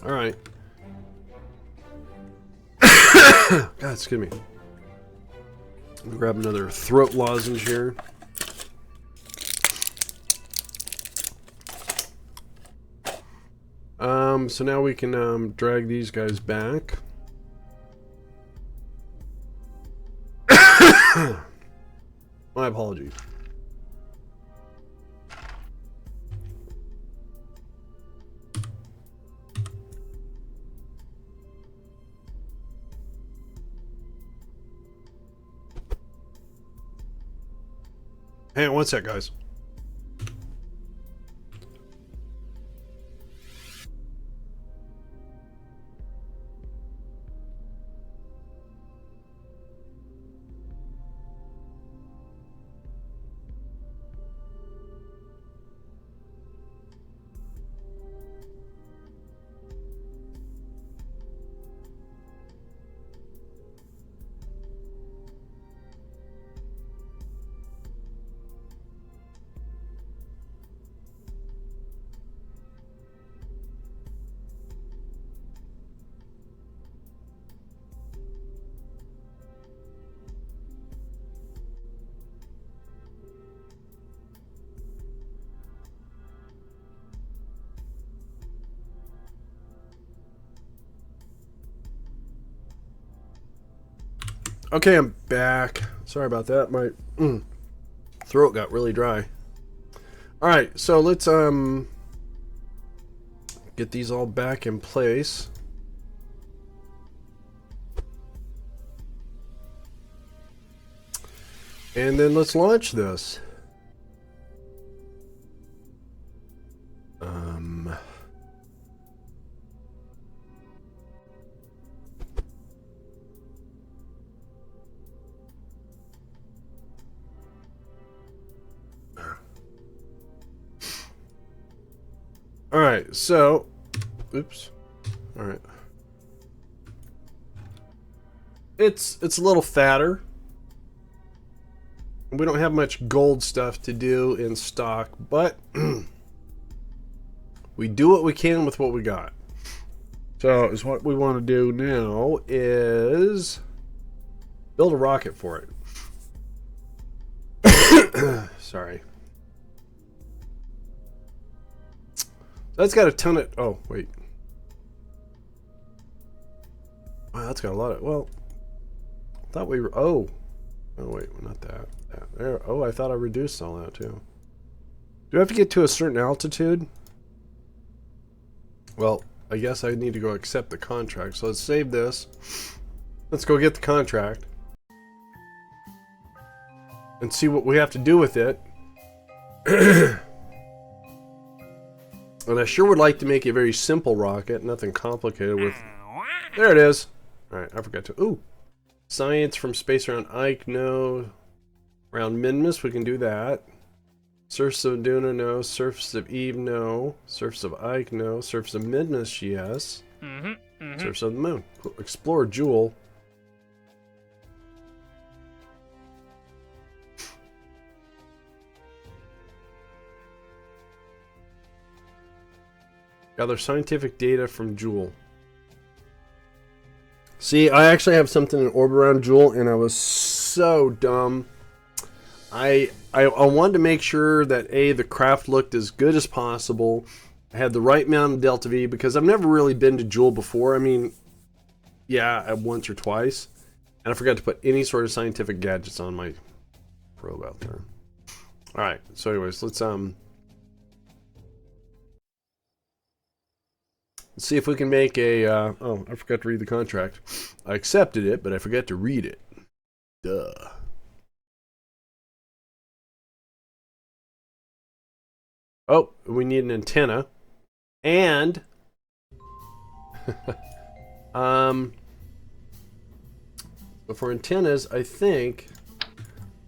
Alright. God, excuse me. Grab another throat lozenge here. So now we can drag these guys back. My apologies. Hang on one sec, guys. Okay, I'm back. Sorry about that. My throat got really dry. All right, so let's get these all back in place. And then let's launch this. All right, so, oops. All right. It's a little fatter. We don't have much gold stuff to do in stock, but we do what we can with what we got. So, is what we want to do now is build a rocket for it. Sorry. That's got a ton of... Oh, wait. Wow, that's got a lot of... Well, I thought we were... Oh, wait, not that. There. Oh, I thought I reduced all that, too. Do I have to get to a certain altitude? Well, I guess I need to go accept the contract. So let's save this. Let's go get the contract. And see what we have to do with it. And I sure would like to make a very simple rocket, nothing complicated with... There it is! Alright, I forgot to... Ooh! Science from space around Ike, no. Around Minmus, we can do that. Surface of Duna, no. Surface of Eve, no. Surface of Ike, no. Surface of Minmus, yes. Surface of the Moon. Explore Jewel. Gather scientific data from Jewel. See, I actually have something in orbit around Jewel, and I was so dumb. I wanted to make sure that the craft looked as good as possible. I had the right amount of delta V because I've never really been to Jewel before. I mean, yeah, once or twice, and I forgot to put any sort of scientific gadgets on my probe out there. All right, so anyways, let's see if we can make a, oh, I forgot to read the contract. I accepted it, but I forgot to read it. Duh. Oh, we need an antenna. And, but for antennas, I think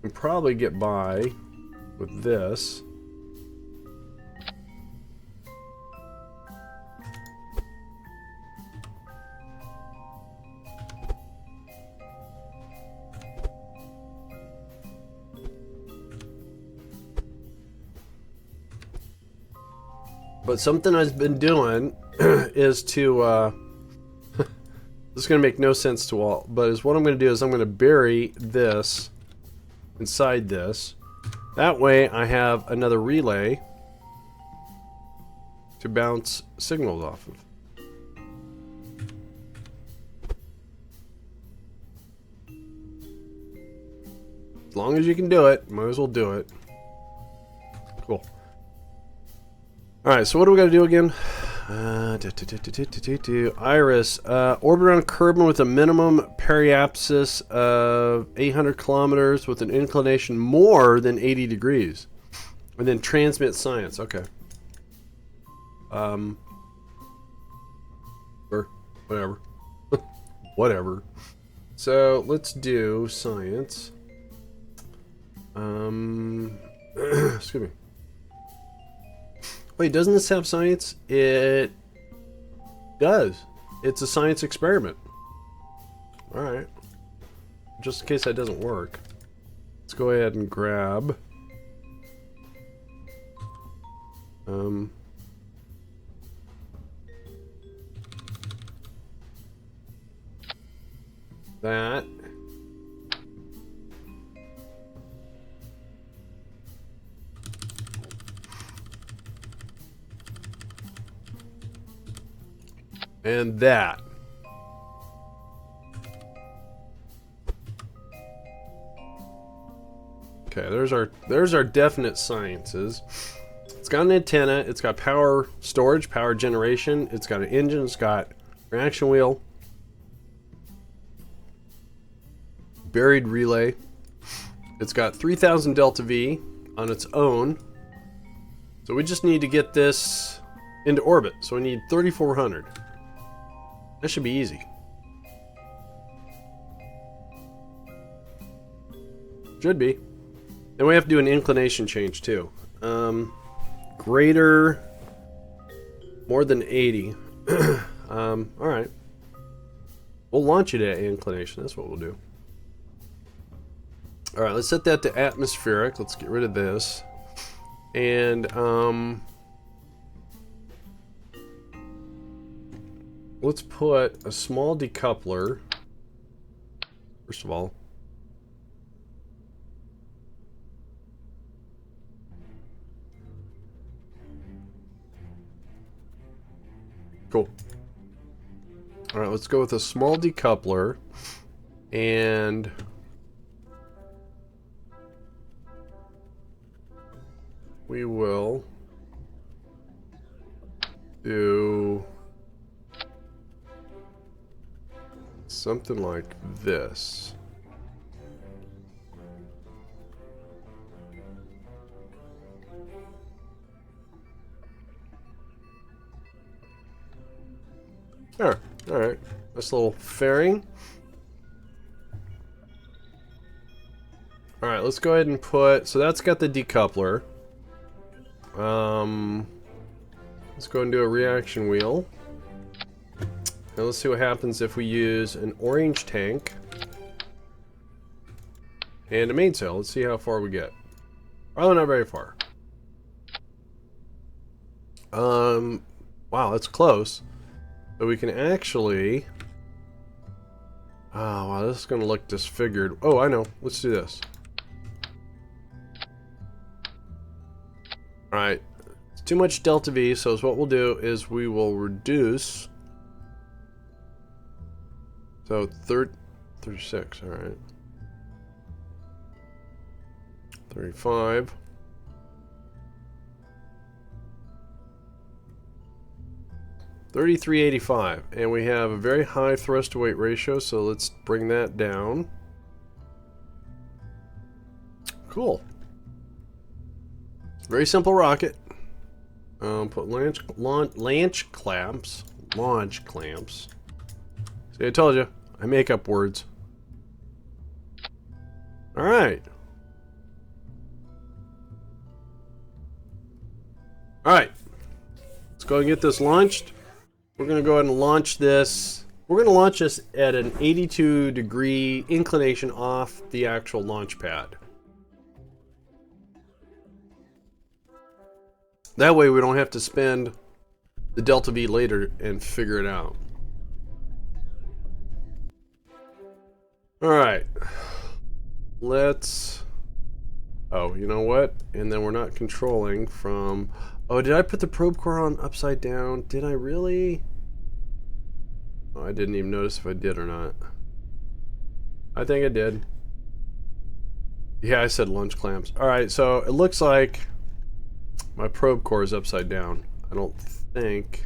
we can probably get by with this. But something I've been doing is to, this is going to make no sense to all, but is what I'm going to do is I'm going to bury this inside this. That way I have another relay to bounce signals off of. As long as you can do it, might as well do it. Cool. Alright, so what do we got to do again? IRAS. Orbit around Kerbal with a minimum periapsis of 800 kilometers with an inclination more than 80 degrees. And then transmit science. Okay. Or whatever. Whatever. So let's do science. Excuse me. Wait, doesn't this have science? It does. It's a science experiment. Alright. Just in case that doesn't work. Let's go ahead and grab... that. And that. Okay, there's our definite sciences. It's got an antenna, it's got power storage, power generation, it's got an engine, it's got reaction wheel, buried relay. It's got 3000 delta V on its own. So we just need to get this into orbit. So we need 3400. That should be easy. Should be. And we have to do an inclination change too. Greater, more than 80. Alright. We'll launch it at inclination. That's what we'll do. Alright, let's set that to atmospheric. Let's get rid of this. And, let's put a small decoupler, first of all. Cool. Alright, let's go with a small decoupler, and we will do something like this. There. Alright. Nice little fairing. Alright, let's go ahead and put... So that's got the decoupler. Let's go and do a reaction wheel. Now let's see what happens if we use an orange tank and a mainsail. Let's see how far we get. Probably not very far. Wow, that's close. But we can actually... Oh, wow, this is going to look disfigured. Oh, I know. Let's do this. Alright. It's too much delta V, so what we'll do is we will reduce... So, 36, alright. 35. 3385, and we have a very high thrust to weight ratio, so let's bring that down. Cool. Very simple rocket. Put launch clamps. See, I told you, I make up words. All right. All right. Let's go and get this launched. We're going to go ahead and launch this. We're going to launch this at an 82-degree inclination off the actual launch pad. That way we don't have to spend the delta V later and figure it out. Alright. Let's... Oh, you know what? And then we're not controlling from... Oh, did I put the probe core on upside down? Did I really? Oh, I didn't even notice if I did or not. I think I did. Yeah, I said launch clamps. Alright, so it looks like my probe core is upside down. I don't think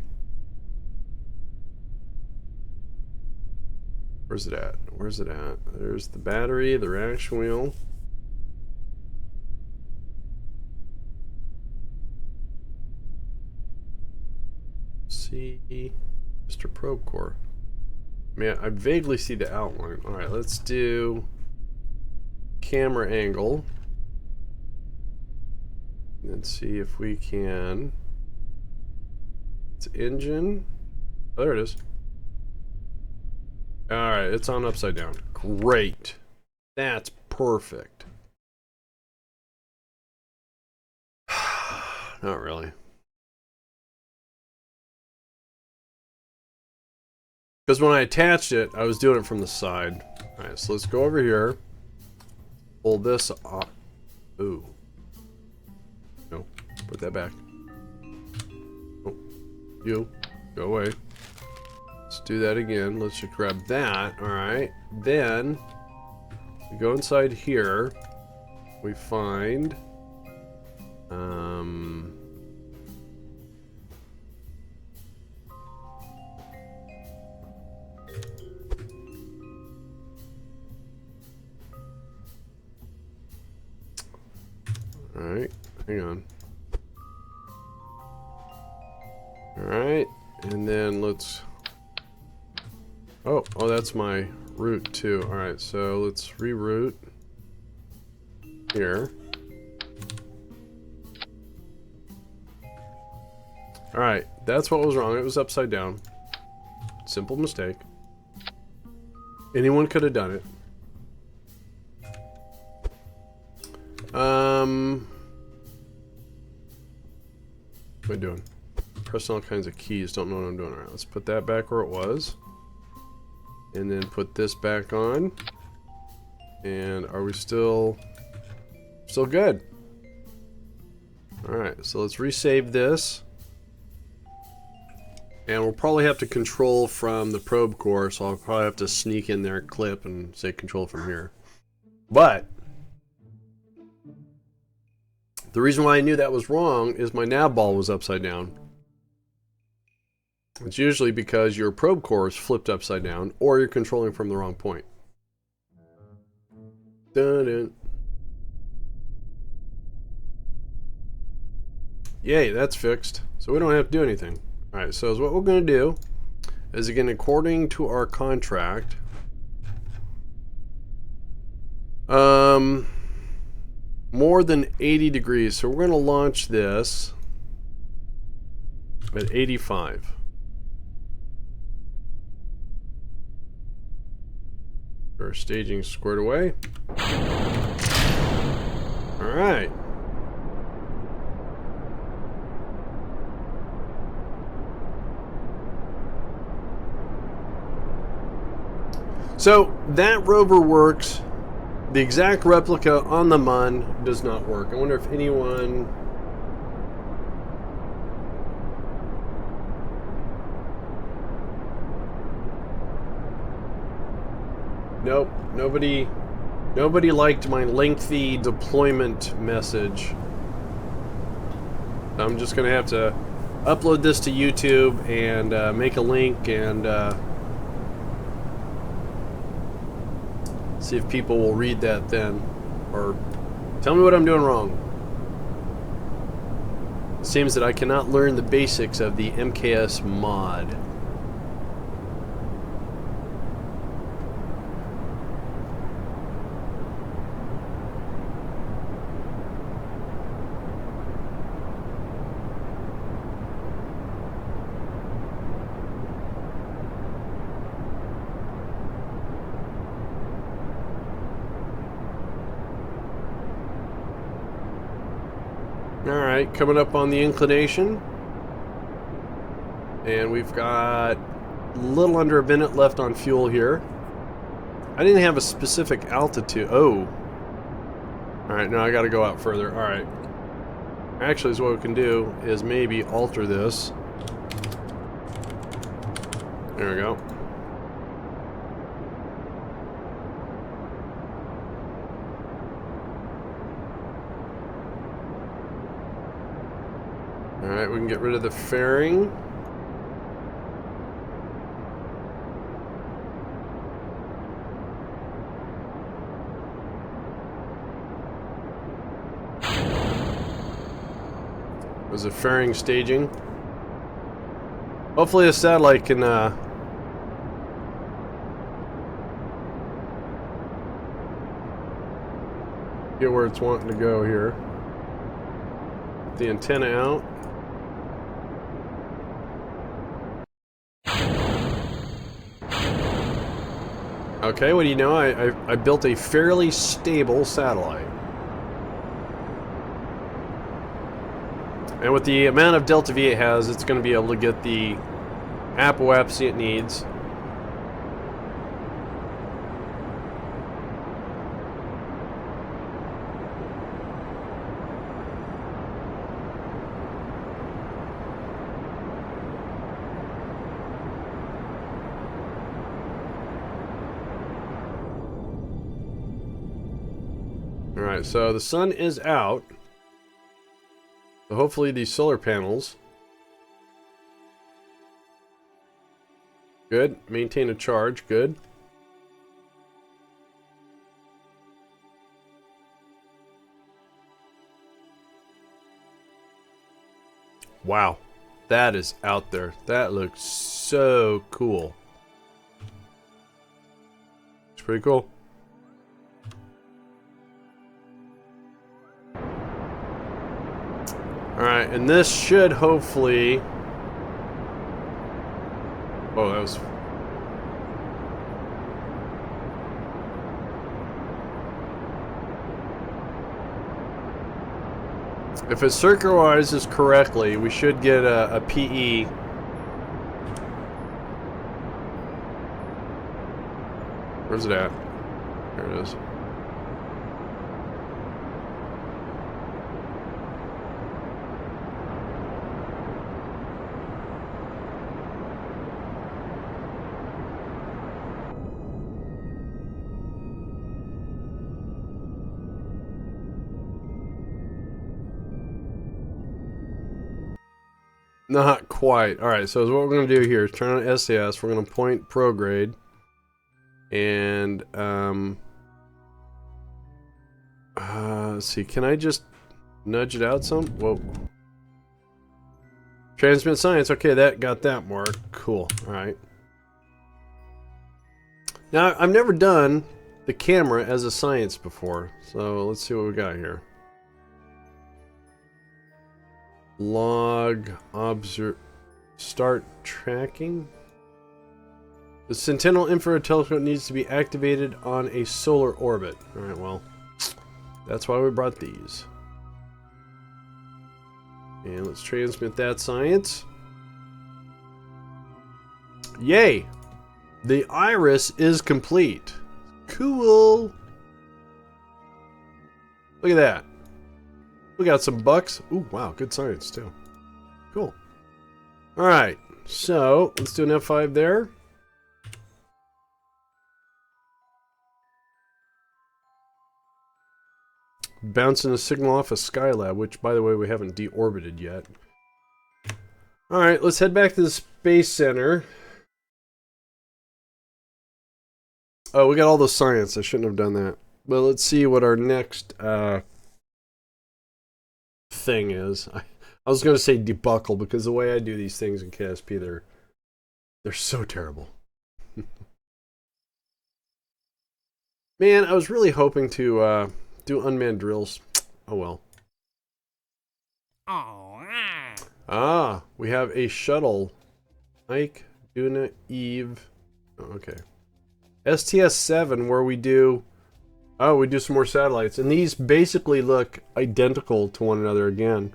Where's it at? Where's it at? There's the battery, the reaction wheel. See, Mr. Probe Core. Man, I vaguely see the outline. All right, let's do camera angle. Let's see if we can. It's engine. Oh, there it is. All right, it's on upside down. Great. That's perfect. Not really. Because when I attached it, I was doing it from the side. Alright, so let's go over here. Pull this off. Ooh. No, put that back. Oh, you, go away. Let's do that again. Let's just grab that. Alright. Then, we go inside here. We find... Alright, hang on. Alright, and then let's... Oh, that's my route too. Alright, so let's reroute here. Alright, that's what was wrong. It was upside down. Simple mistake. Anyone could have done it. What am I doing? Pressing all kinds of keys, don't know what I'm doing. Alright, let's put that back where it was. And then put this back on. And are we still good? Alright, so let's resave this. And we'll probably have to control from the probe core, so I'll probably have to sneak in there, clip, and say control from here. But the reason why I knew that was wrong is my nav ball was upside down. It's usually because your probe core is flipped upside down, or you're controlling from the wrong point. Dun-dun. Yay, that's fixed. So we don't have to do anything. Alright, so what we're going to do is, again, according to our contract, more than 80 degrees. So we're going to launch this at 85. Our staging squared away. Alright. So that rover works. The exact replica on the Mun does not work. I wonder if anyone... Nope, nobody liked my lengthy deployment message. I'm just gonna have to upload this to YouTube and make a link and see if people will read that then, or tell me what I'm doing wrong. It seems that I cannot learn the basics of the MKS mod. Alright, coming up on the inclination. And we've got a little under a minute left on fuel here. I didn't have a specific altitude. Oh. Alright, now I gotta go out further. Alright. Actually, so what we can do is maybe alter this. There we go. Alright, we can get rid of the fairing. Was it fairing staging? Hopefully the satellite can get where it's wanting to go here. Get the antenna out. Okay, what do you know? I built a fairly stable satellite. And with the amount of Delta V it has, it's going to be able to get the apoapsy it needs. Alright, so the sun is out. So hopefully these solar panels. Good. Maintain a charge. Good. Wow. That is out there. That looks so cool. It's pretty cool. Alright, and this should hopefully... Oh, that was... If it circularizes correctly, we should get a PE. Where's it at? There it is. Not quite. Alright, so what we're going to do here is turn on SAS. We're going to point prograde. And, let's see. Can I just nudge it out some? Whoa. Transmit science. Okay, that got that mark. Cool. Alright. Now, I've never done the camera as a science before. So, let's see what we got here. Log, start tracking. The Sentinel infrared telescope needs to be activated on a solar orbit. Alright, well, that's why we brought these. And let's transmit that science. Yay! The IRAS is complete. Cool! Look at that. We got some bucks. Ooh, wow, good science too. Cool. Alright, so let's do an F5 there. Bouncing a signal off of Skylab, which, by the way, we haven't deorbited yet. Alright, let's head back to the Space Center. Oh, we got all the science. I shouldn't have done that. But let's see what our next thing is. I was going to say debuckle, because the way I do these things in KSP, they're so terrible. Man, I was really hoping to do unmanned drills. Oh well. Ah, we have a shuttle. Ike, Duna, Eve. Oh, okay. STS-7, where we do some more satellites, and these basically look identical to one another again.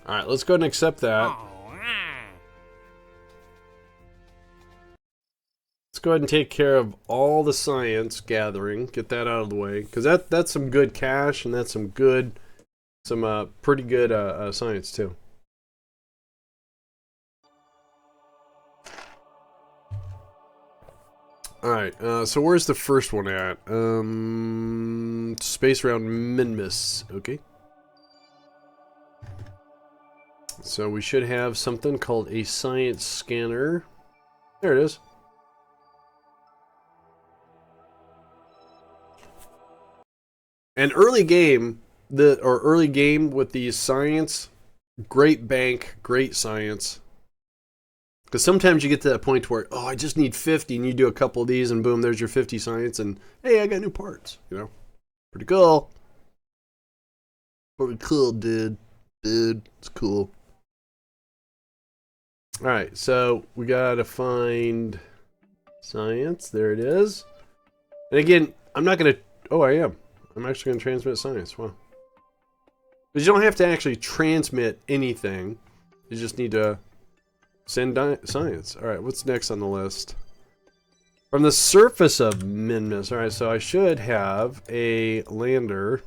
Alright, let's go ahead and accept that. Let's go ahead and take care of all the science gathering, get that out of the way, because that's some good cash, and that's some pretty good science too. Alright, so where's the first one at? Space around Minmus, okay. So we should have something called a science scanner. There it is. And early game, early game with the science, great bank, great science. Because sometimes you get to that point where, oh, I just need 50, and you do a couple of these, and boom, there's your 50 science, and hey, I got new parts. You know, pretty cool. Pretty cool, dude. Dude, it's cool. All right, so we gotta find science. There it is. And again, I'm not gonna. Oh, I am. I'm actually gonna transmit science. Wow. Because you don't have to actually transmit anything. You just need to send science. All right, what's next on the list? From the surface of Minmus. All right, so I should have a lander.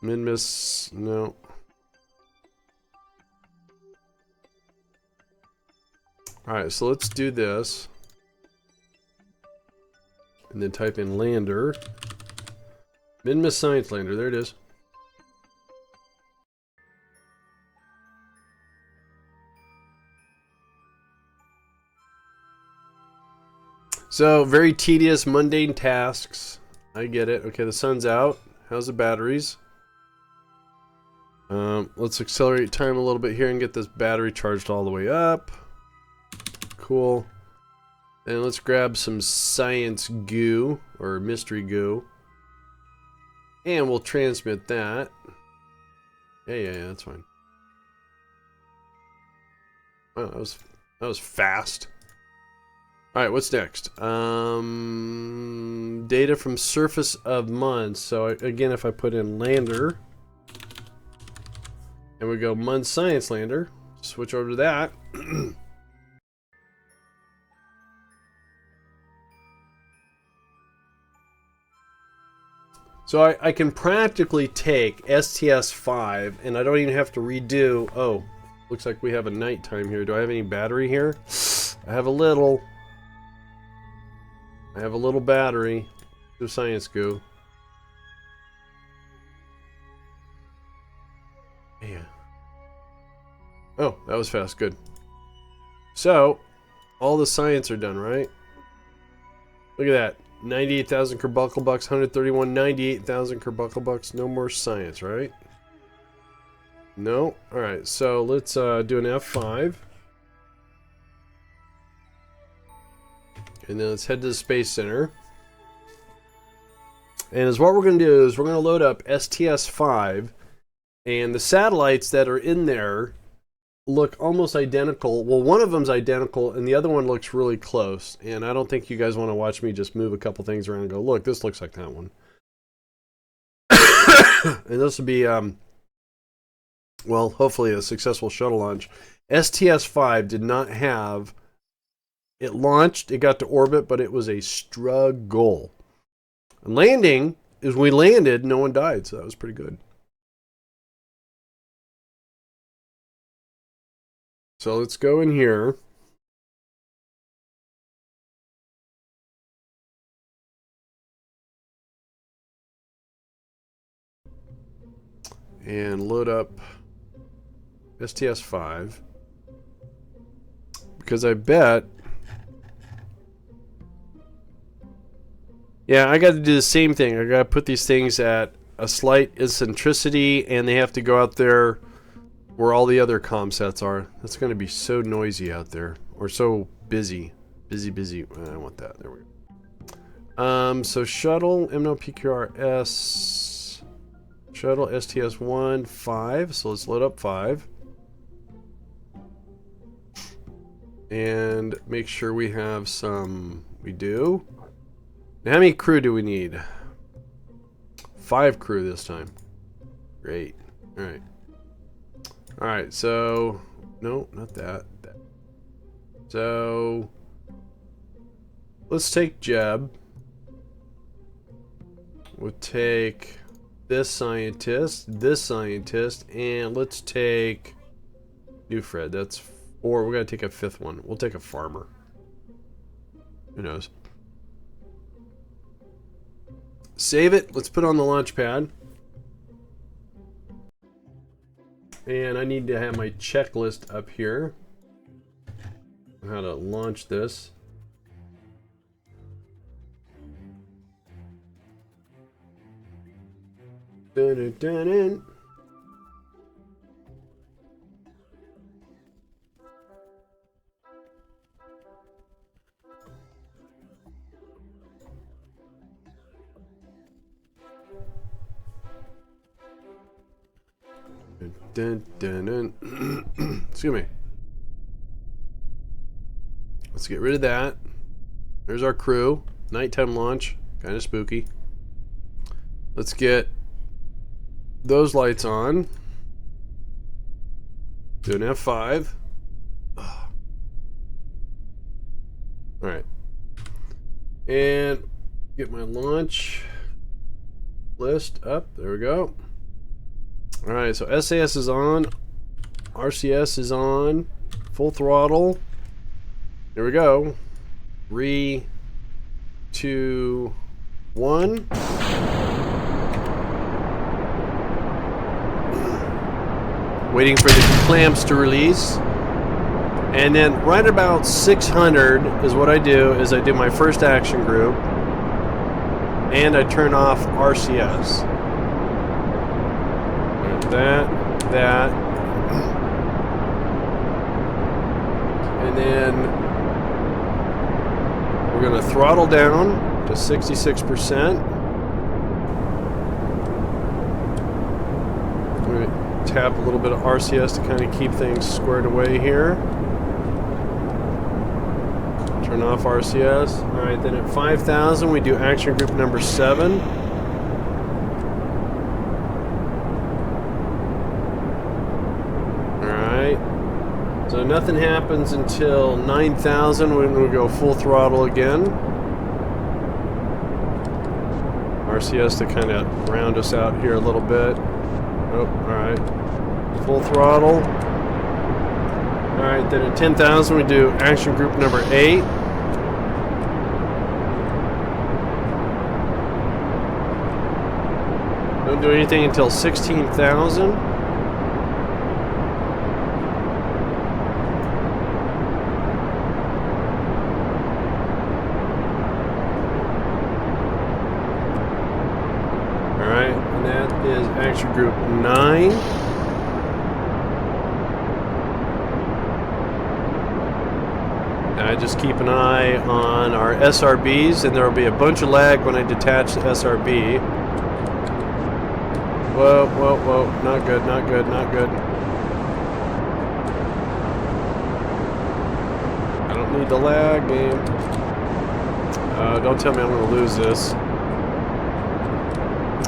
Minmus, no. All right, so let's do this. And then type in lander. Minmus Science Lander, there it is. So, very tedious, mundane tasks. I get it. Okay, the sun's out. How's the batteries? Let's accelerate time a little bit here and get this battery charged all the way up. Cool. And let's grab some science goo, or mystery goo. And we'll transmit that. Yeah, that's fine. Wow, that was fast. Alright, what's next? Data from surface of Mund. So again, if I put in lander, and we go Mund Science Lander, switch over to that. So I can practically take STS-5, and I don't even have to redo. Oh, looks like we have a nighttime here. Do I have any battery here? I have a little. I have a little battery. Do science goo. Yeah. Oh, that was fast. Good. So, all the science are done, right? Look at that. 98,000 Kerbal bucks, 131, 98,000 Kerbal bucks. No more science, right? No. All right. So let's do an F5, and then let's head to the Space Center. And as what we're going to do is we're going to load up STS-5, and the satellites that are in there look almost identical. Well, one of them's identical, and the other one looks really close. And I don't think you guys want to watch me just move a couple things around and go, look, this looks like that one. And this will be, well, hopefully a successful shuttle launch. STS-5 did not have... It launched, it got to orbit, but it was a struggle. And landing, as we landed, no one died, so that was pretty good. So let's go in here. And load up STS-5. Because I bet... Yeah, I got to do the same thing. I got to put these things at a slight eccentricity, and they have to go out there where all the other comm sets are. That's going to be so noisy out there. Or so busy. Busy. I don't want that. There we go. So shuttle, MNOPQRS. Shuttle STS-1, 5. So let's load up 5. And make sure we have some... We do. Now, how many crew do we need? 5 crew this time. Great. Alright. Alright, so... No, not that. So... Let's take Jeb. We'll take this scientist, and let's take New Fred. That's 4. We're going to take a 5th one. We'll take a farmer. Who knows? Save it. Let's put it on the launch pad. And I need to have my checklist up here. How to launch this. Dun, dun, dun. Dun, dun, dun. Excuse me. Let's get rid of that. There's our crew. Nighttime launch. Kind of spooky. Let's get those lights on. Do an F5. Alright. And get my launch list up. There we go. Alright, so SAS is on. RCS is on. Full throttle. Here we go. 3, 2, 1. Waiting for the clamps to release. And then right about 600 is what I do, is I do my first action group. And I turn off RCS. That. And then we're going to throttle down to 66%. I'm going to tap a little bit of RCS to kind of keep things squared away here. Turn off RCS. Alright, then at 5,000 we do action group number 7. So nothing happens until 9,000 when we go full throttle again. RCS to kind of round us out here a little bit. Oh, alright. Full throttle. Alright, then at 10,000 we do action group number 8. Don't do anything until 16,000. Action group 9. I just keep an eye on our SRBs, and there will be a bunch of lag when I detach the SRB. Whoa, whoa, whoa. Not good, not good, not good. I don't need the lag, game. Don't tell me I'm going to lose this.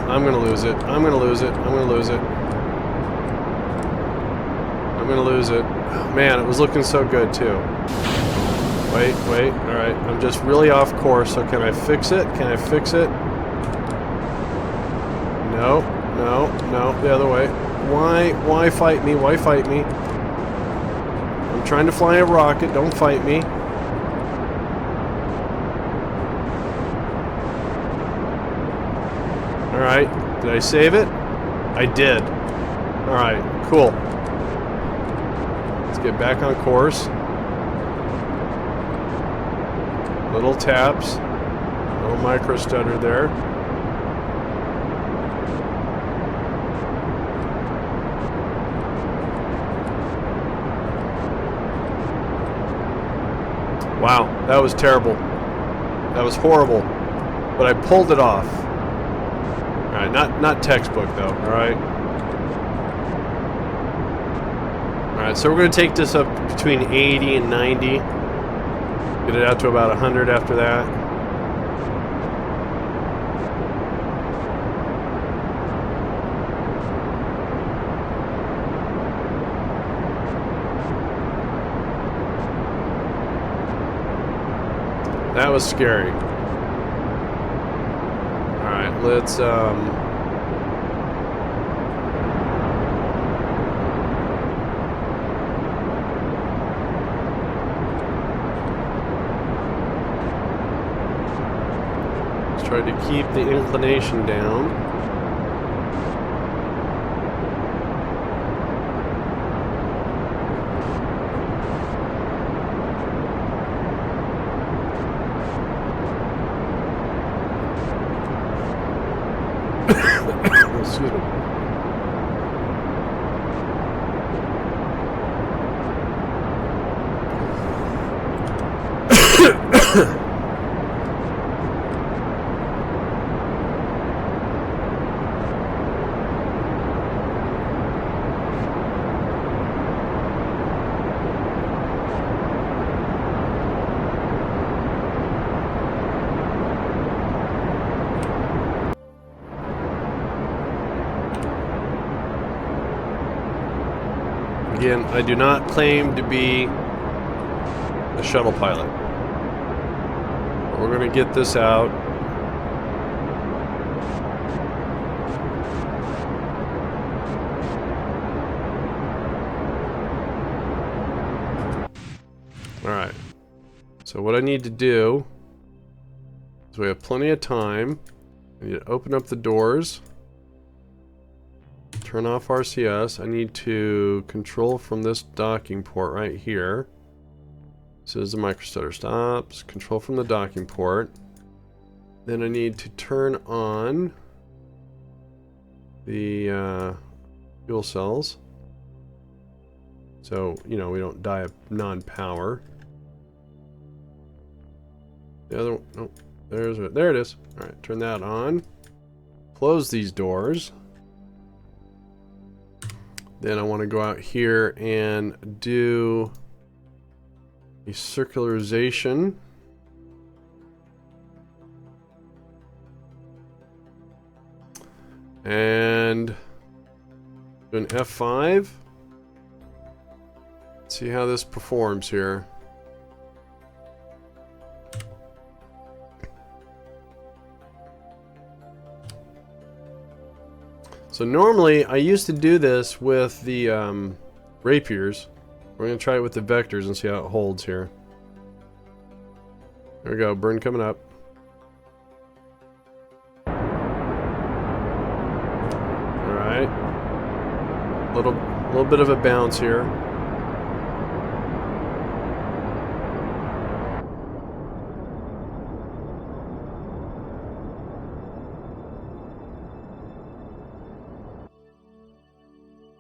I'm gonna lose it. I'm gonna lose it. I'm gonna lose it. I'm gonna lose it. Oh, man, it was looking so good too. Wait, wait. Alright, I'm just really off course, so can I fix it? Can I fix it? No, no, no, the other way. Why fight me? Why fight me? I'm trying to fly a rocket, don't fight me. Alright, did I save it? I did. Alright, cool. Let's get back on course. Little taps. Little micro stutter there. Wow, that was terrible. That was horrible. But I pulled it off. Alright, not textbook though, alright? Alright, so we're going to take this up between 80 and 90. Get it out to about 100 after that. That was scary. Alright, let's try to keep the inclination down. Excuse me. Again, I do not claim to be a shuttle pilot. But we're going to get this out. Alright. So what I need to do is we have plenty of time. I need to open up the doors. Turn off RCS. I need to control from this docking port right here. This is the microstutter stops. Control from the docking port. Then I need to turn on the fuel cells. So, you know, we don't die of non-power. The other one, oh, there it is. Alright, turn that on. Close these doors. Then I want to go out here and do a circularization. And do an F5. See how this performs here. So normally I used to do this with the rapiers. We're going to try it with the vectors and see how it holds here. There we go, burn coming up. Alright. Little bit of a bounce here.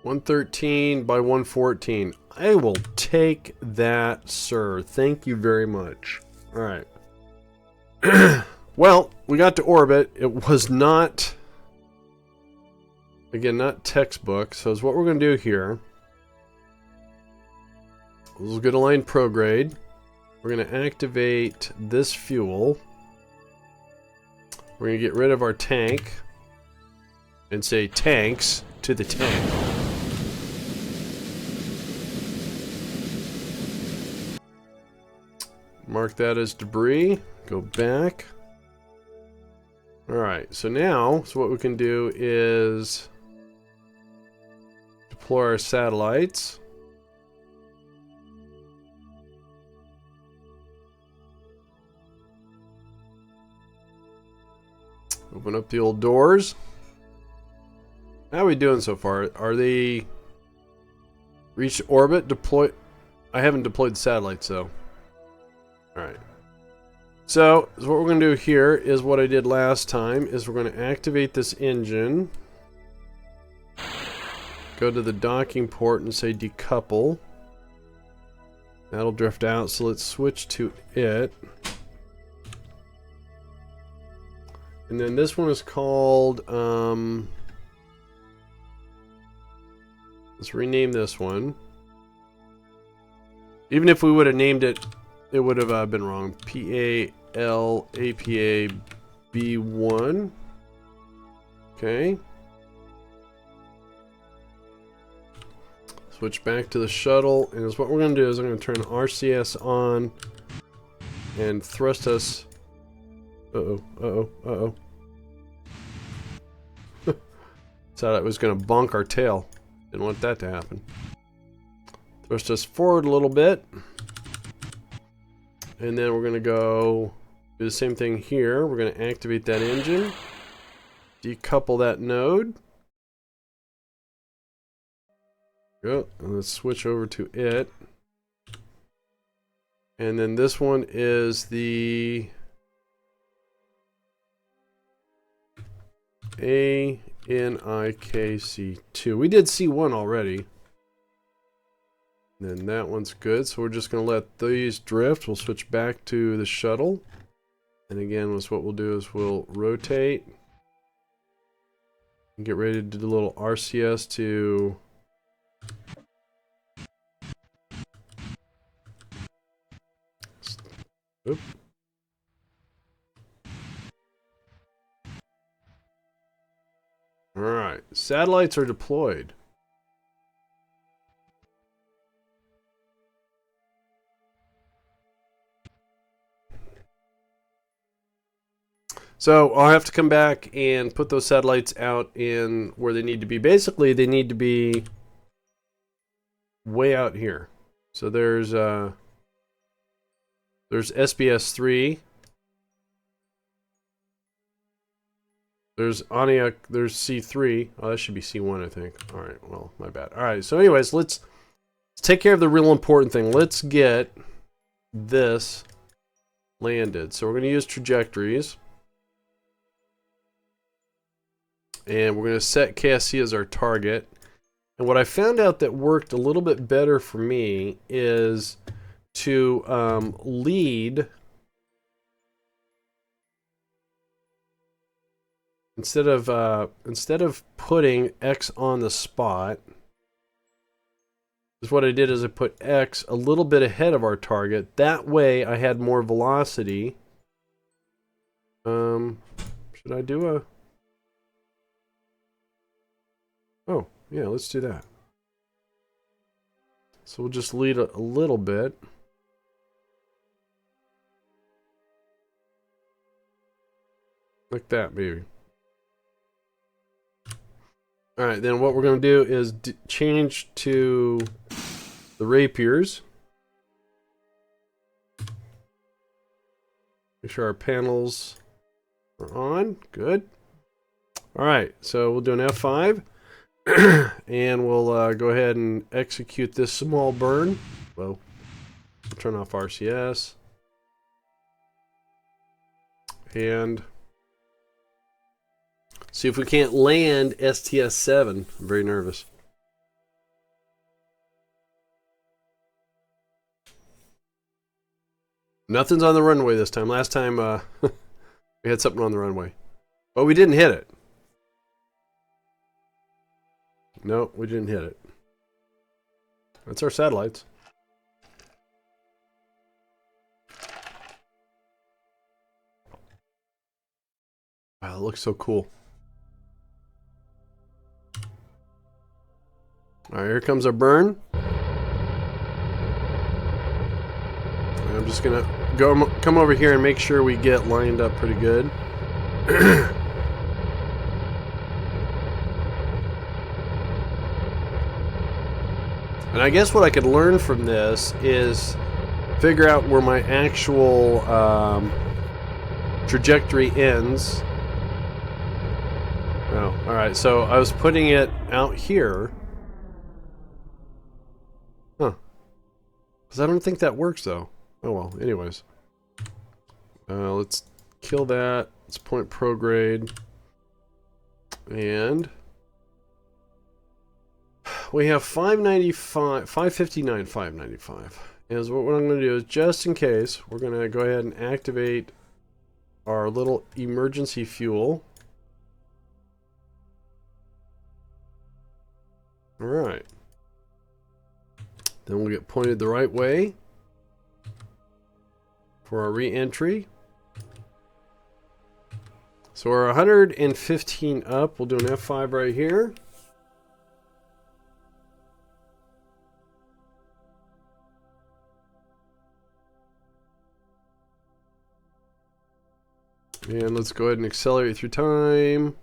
$113 by $114. I will take that, sir. Thank you very much. Alright. Well, we got to orbit. It was not, again, not textbook. So is what we're going to do here. We'll get a line prograde. We're going to activate this fuel. We're going to get rid of our tank. And say tanks to the tank. Mark that as debris. Go back. Alright, so now, what we can do is deploy our satellites. Open up the old doors. How are we doing so far? Are they reached orbit? Deploy. I haven't deployed the satellites though. Alright. So what we're going to do here is what I did last time, is we're going to activate this engine. Go to the docking port and say decouple. That'll drift out, so let's switch to it. And then this one is called, let's rename this one. Even if we would have named it, it would have been wrong. PALAPA-B1. Okay. Switch back to the shuttle, and what we're going to do is I'm going to turn RCS on and thrust us. Uh-oh. Thought it was going to bonk our tail. Didn't want that to happen. Thrust us forward a little bit. And then we're going to go do the same thing here. We're going to activate that engine. Decouple that node. Go. And let's switch over to it. And then this one is the ANIKC2. We did C1 already. Then that one's good, so we're just going to let these drift. We'll switch back to the shuttle. And again, what we'll do is we'll rotate. And get ready to do the little RCS to... Oop. Alright, satellites are deployed. So I'll have to come back and put those satellites out in where they need to be. Basically, they need to be way out here. So there's SBS3. There's Aniak, there's C3. Oh, that should be C1, I think. All right, well, my bad. All right, so anyways, let's take care of the real important thing. Let's get this landed. So we're going to use trajectories. And we're going to set KSC as our target. And what I found out that worked a little bit better for me is to lead... Instead of putting X on the spot, is what I did is I put X a little bit ahead of our target. That way I had more velocity. Should I do a... Oh, yeah, let's do that. So we'll just lead a little bit. Like that, maybe. Alright, then what we're going to do is change to the rapiers. Make sure our panels are on. Good. Alright, so we'll do an F5. And we'll go ahead and execute this small burn. Well, we'll turn off RCS. And... see if we can't land STS-7. I'm very nervous. Nothing's on the runway this time. Last time we had something on the runway. But we didn't hit it. No, we didn't hit it. That's our satellites. Wow, it looks so cool. Alright, here comes our burn. And I'm just gonna come over here and make sure we get lined up pretty good. And I guess what I could learn from this is figure out where my actual trajectory ends. Oh, alright, so I was putting it out here. Huh. Because I don't think that works, though. Oh well, anyways. Let's kill that. Let's point prograde. And... we have 595, 559, 595. Is what I'm going to do is, just in case, we're going to go ahead and activate our little emergency fuel. Alright. Then we'll get pointed the right way for our re-entry. So we're 115 up. We'll do an F5 right here. And let's go ahead and accelerate through time.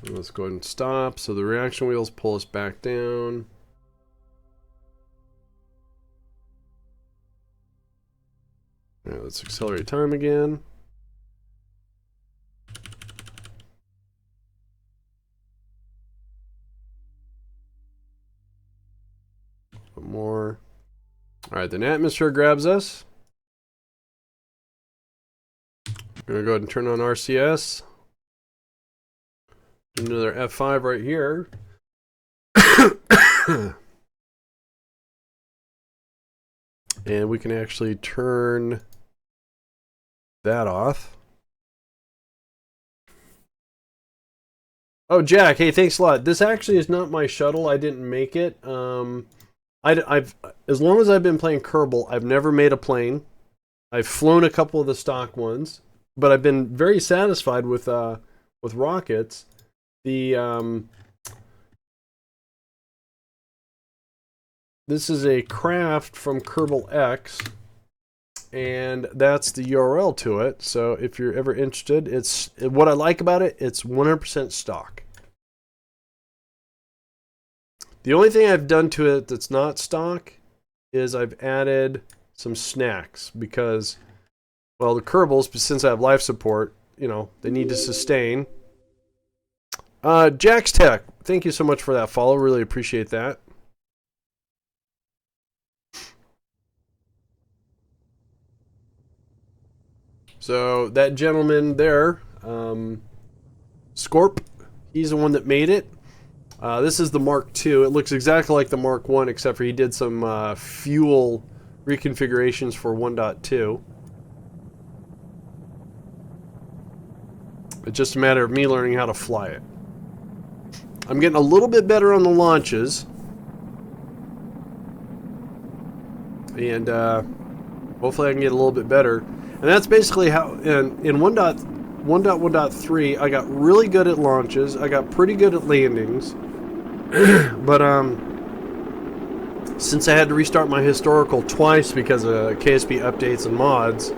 And let's go ahead and stop so the reaction wheels pull us back down. Alright, let's accelerate time again. One more. Alright, then atmosphere grabs us. I'm going to go ahead and turn on RCS. Another F5 right here. And we can actually turn that off. Oh, Jack, hey, thanks a lot. This actually is not my shuttle. I didn't make it. I've as long as I've been playing Kerbal, I've never made a plane. I've flown a couple of the stock ones, but I've been very satisfied with rockets. The this is a craft from Kerbal X, and that's the URL to it. So if you're ever interested, it's what I like about it. It's 100% stock. The only thing I've done to it that's not stock is I've added some snacks because, well, the Kerbals, since I have life support, you know, they need to sustain. Jax Tech, thank you so much for that follow. Really appreciate that. So that gentleman there, Scorp, he's the one that made it. This is the Mark II. It looks exactly like the Mark I, except for he did some fuel reconfigurations for 1.2. It's just a matter of me learning how to fly it. I'm getting a little bit better on the launches. And hopefully I can get a little bit better. And that's basically how, in 1.1.3, I got really good at launches. I got pretty good at landings. But since I had to restart my historical twice because of KSP updates and mods,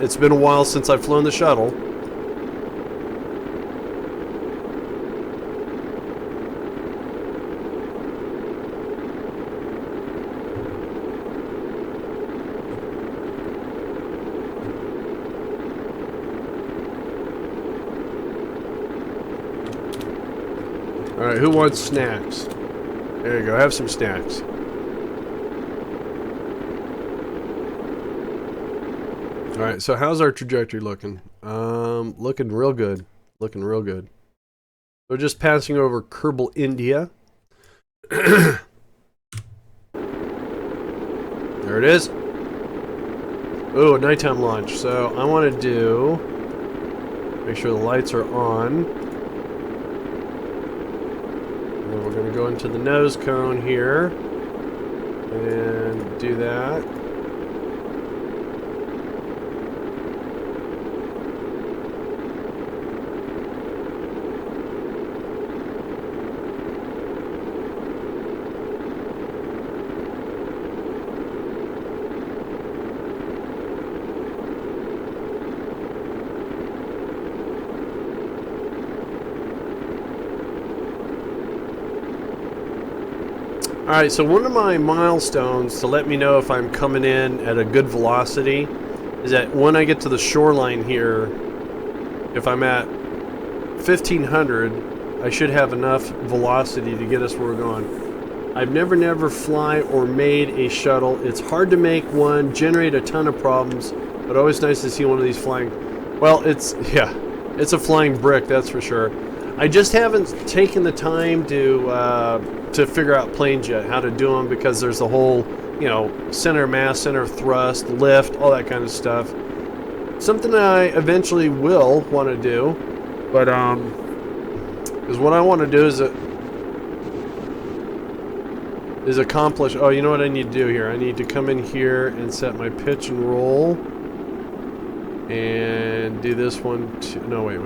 it's been a while since I've flown the shuttle. Alright, who wants snacks? There you go, have some snacks. Alright, so how's our trajectory looking? Looking real good. Looking real good. We're just passing over Kerbal, India. There it is. Oh, a nighttime launch. So I want to do... Make sure the lights are on. And then we're going to go into the nose cone here. And do that. Alright, so one of my milestones to let me know if I'm coming in at a good velocity is that when I get to the shoreline here, if I'm at 1500, I should have enough velocity to get us where we're going. I've never fly or made a shuttle. It's hard to make one, generate a ton of problems, but always nice to see one of these flying. Well, it's a flying brick, that's for sure. I just haven't taken the time to figure out planes yet, how to do them, because there's the whole, you know, center of mass, center of thrust, lift, all that kind of stuff. Something that I eventually will want to do, but is what I want to do is accomplish. Oh, you know what I need to do here? I need to come in here and set my pitch and roll, and do this one too. No, wait,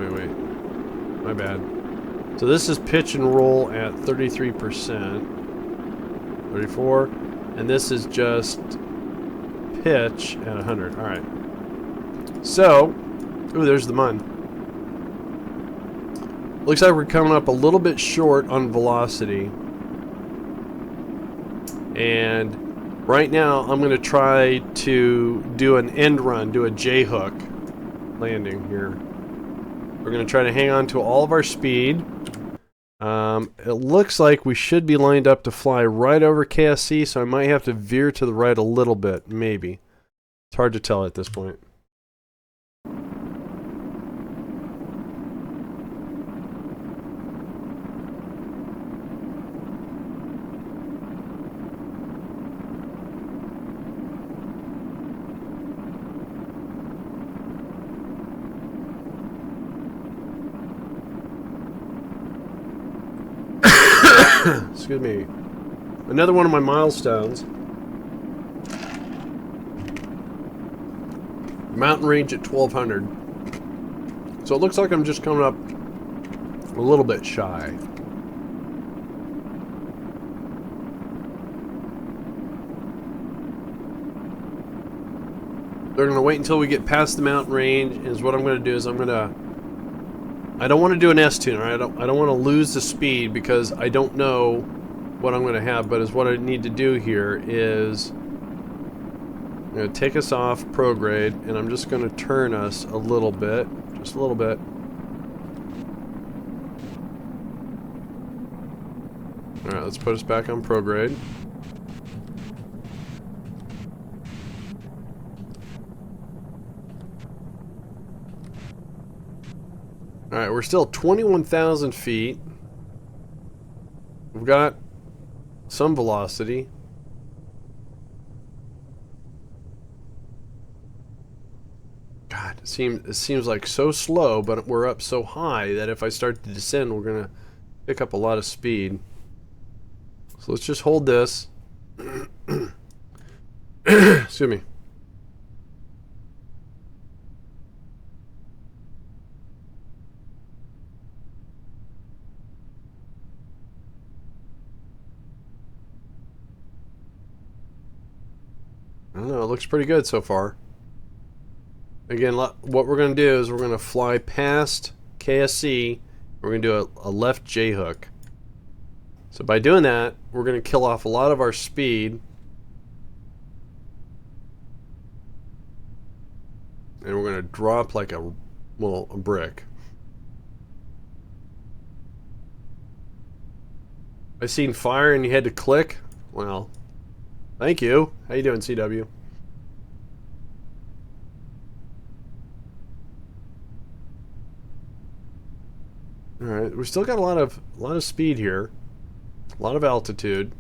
my bad. So this is pitch and roll at 33%, 34, and this is just pitch at 100. All right. So, ooh, there's the mun. Looks like we're coming up a little bit short on velocity. And right now, I'm going to try to do an end run, do a J-hook landing here. We're going to try to hang on to all of our speed. It looks like we should be lined up to fly right over KSC, so I might have to veer to the right a little bit, maybe. It's hard to tell at this point. Excuse me. Another one of my milestones. Mountain range at 1200. So it looks like I'm just coming up a little bit shy. They're going to wait until we get past the mountain range, and is what I'm going to do is I'm going to... I don't want to do an S-tuner. I don't want to lose the speed because I don't know what I'm going to have, but is what I need to do here is I'm going to take us off prograde, and I'm just going to turn us a little bit, just a little bit. Alright, let's put us back on prograde. Alright, we're still 21,000 feet. We've got some velocity. God, it seems like so slow, but we're up so high that if I start to descend, we're gonna pick up a lot of speed. So let's just hold this. Excuse me. I don't know, it looks pretty good so far. Again, what we're going to do is we're going to fly past KSC. We're going to do a left J-hook. So by doing that, we're going to kill off a lot of our speed. And we're going to drop like a brick. I seen fire and you had to click? Well, thank you. How you doing, CW? All right, we still got a lot of speed here, a lot of altitude.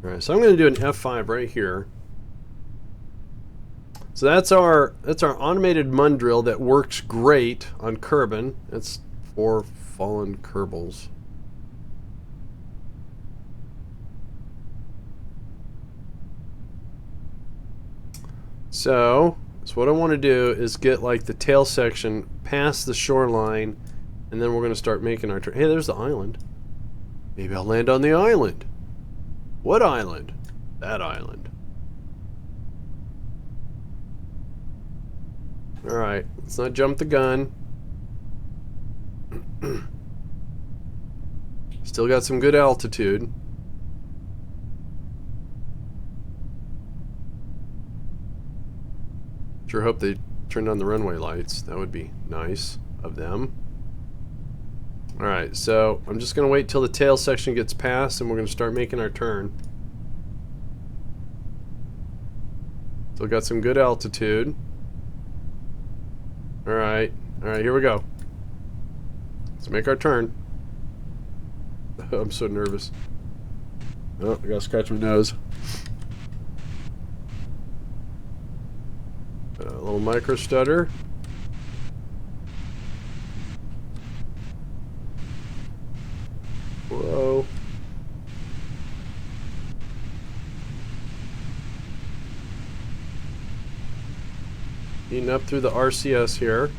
All right, so I'm going to do an F5 right here. So that's our automated mun drill that works great on Kerbin. That's 4 fallen Kerbals. So what I want to do is get like the tail section past the shoreline, and then we're going to start making our turn. Hey, there's the island. Maybe I'll land on the island. What island? That island. Alright, let's not jump the gun. Still got some good altitude. Sure hope they turned on the runway lights. That would be nice of them. Alright, so I'm just going to wait till the tail section gets past and we're going to start making our turn. Still got some good altitude. Alright, here we go. Let's make our turn. I'm so nervous. Oh, I gotta scratch my nose. A little micro stutter. Whoa. Eating up through the RCS here.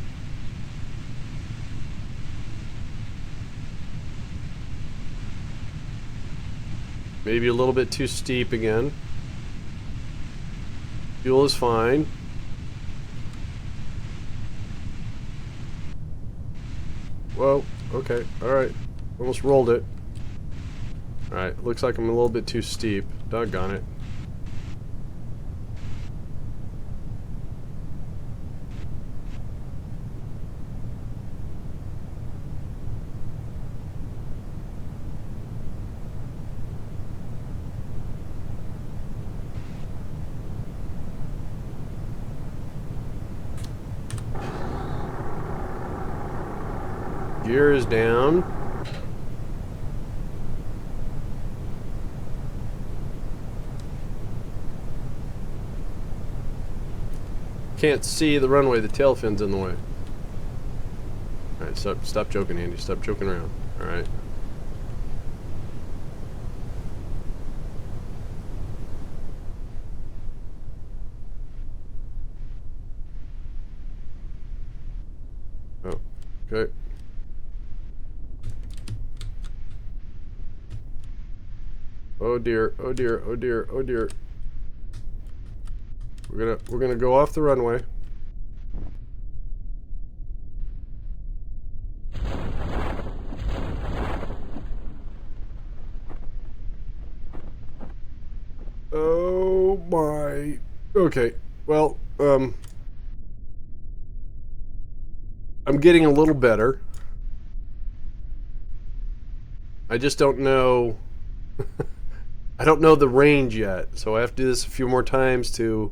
Maybe a little bit too steep again. Fuel is fine. Whoa, okay, alright. Almost rolled it. Alright, looks like I'm a little bit too steep. Doggone it. Gear is down. Can't see the runway, the tail fin's in the way. Alright, stop joking, Andy. Stop joking around. Alright. Oh, okay. Oh dear, oh dear, oh dear, oh dear. We're gonna go off the runway. Oh my. Okay. Well, I'm getting a little better. I just don't know. I don't know the range yet, so I have to do this a few more times to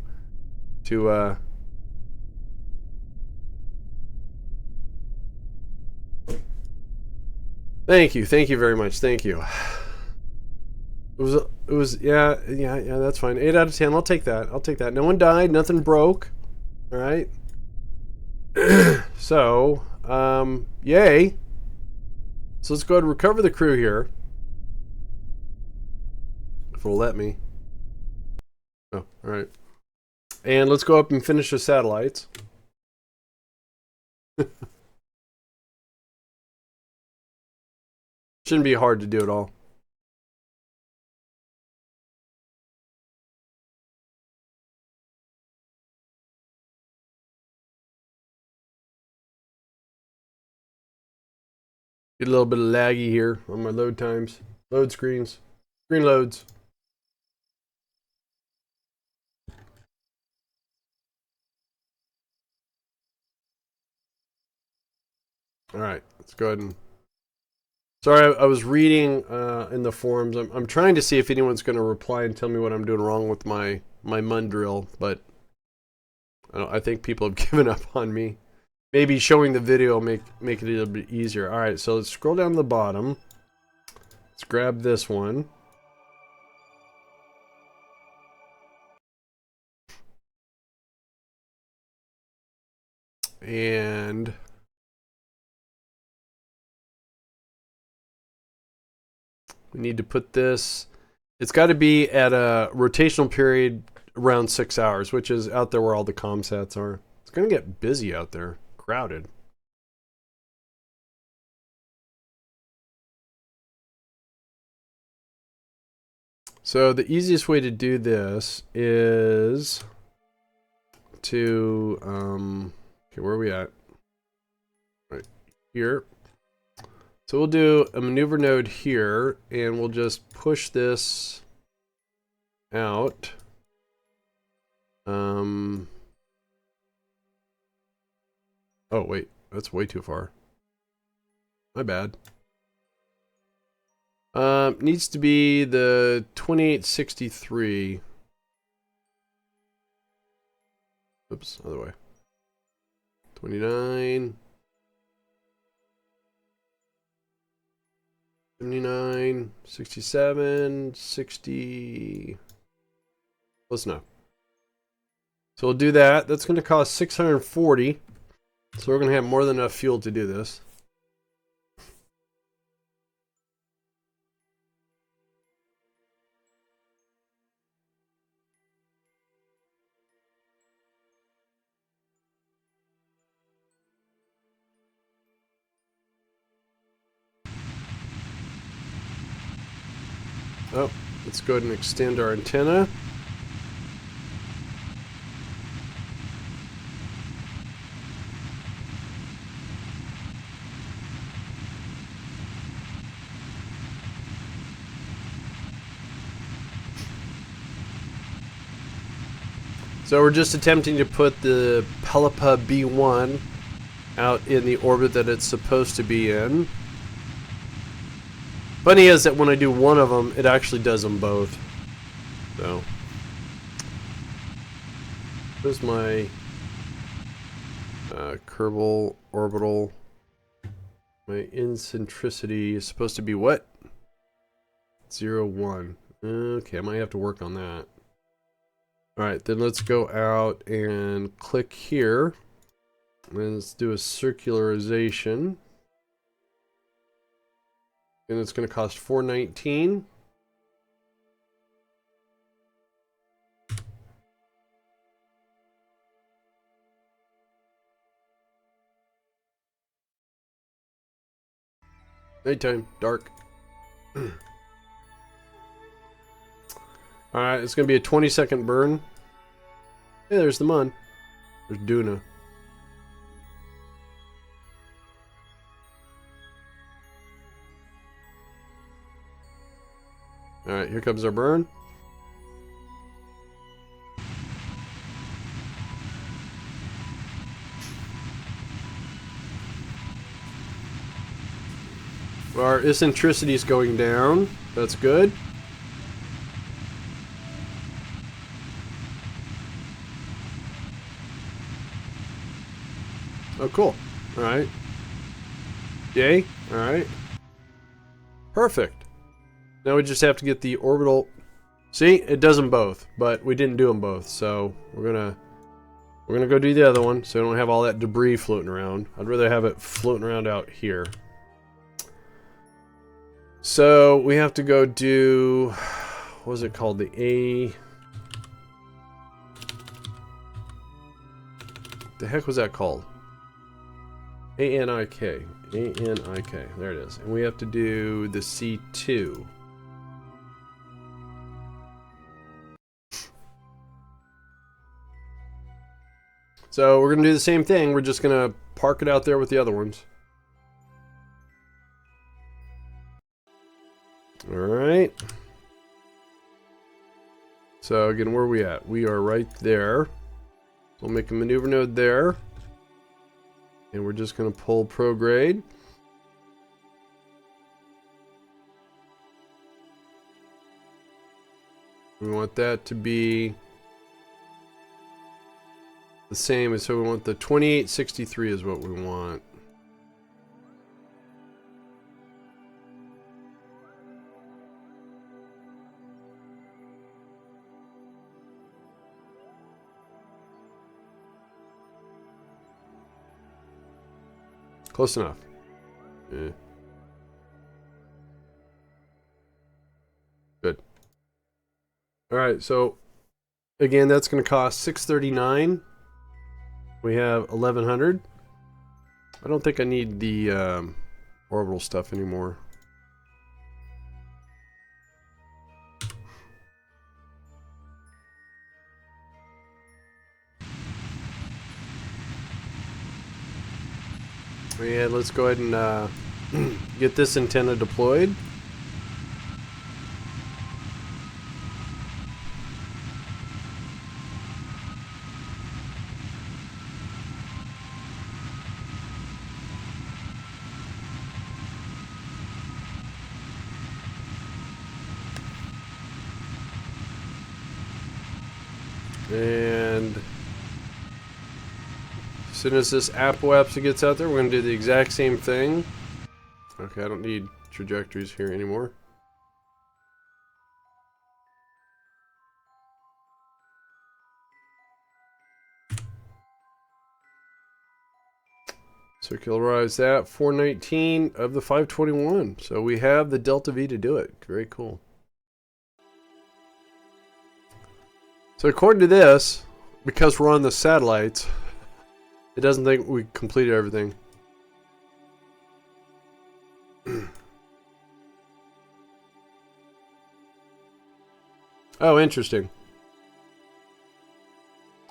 Thank you very much, thank you. It was, yeah, that's fine. 8 out of 10, I'll take that. No one died, nothing broke. Alright. So, yay. So let's go ahead and recover the crew here. If it'll let me. Oh, alright. And let's go up and finish the satellites. Shouldn't be hard to do at all. Get a little bit of laggy here on my load times. Load screens. Screen loads. Alright, let's go ahead and... Sorry, I was reading in the forums. I'm trying to see if anyone's going to reply and tell me what I'm doing wrong with my Mun drill, but I think people have given up on me. Maybe showing the video will make it a little bit easier. Alright, so let's scroll down to the bottom. Let's grab this one. And we need to put this, it's got to be at a rotational period around 6 hours, which is out there where all the comsats are. It's going to get busy out there, crowded. So the easiest way to do this is to, okay, where are we at? Right here. So we'll do a maneuver node here, and we'll just push this out. Oh wait, that's way too far. My bad. Needs to be the 2863. Oops, other way. 29. 79, 67, 60. Close enough. So we'll do that. That's going to cost 640. So we're going to have more than enough fuel to do this. Oh, let's go ahead and extend our antenna. So we're just attempting to put the Pelippa B1 out in the orbit that it's supposed to be in. Funny is that when I do one of them, it actually does them both. So, here's my Kerbal orbital. My eccentricity is supposed to be what? 0.1. Okay, I might have to work on that. Alright, then let's go out and click here. And let's do a circularization. And it's going to cost $419. Nighttime, dark. Alright, it's going to be a 20-second burn. Hey, there's the Mun. There's Duna. Alright, here comes our burn. Our eccentricity is going down. That's good. Oh, cool. Alright. Yay. Alright. Perfect. Now we just have to get the orbital... See? It does them both, but we didn't do them both, so we're gonna go do the other one so we don't have all that debris floating around. I'd rather have it floating around out here. So we have to go do... What was it called? The A... The heck was that called? A-N-I-K. A-N-I-K. There it is. And we have to do the C2. So we're going to do the same thing. We're just going to park it out there with the other ones. Alright. So again, where are we at? We are right there. We'll make a maneuver node there. And we're just going to pull prograde. We want that to be the same as, so we want the 2863 is what we want. Close enough. Yeah. Good. All right, so again, that's going to cost $639. We have 1100. I don't think I need the orbital stuff anymore. And let's go ahead and get this antenna deployed. And as soon as this apoapsis gets out there, we're going to do the exact same thing. Okay, I don't need trajectories here anymore. Circularize that, 419 of the 521. So we have the Delta V to do it. Very cool. So according to this, because we're on the satellites, it doesn't think we completed everything. Oh, interesting.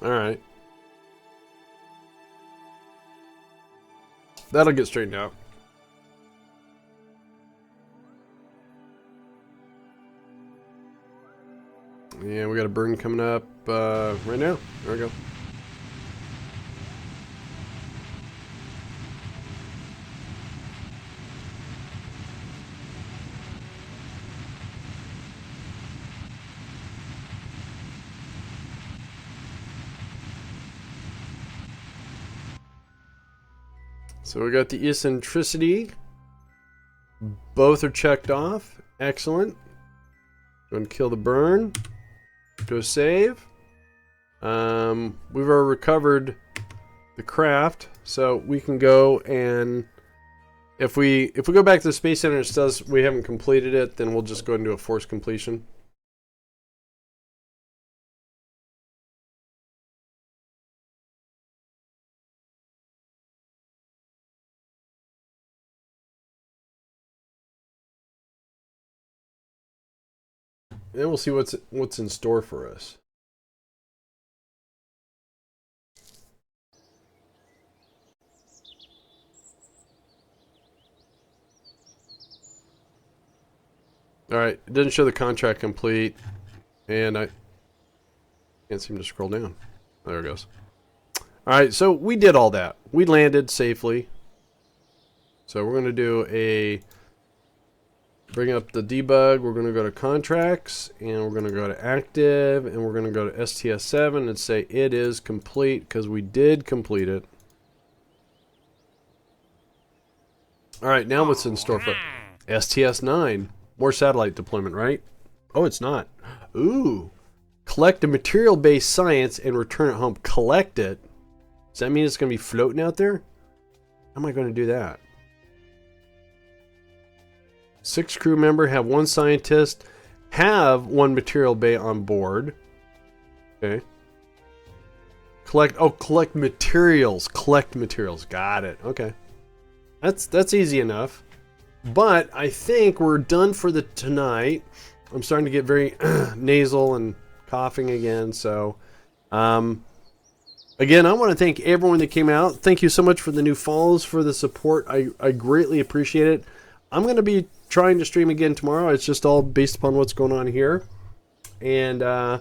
Alright. That'll get straightened out. Yeah, we got a burn coming up right now. There we go. So we got the eccentricity. Both are checked off. Excellent. Go and kill the burn. Go save. We've already recovered the craft, so we can go and if we go back to the Space Center and it says we haven't completed it, then we'll just go and do a forced completion. then we'll see what's in store for us. All right, it doesn't show the contract complete, and I can't seem to scroll down. There it goes. All right, so we did all that. We landed safely. So we're going to do bring up the debug. We're going to go to contracts, and we're going to go to active, and we're going to go to STS7 and say it is complete, because we did complete it. All right, now what's in store for STS9? More satellite deployment, right? Oh, it's not. Ooh. Collect a material-based science and return it home. Collect it? Does that mean it's going to be floating out there? How am I going to do that? 6 crew member, have 1 scientist, have 1 material bay on board. Okay. Collect materials. Collect materials. Got it. Okay. That's easy enough. But I think we're done for tonight. I'm starting to get very nasal and coughing again. So, again, I want to thank everyone that came out. Thank you so much for the new follows, for the support. I greatly appreciate it. I'm going to be trying to stream again tomorrow. It's just all based upon what's going on here. And I'm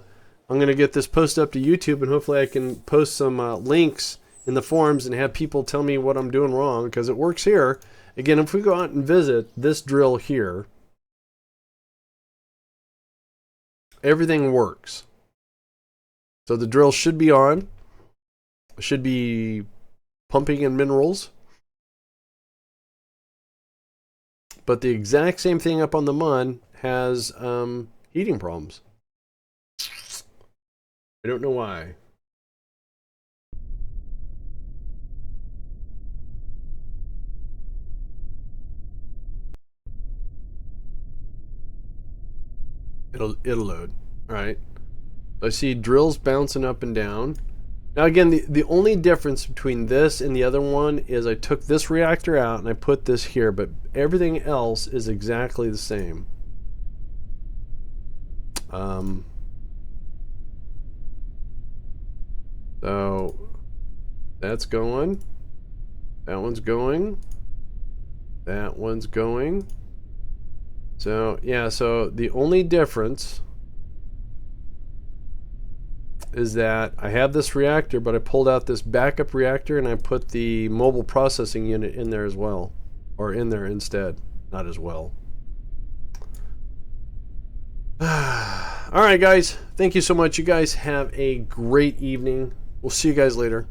going to get this post up to YouTube, and hopefully I can post some links in the forums and have people tell me what I'm doing wrong, because it works here. Again, if we go out and visit this drill here, everything works. So the drill should be on. It should be pumping in minerals. But the exact same thing up on the Mun has heating problems. I don't know why. It'll load. All right. I see drills bouncing up and down. Now again, the only difference between this and the other one is I took this reactor out and I put this here, but everything else is exactly the same. So that's going. That one's going. That one's going. So yeah, so the only difference is that I have this reactor, but I pulled out this backup reactor and I put the mobile processing unit in there as well. Or in there instead, not as well. Alright guys, thank you so much. You guys have a great evening. We'll see you guys later.